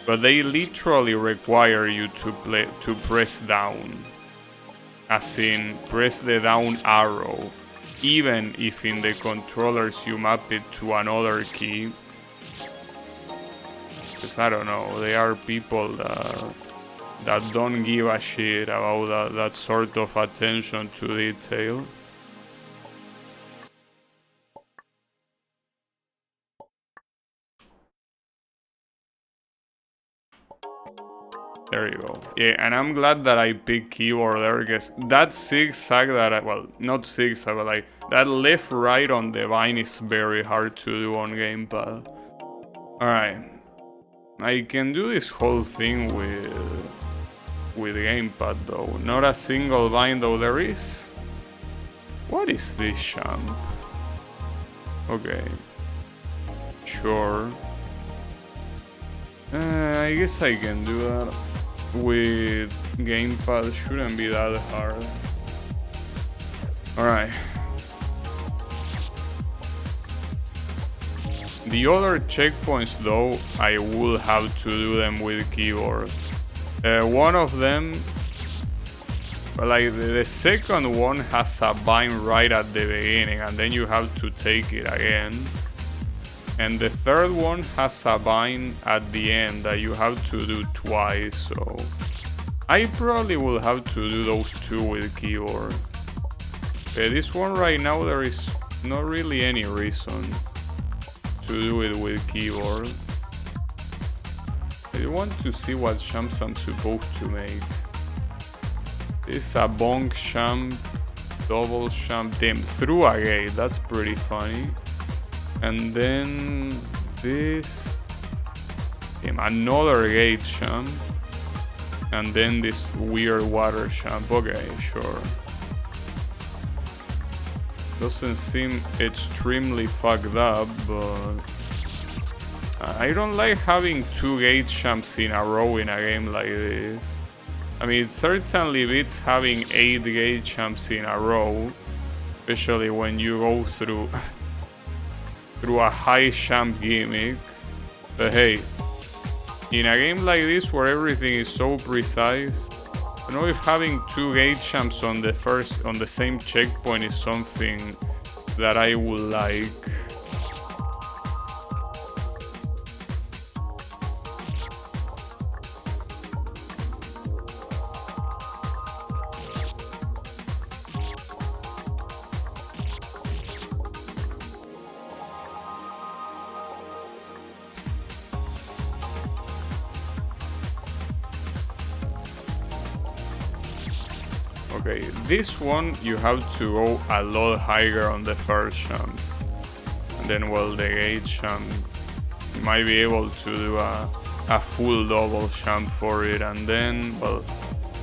but they literally require you to press down. As in, press the down arrow, even if in the controllers you map it to another key. Because I don't know, there are people that don't give a shit about that sort of attention to detail. There you go. Yeah, and I'm glad that I picked keyboard there, because that zigzag that well, not zigzag, but like that left right on the vine is very hard to do on gamepad. Alright. I can do this whole thing with gamepad though. Not a single vine though there is. What is this jump? Okay. Sure. I guess I can do that. With gamepad, shouldn't be that hard. Alright. The other checkpoints though, I will have to do them with keyboard. One of them, like the second one has a vine right at the beginning and then you have to take it again. And the third one has a vine at the end that you have to do twice, so I probably will have to do those two with keyboard. This one right now there is not really any reason to do it with keyboard. I want to see what jumps I'm supposed to make. This is a bonk jump, double jump, damn, through a gate, that's pretty funny. And then this, another gate jump, and then this weird water jump. Okay, sure. Doesn't seem extremely fucked up, but I don't like having two gate jumps in a row in a game like this. I mean, it certainly beats having 8 gate jumps in a row, especially when you go through a high jump gimmick. But hey, in a game like this where everything is so precise, I know if having 2 gate jumps on the same checkpoint is something that I would like. Okay, this one you have to go a lot higher on the first jump. And then, well, the gate jump, you might be able to do a full double jump for it. And then, well,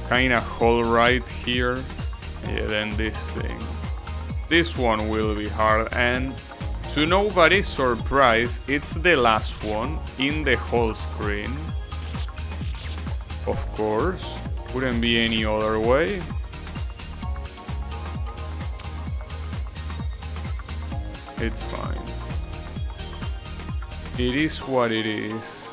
kind of hold right here. Yeah, then this thing. This one will be hard, and to nobody's surprise, it's the last one in the whole screen. Of course, couldn't be any other way. It's fine. It is what it is.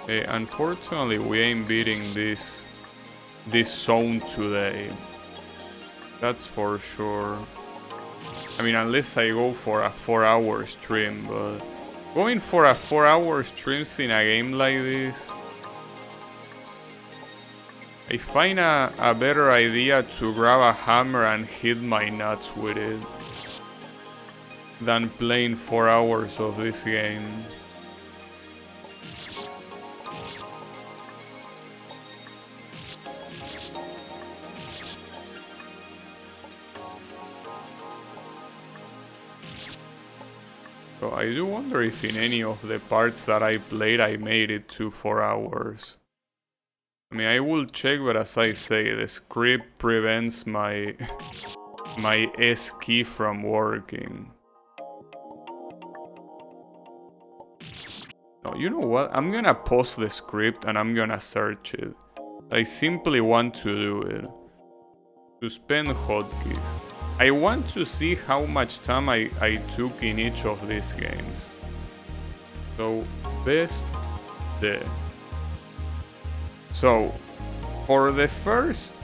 Unfortunately, we ain't beating this zone today. That's for sure. I mean, unless I go for a 4-hour stream, but going for a 4-hour stream in a game like this, I find a better idea to grab a hammer and hit my nuts with it than playing 4 hours of this game. So I do wonder if in any of the parts that I played I made it to 4 hours. I mean, I will check, but as I say, the script prevents my S key from working. No, you know what? I'm gonna pause the script and I'm gonna search it. I simply want to do it. Suspend hotkeys. I want to see how much time I took in each of these games. So, best the... So, for the first...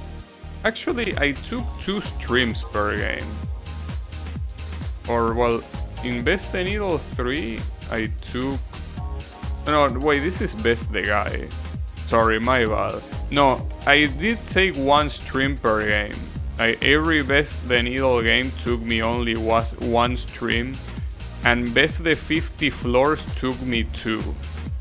Actually, I took 2 streams per game. Or, well, in Best the Needle 3, I took... No, wait, this is Best the Guy. Sorry, my bad. No, I did take 1 stream per game. Every Best the Needle game took me only 1 stream, and Best the 50 Floors took me 2.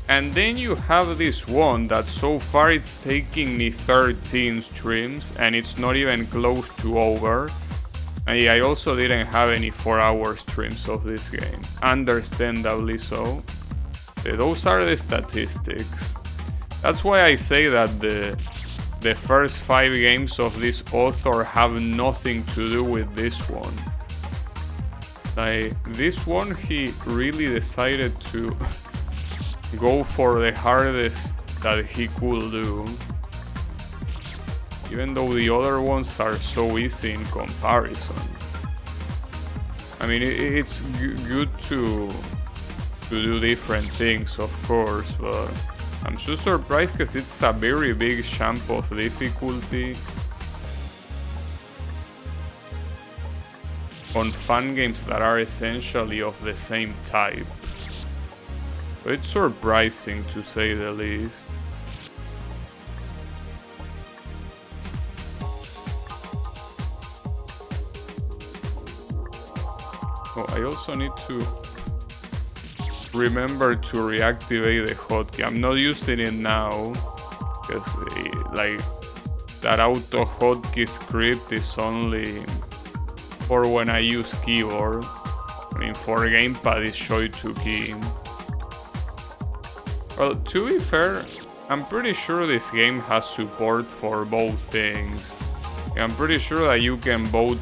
And then you have this one that so far it's taking me 13 streams, and it's not even close to over. And I also didn't have any 4-hour streams of this game, understandably so. Those are the statistics. That's why I say that the first 5 games of this author have nothing to do with this one. Like, this one he really decided to go for the hardest that he could do. Even though the other ones are so easy in comparison. I mean, it's good to do different things, of course, but I'm just surprised because it's a very big jump of difficulty on fun games that are essentially of the same type. So it's surprising, to say the least. Oh, I also need to remember to reactivate the hotkey. I'm not using it now because like that auto hotkey script is only for when I use keyboard. I mean, for gamepad it's show to key. Well, to be fair, I'm pretty sure this game has support for both things. I'm pretty sure that you can both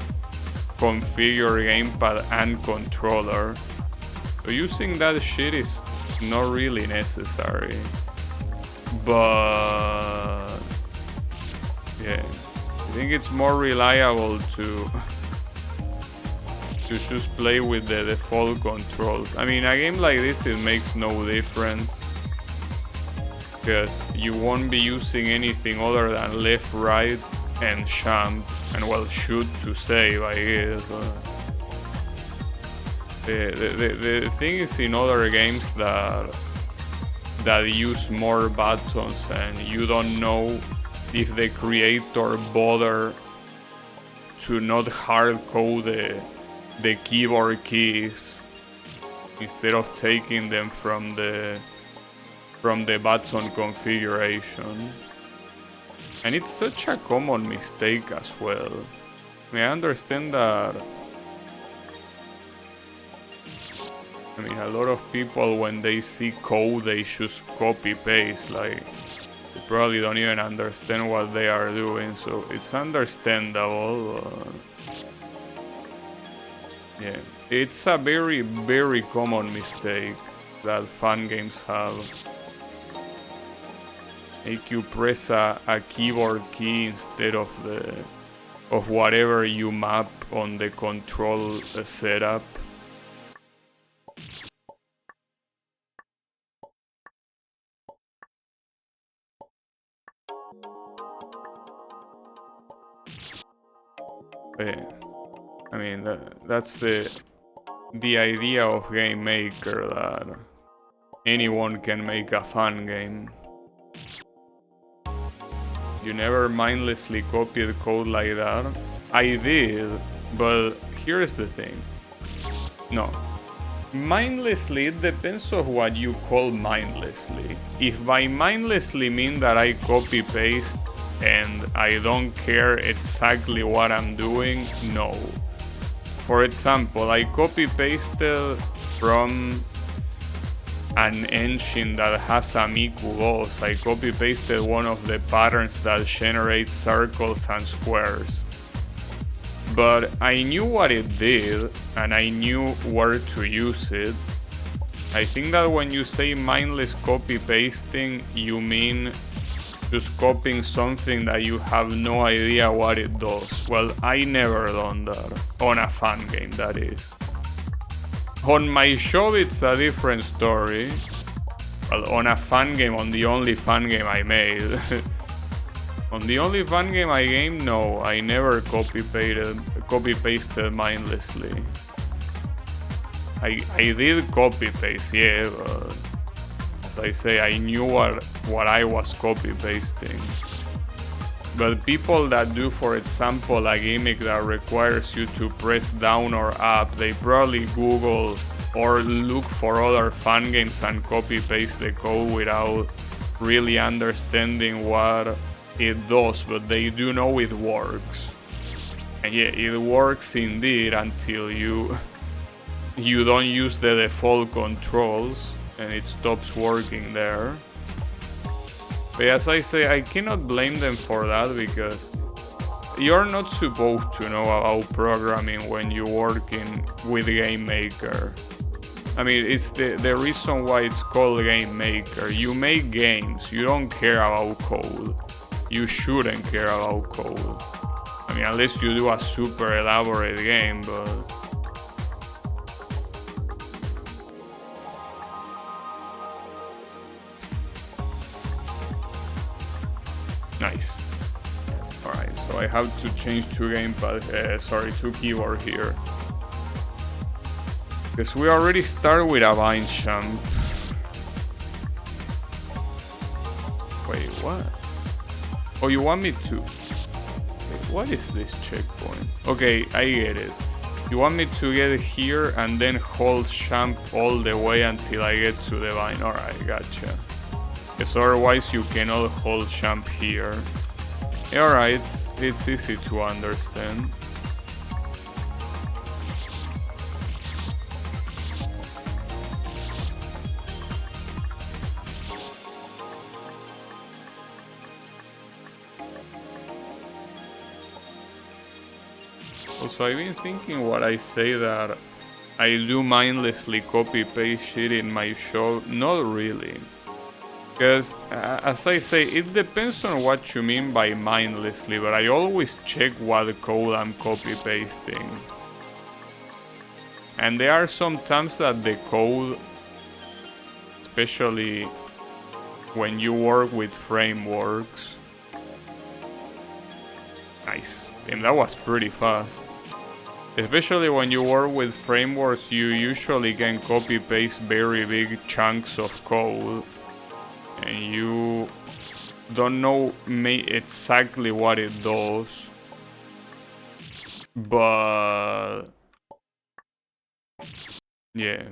configure gamepad and controller. So using that shit is not really necessary. But yeah, I think it's more reliable to just play with the default controls. I mean, a game like this, it makes no difference because you won't be using anything other than left, right, and jump, and well, shoot to save, I guess. The thing is, in other games that use more buttons and you don't know if the creator bother to not hard code the keyboard keys instead of taking them from the button configuration. And it's such a common mistake as well. I mean, I understand that. I mean, a lot of people, when they see code, they just copy paste. Like, they probably don't even understand what they are doing, so it's understandable. Yeah, it's a very, very common mistake that fun games have. Make you press a keyboard key instead of whatever you map on the control setup. Yeah. I mean, that's the idea of Game Maker, that anyone can make a fun game. You never mindlessly copied code like that. I did, but here's the thing. No. Mindlessly, it depends on what you call mindlessly. If by mindlessly mean that I copy paste and I don't care exactly what I'm doing, no. For example, I copy pasted from an engine that has a Miku boss. I copy pasted one of the patterns that generates circles and squares. But I knew what it did, and I knew where to use it. I think that when you say mindless copy pasting, you mean just copying something that you have no idea what it does. Well, I never done that. On a fan game, that is. On my show, it's a different story. Well, on a fan game, on the only fan game I made. On the only fan game I game, no, I never copy pasted mindlessly. I did copy paste, yeah, but as I say, I knew what I was copy pasting. But people that do, for example, a gimmick that requires you to press down or up, they probably Google or look for other fan games and copy paste the code without really understanding what it does, but they do know it works. And yeah, it works indeed until you don't use the default controls and it stops working there. But as I say, I cannot blame them for that because you're not supposed to know about programming when you're working with Game Maker. I mean, it's the reason why it's called Game Maker. You make games, you don't care about code. You shouldn't care about code. I mean, unless you do a super elaborate game, but... Nice. Alright, so I have to change to to keyboard here. Because we already start with a vine jump. Wait, what? Oh, you want me to... Wait, what is this checkpoint? Okay, I get it. You want me to get here and then hold jump all the way until I get to the vine. Alright, gotcha. Because otherwise you cannot hold jump here. Alright, it's easy to understand. Also, I've been thinking what I say that I do mindlessly copy paste shit in my show. Not really. Because, as I say, it depends on what you mean by mindlessly, but I always check what code I'm copy pasting. And there are some times that the code, especially when you work with frameworks. Nice. And that was pretty fast. Especially when you work with frameworks, you usually can copy paste very big chunks of code. And you don't know exactly what it does, but yeah,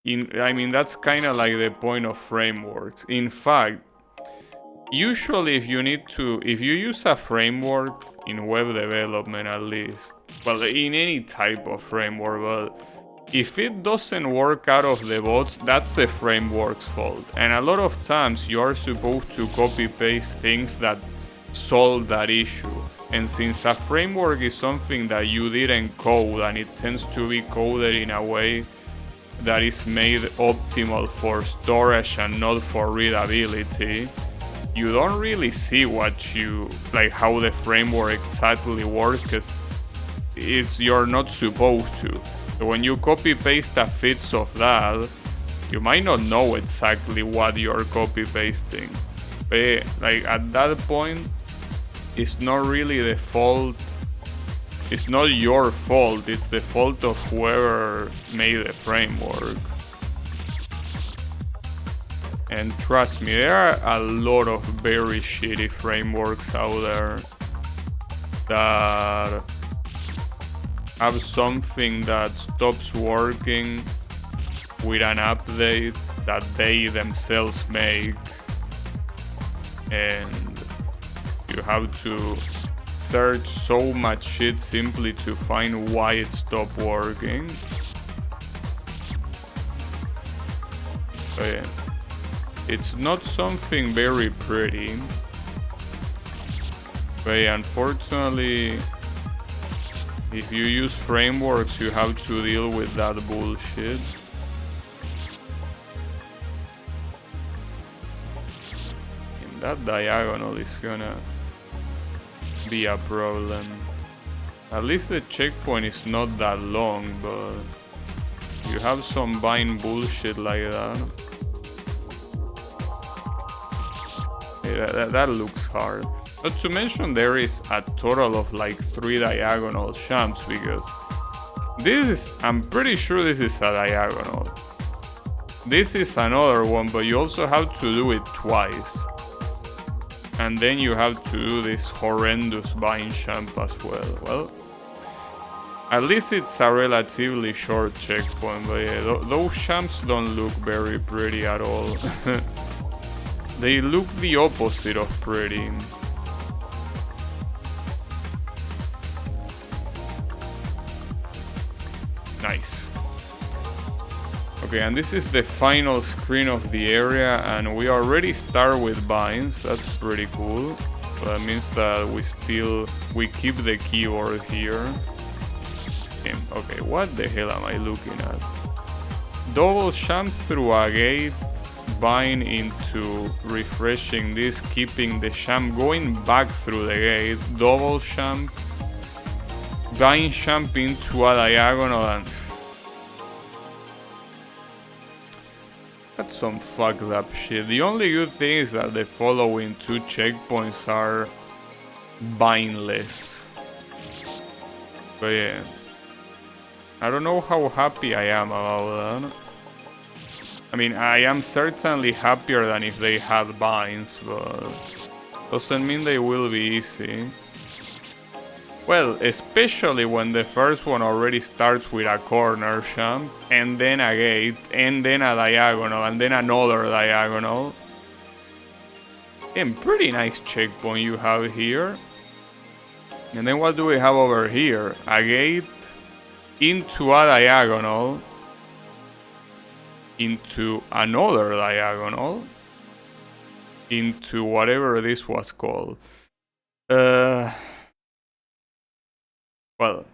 I mean that's kind of like the point of frameworks. In fact, usually if you use a framework in web development, at least, well, in any type of framework, but if it doesn't work out of the box, that's the framework's fault. And a lot of times you are supposed to copy paste things that solve that issue. And since a framework is something that you didn't code and it tends to be coded in a way that is made optimal for storage and not for readability, you don't really see how the framework exactly works because you're not supposed to. So when you copy paste a fix of that, you might not know exactly what you're copy pasting. But at that point, it's not really the fault. It's not your fault. It's the fault of whoever made the framework. And trust me, there are a lot of very shitty frameworks out there that have something that stops working with an update that they themselves make, and you have to search so much shit simply to find why it stopped working. So yeah, it's not something very pretty, but yeah, unfortunately, if you use frameworks, you have to deal with that bullshit. And that diagonal is gonna be a problem. At least the checkpoint is not that long, but you have some bind bullshit like that. Yeah, that looks hard. Not to mention there is a total of like 3 diagonal jumps, because this is, I'm pretty sure this is a diagonal. This is another one, but you also have to do it twice. And then you have to do this horrendous bind jump as well. Well, at least it's a relatively short checkpoint, but yeah, those jumps don't look very pretty at all. They look the opposite of pretty. Nice. Okay, and this is the final screen of the area, and we already start with binds. That's pretty cool. So that means that we keep the keyboard here. Okay, what the hell am I looking at? Double jump through a gate, bind into refreshing this, keeping the jump, going back through the gate, double jump, bind jump into a diagonal, and that's some fucked up shit. The only good thing is that the following 2 checkpoints are bindless. But yeah, I don't know how happy I am about that. I mean, I am certainly happier than if they had binds, but doesn't mean they will be easy. Well, especially when the first one already starts with a corner jump, and then a gate, and then a diagonal, and then another diagonal. And pretty nice checkpoint you have here. And then what do we have over here? A gate into a diagonal, into another diagonal, into whatever this was called. Well,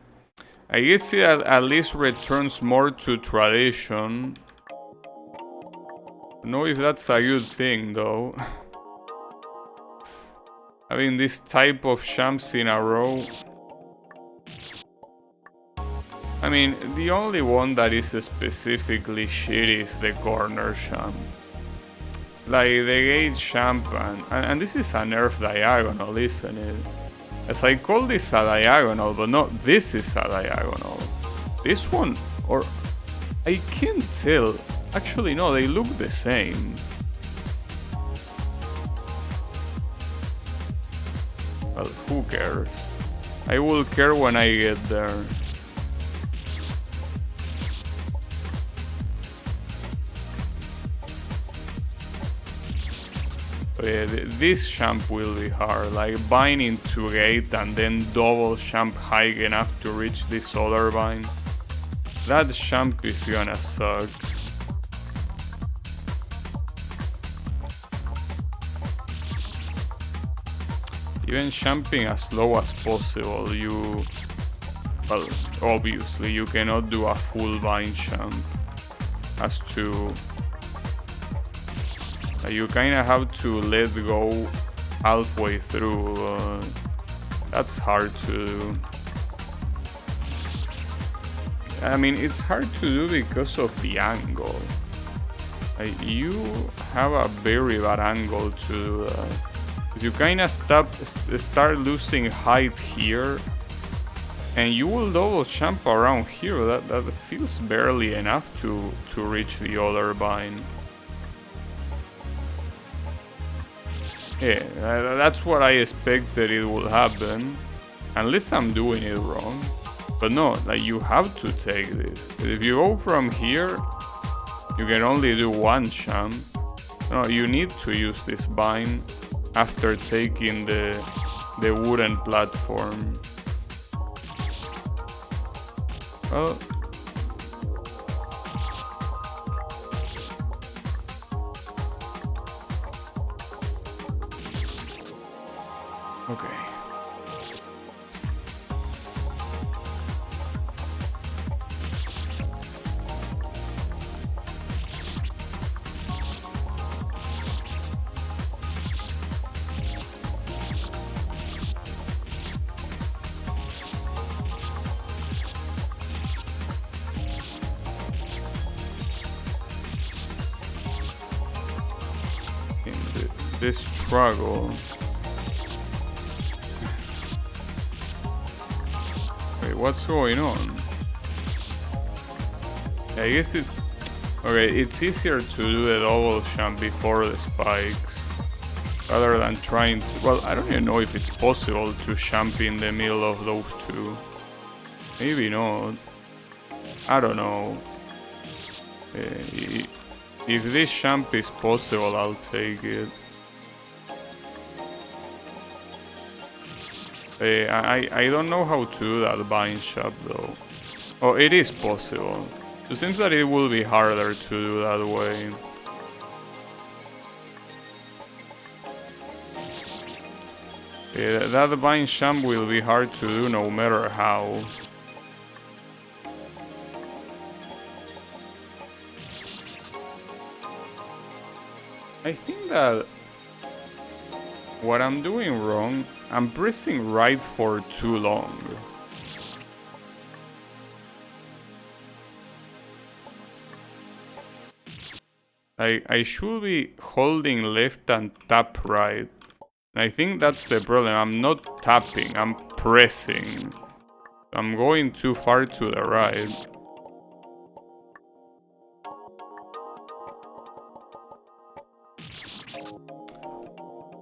I guess it at least returns more to tradition. I don't know if that's a good thing though. Having this type of jumps in a row. I mean, the only one that is specifically shitty is the corner jump. Like the gate jump, and this is a nerf diagonal, isn't it? As I call this a diagonal, but no, this is a diagonal. This one, or I can't tell. Actually, no, they look the same. Well, who cares? I will care when I get there. This jump will be hard, like bind into gate and then double jump high enough to reach this other bind. That jump is gonna suck. Even jumping as low as possible, well, obviously you cannot do a full bind jump. Has to... You kinda have to let go halfway through. That's hard to do. I mean, it's hard to do because of the angle. You have a very bad angle to do that. You kinda start losing height here, and you will double jump around here. That feels barely enough to reach the other bind. Yeah, that's what I expected it would happen. Unless I'm doing it wrong. But no, like you have to take this. If you go from here, you can only do one champ. No, you need to use this bind after taking the wooden platform. Well, okay. This struggle. Wait, what's going on? I guess it's... Okay, it's easier to do the double jump before the spikes rather than trying to... Well, I don't even know if it's possible to jump in the middle of those two. Maybe not. I don't know. If this jump is possible, I'll take it. I don't know how to do that bind shop though. Oh, it is possible. It seems that it will be harder to do that way. That bind jump will be hard to do no matter how. I think that what I'm doing wrong, I'm pressing right for too long. I should be holding left and tap right. I think that's the problem. I'm not tapping, I'm pressing. I'm going too far to the right.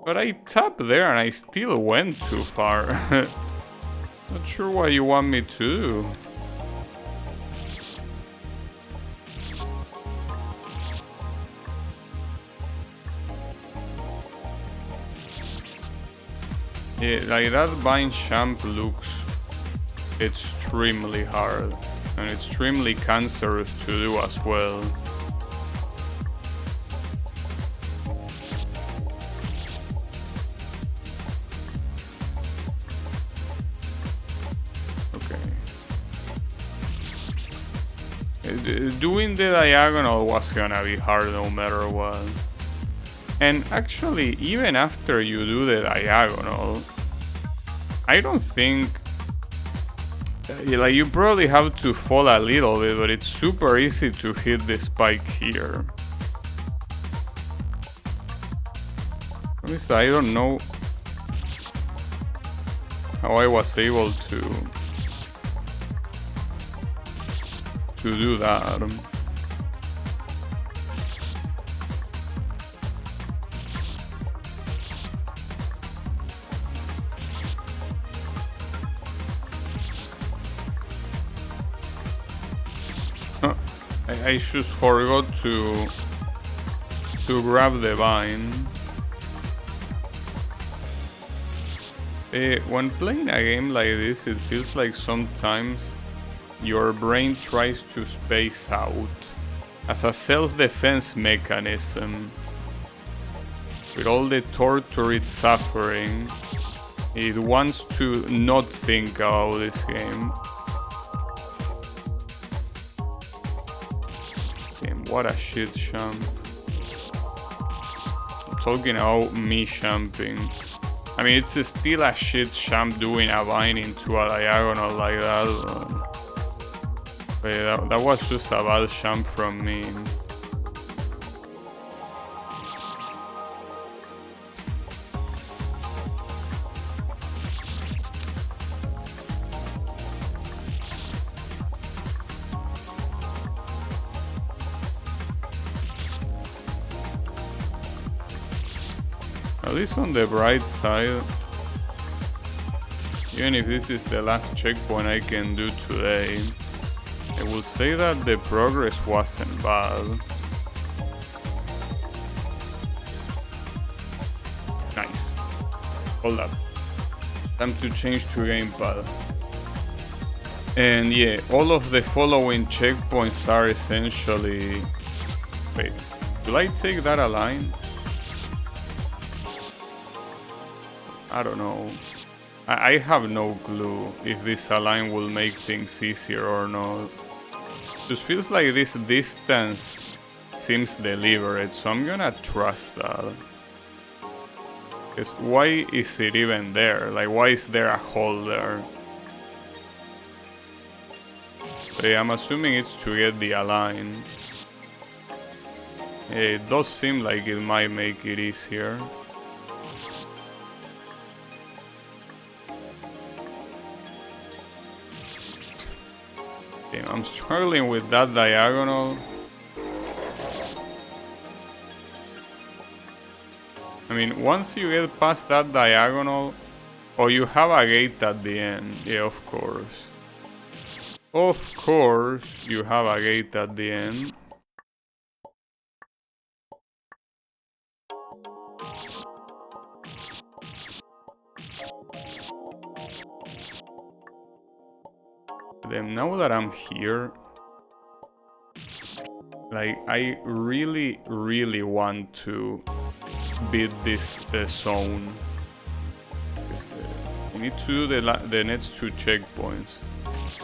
But I tapped there and I still went too far. Not sure what you want me to do. Yeah, like that bind jump looks extremely hard and extremely cancerous to do as well. Doing the diagonal was gonna be hard no matter what. And actually, even after you do the diagonal, I don't think... Like, you probably have to fall a little bit, but it's super easy to hit the spike here. At least I don't know how I was able to do that. I just forgot to grab the vine. When playing a game like this, it feels like sometimes your brain tries to space out as a self-defense mechanism. With all the torture it's suffering, it wants to not think about this game. Damn, what a shit jump. I'm talking about me jumping. I mean, it's still a shit jump doing a vine into a diagonal like that. But that was just a bad jump from me. At least on the bright side, even if this is the last checkpoint I can do today, I will say that the progress wasn't bad. Nice. Hold up. Time to change to gamepad. And yeah, all of the following checkpoints are essentially... Wait, will I take that Align? I don't know. I have no clue if this Align will make things easier or not. Just feels like this distance seems deliberate, so I'm gonna trust that. Because why is it even there? Like, why is there a hole there? But yeah, I'm assuming it's to get the Align. Yeah, it does seem like it might make it easier. Damn, I'm struggling with that diagonal. I mean, once you get past that diagonal, oh, you have a gate at the end. Yeah, of course. Of course, you have a gate at the end. Then now that I'm here, like, I really, really want to beat this zone. You need to do the next 2 checkpoints.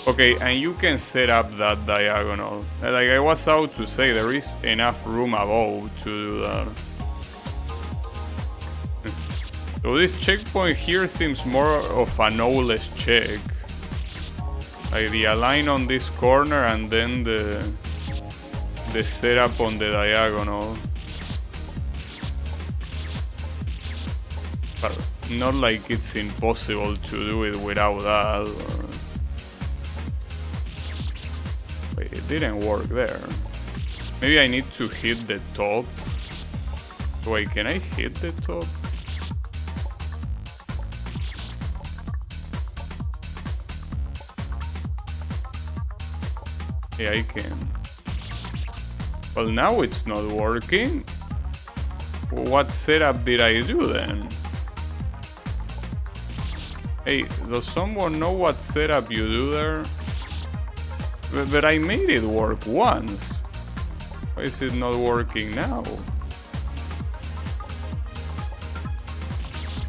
Okay, and you can set up that diagonal. Like I was about to say, there is enough room above to do that. So this checkpoint here seems more of a knowledge check. Like the Align on this corner and then the setup on the diagonal. But not like it's impossible to do it without that. Wait, it didn't work there. Maybe I need to hit the top. Wait, can I hit the top? Yeah, I can. Well, now it's not working. What setup did I do then? Hey, does someone know what setup you do there? But I made it work once. Why is it not working now?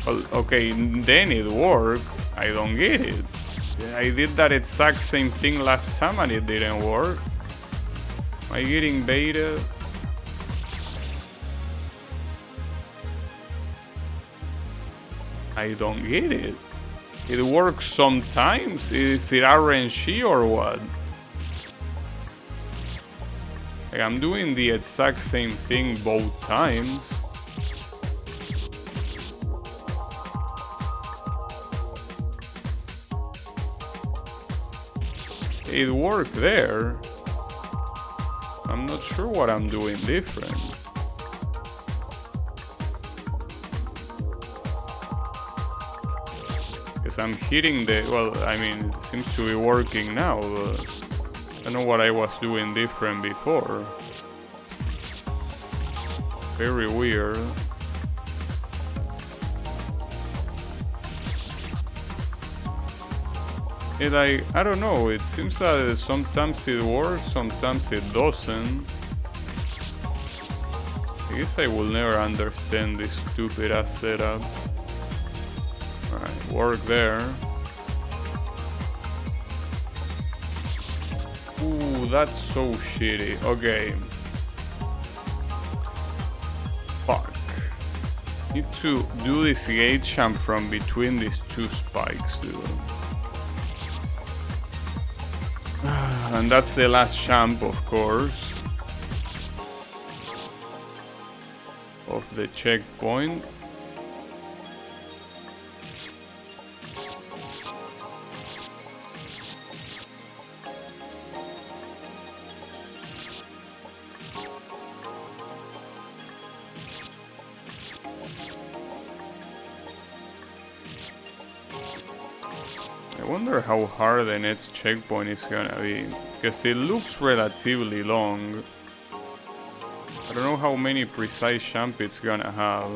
Well, okay, then it worked. I don't get it. I did that exact same thing last time and it didn't work. Am I getting baited? I don't get it. It works sometimes. Is it RNG or what? Like, I'm doing the exact same thing both times. It worked there. I'm not sure what I'm doing different. Because I'm hitting the... Well, I mean, it seems to be working now, but I don't know what I was doing different before. Very weird. I don't know, it seems that sometimes it works, sometimes it doesn't. I guess I will never understand this stupid ass setup. Alright, work there. Ooh, that's so shitty. Okay. Fuck. Need to do this gate jump from between these 2 spikes, dude. And that's the last jump, of course, of the checkpoint. wonder how hard the next checkpoint is gonna be, because it looks relatively long. I don't know how many precise jump it's gonna have.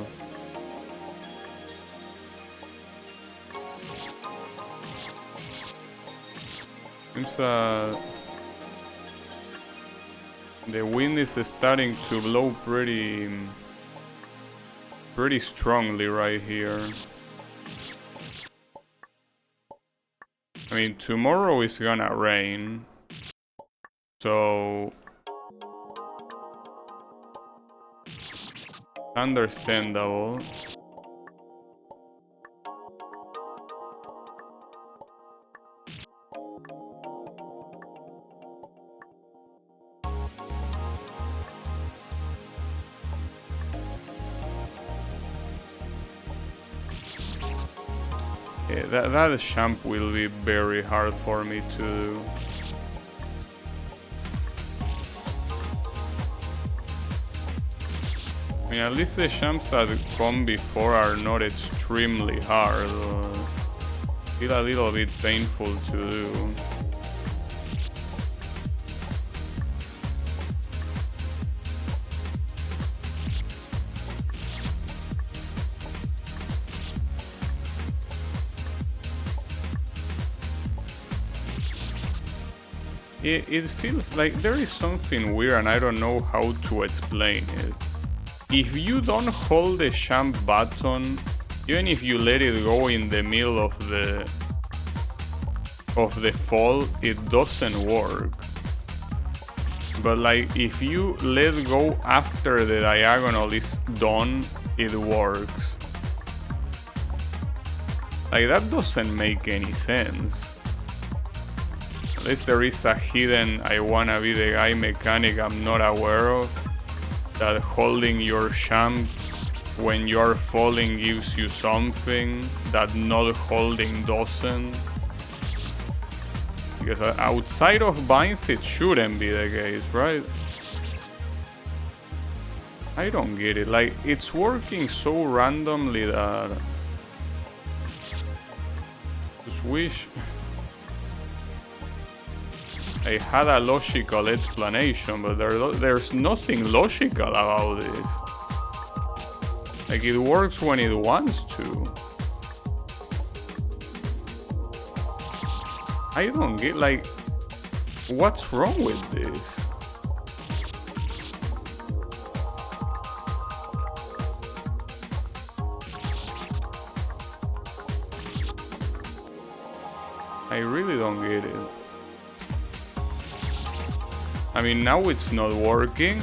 Seems that the wind is starting to blow pretty strongly right here. I mean, tomorrow is gonna rain, so understandable. Yeah, that jump will be very hard for me to do. I mean, at least the jumps that come before are not extremely hard. Feel a little bit painful to do. It feels like there is something weird and I don't know how to explain it. If you don't hold the jump button, even if you let it go in the middle of the fall, it doesn't work. But like if you let go after the diagonal is done, it works. Like that doesn't make any sense. Unless there is a hidden I wanna be the guy mechanic I'm not aware of, that holding your jump when you're falling gives you something that not holding doesn't. Because outside of binds it shouldn't be the case, right? I don't get it, like it's working so randomly that just wish I had a logical explanation, but there's nothing logical about this. Like it works when it wants to. I don't get, like, what's wrong with this? I really don't get it. I mean, now it's not working.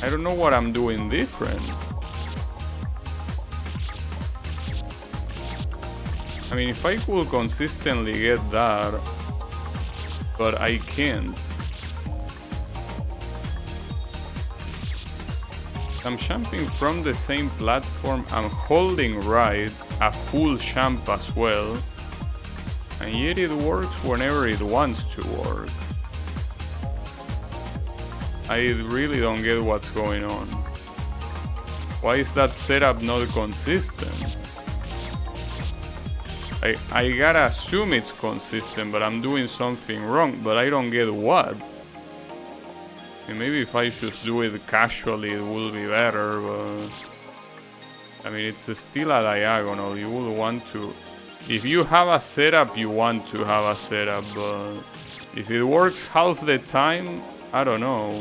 I don't know what I'm doing different. I mean, if I could consistently get that, but I can't. I'm jumping from the same platform, I'm holding right, a full jump as well. And yet it works whenever it wants to work. I really don't get what's going on. Why is that setup not consistent? I gotta assume it's consistent, but I'm doing something wrong, but I don't get what. And maybe if I just do it casually it will be better, but I mean, it's still a diagonal. You will want to, if you have a setup, you want to have a setup, but if it works half the time, I don't know.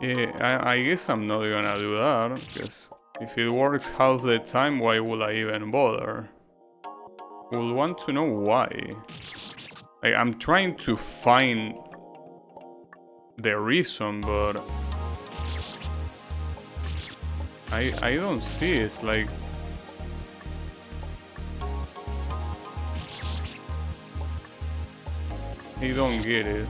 Yeah, I guess I'm not gonna do that, because if it works half the time, why would I even bother? We'll want to know why. Like, I'm trying to find the reason, but I don't see it. It's like I don't get it.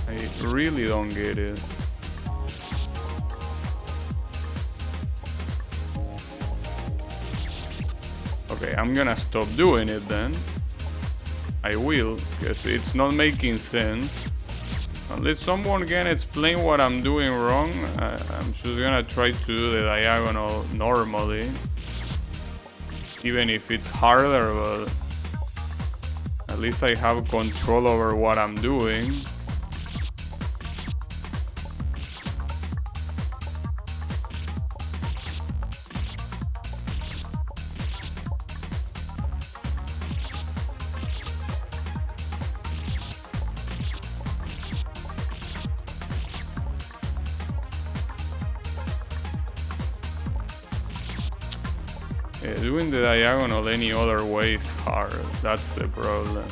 I really don't get it. Okay, I'm gonna stop doing it then. I will, because it's not making sense. Unless someone can explain what I'm doing wrong, I'm just gonna try to do the diagonal normally. Even if it's harder, but at least I have control over what I'm doing. Doing the diagonal any other way is hard, that's the problem.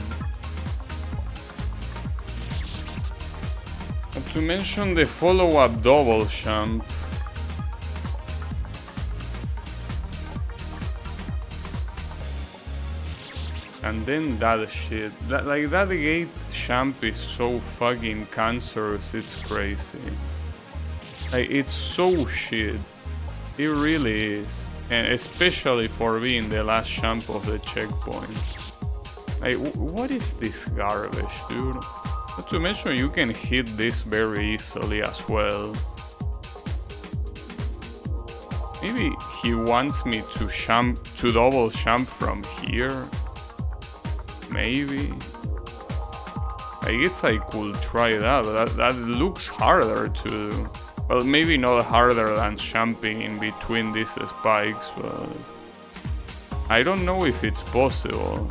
Not to mention the follow-up double jump. And then that shit. That gate jump is so fucking cancerous, it's crazy. Like, it's so shit. It really is. And especially for being the last jump of the checkpoint. Like, what is this garbage, dude? Not to mention you can hit this very easily as well. Maybe he wants me to double jump from here. Maybe. I guess I could try that, but that looks harder to do. Well, maybe not harder than jumping in between these spikes, but I don't know if it's possible.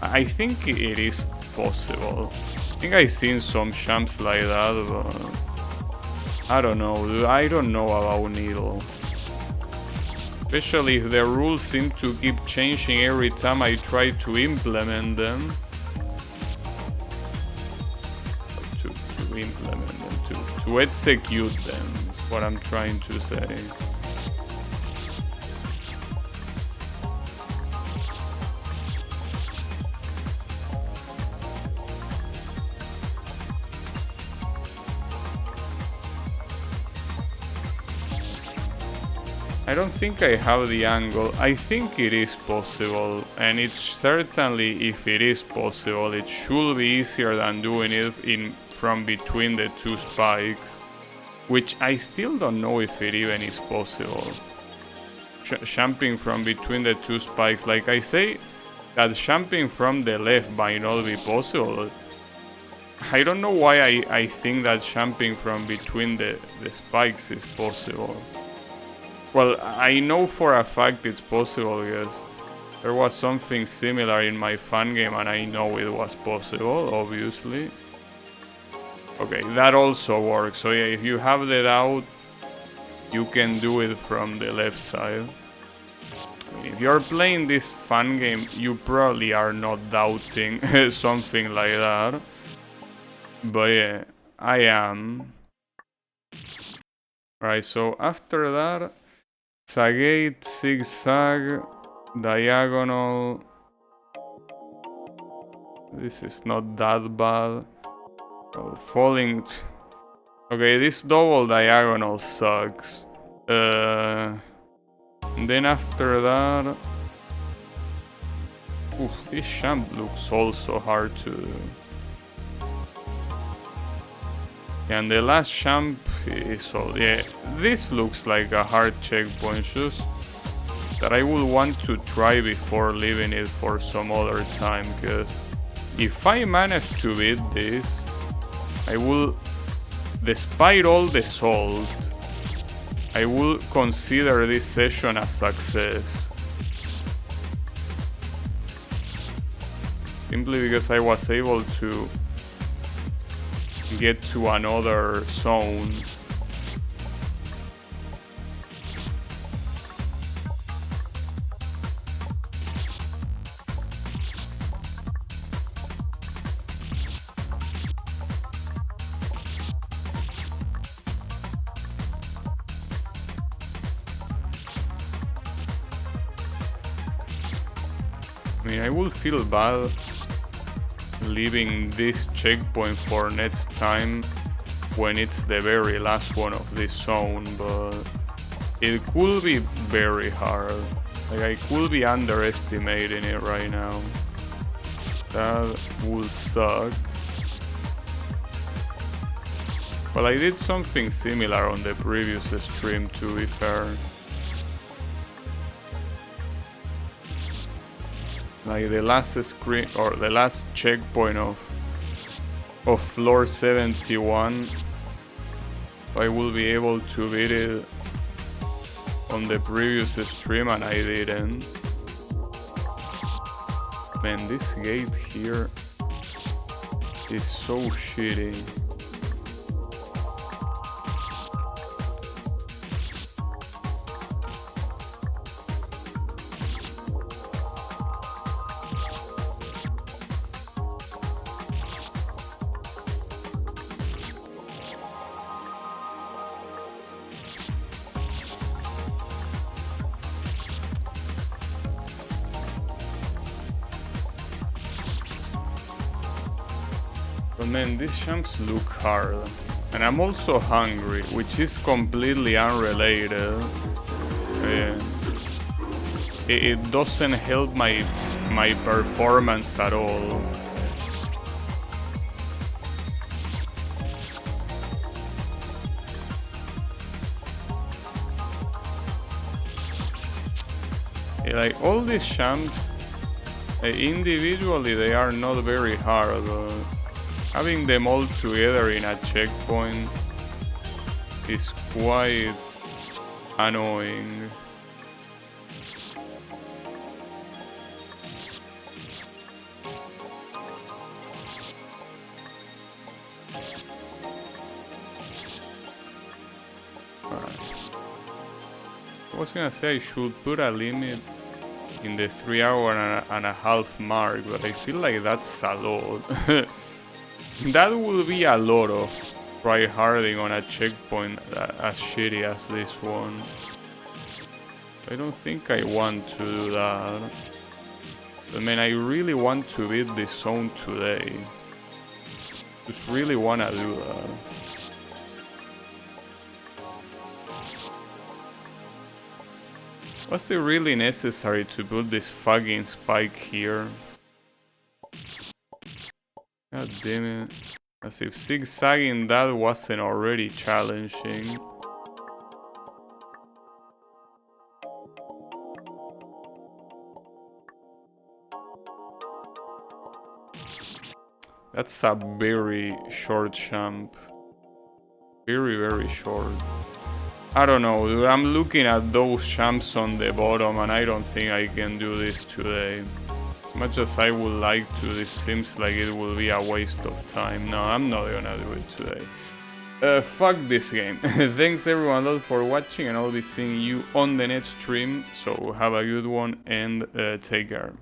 I think it is possible. I think I've seen some jumps like that, but I don't know, dude. I don't know about Needle. Especially if the rules seem to keep changing every time I try to implement them. To execute them, is what I'm trying to say. I don't think I have the angle. I think it is possible, and it's certainly, if it is possible, it should be easier than doing it from between the two spikes, which I still don't know if it even is possible. Jumping from between the two spikes, like I say, that jumping from the left might not be possible. I don't know why I think that jumping from between the spikes is possible. Well, I know for a fact it's possible because there was something similar in my fan game and I know it was possible, obviously. Okay, that also works. So yeah, if you have the doubt, you can do it from the left side. I mean, if you're playing this fan game, you probably are not doubting something like that. But yeah, I am. Right, so after that, it's a gate, zigzag, diagonal. This is not that bad. Oh, falling. Okay, this double diagonal sucks. Then after that, this jump looks also hard to do. And the last jump is all. Yeah, this looks like a hard checkpoint, just that I would want to try before leaving it for some other time. Because if I manage to beat this, I will, despite all the salt, I will consider this session a success. Simply because I was able to get to another zone. I mean, I will feel bad leaving this checkpoint for next time when it's the very last one of this zone, but it could be very hard. Like, I could be underestimating it right now. That would suck. Well, I did something similar on the previous stream, to be fair. Like the last screen or the last checkpoint of floor 71, I will be able to beat it on the previous stream and I didn't. Man, this gate here is so shitty. But man, these jumps look hard. And I'm also hungry, which is completely unrelated. It doesn't help my performance at all. Like all these jumps, individually they are not very hard. Having them all together in a checkpoint is quite annoying. I was gonna say I should put a limit in the 3 hour and a half mark, but I feel like that's a lot. That will be a lot of tryharding on a checkpoint as shitty as this one. I don't think I want to do that. I mean, I really want to beat this zone today. Just really wanna do that. Was it really necessary to put this fucking spike here? God damn it. As if zigzagging that wasn't already challenging. That's a very short jump. Very, very short. I don't know, dude. I'm looking at those jumps on the bottom and I don't think I can do this today. As much as I would like to, this seems like it will be a waste of time. No, I'm not gonna do it today. Fuck this game. Thanks everyone a lot for watching and I'll be seeing you on the next stream. So have a good one and take care.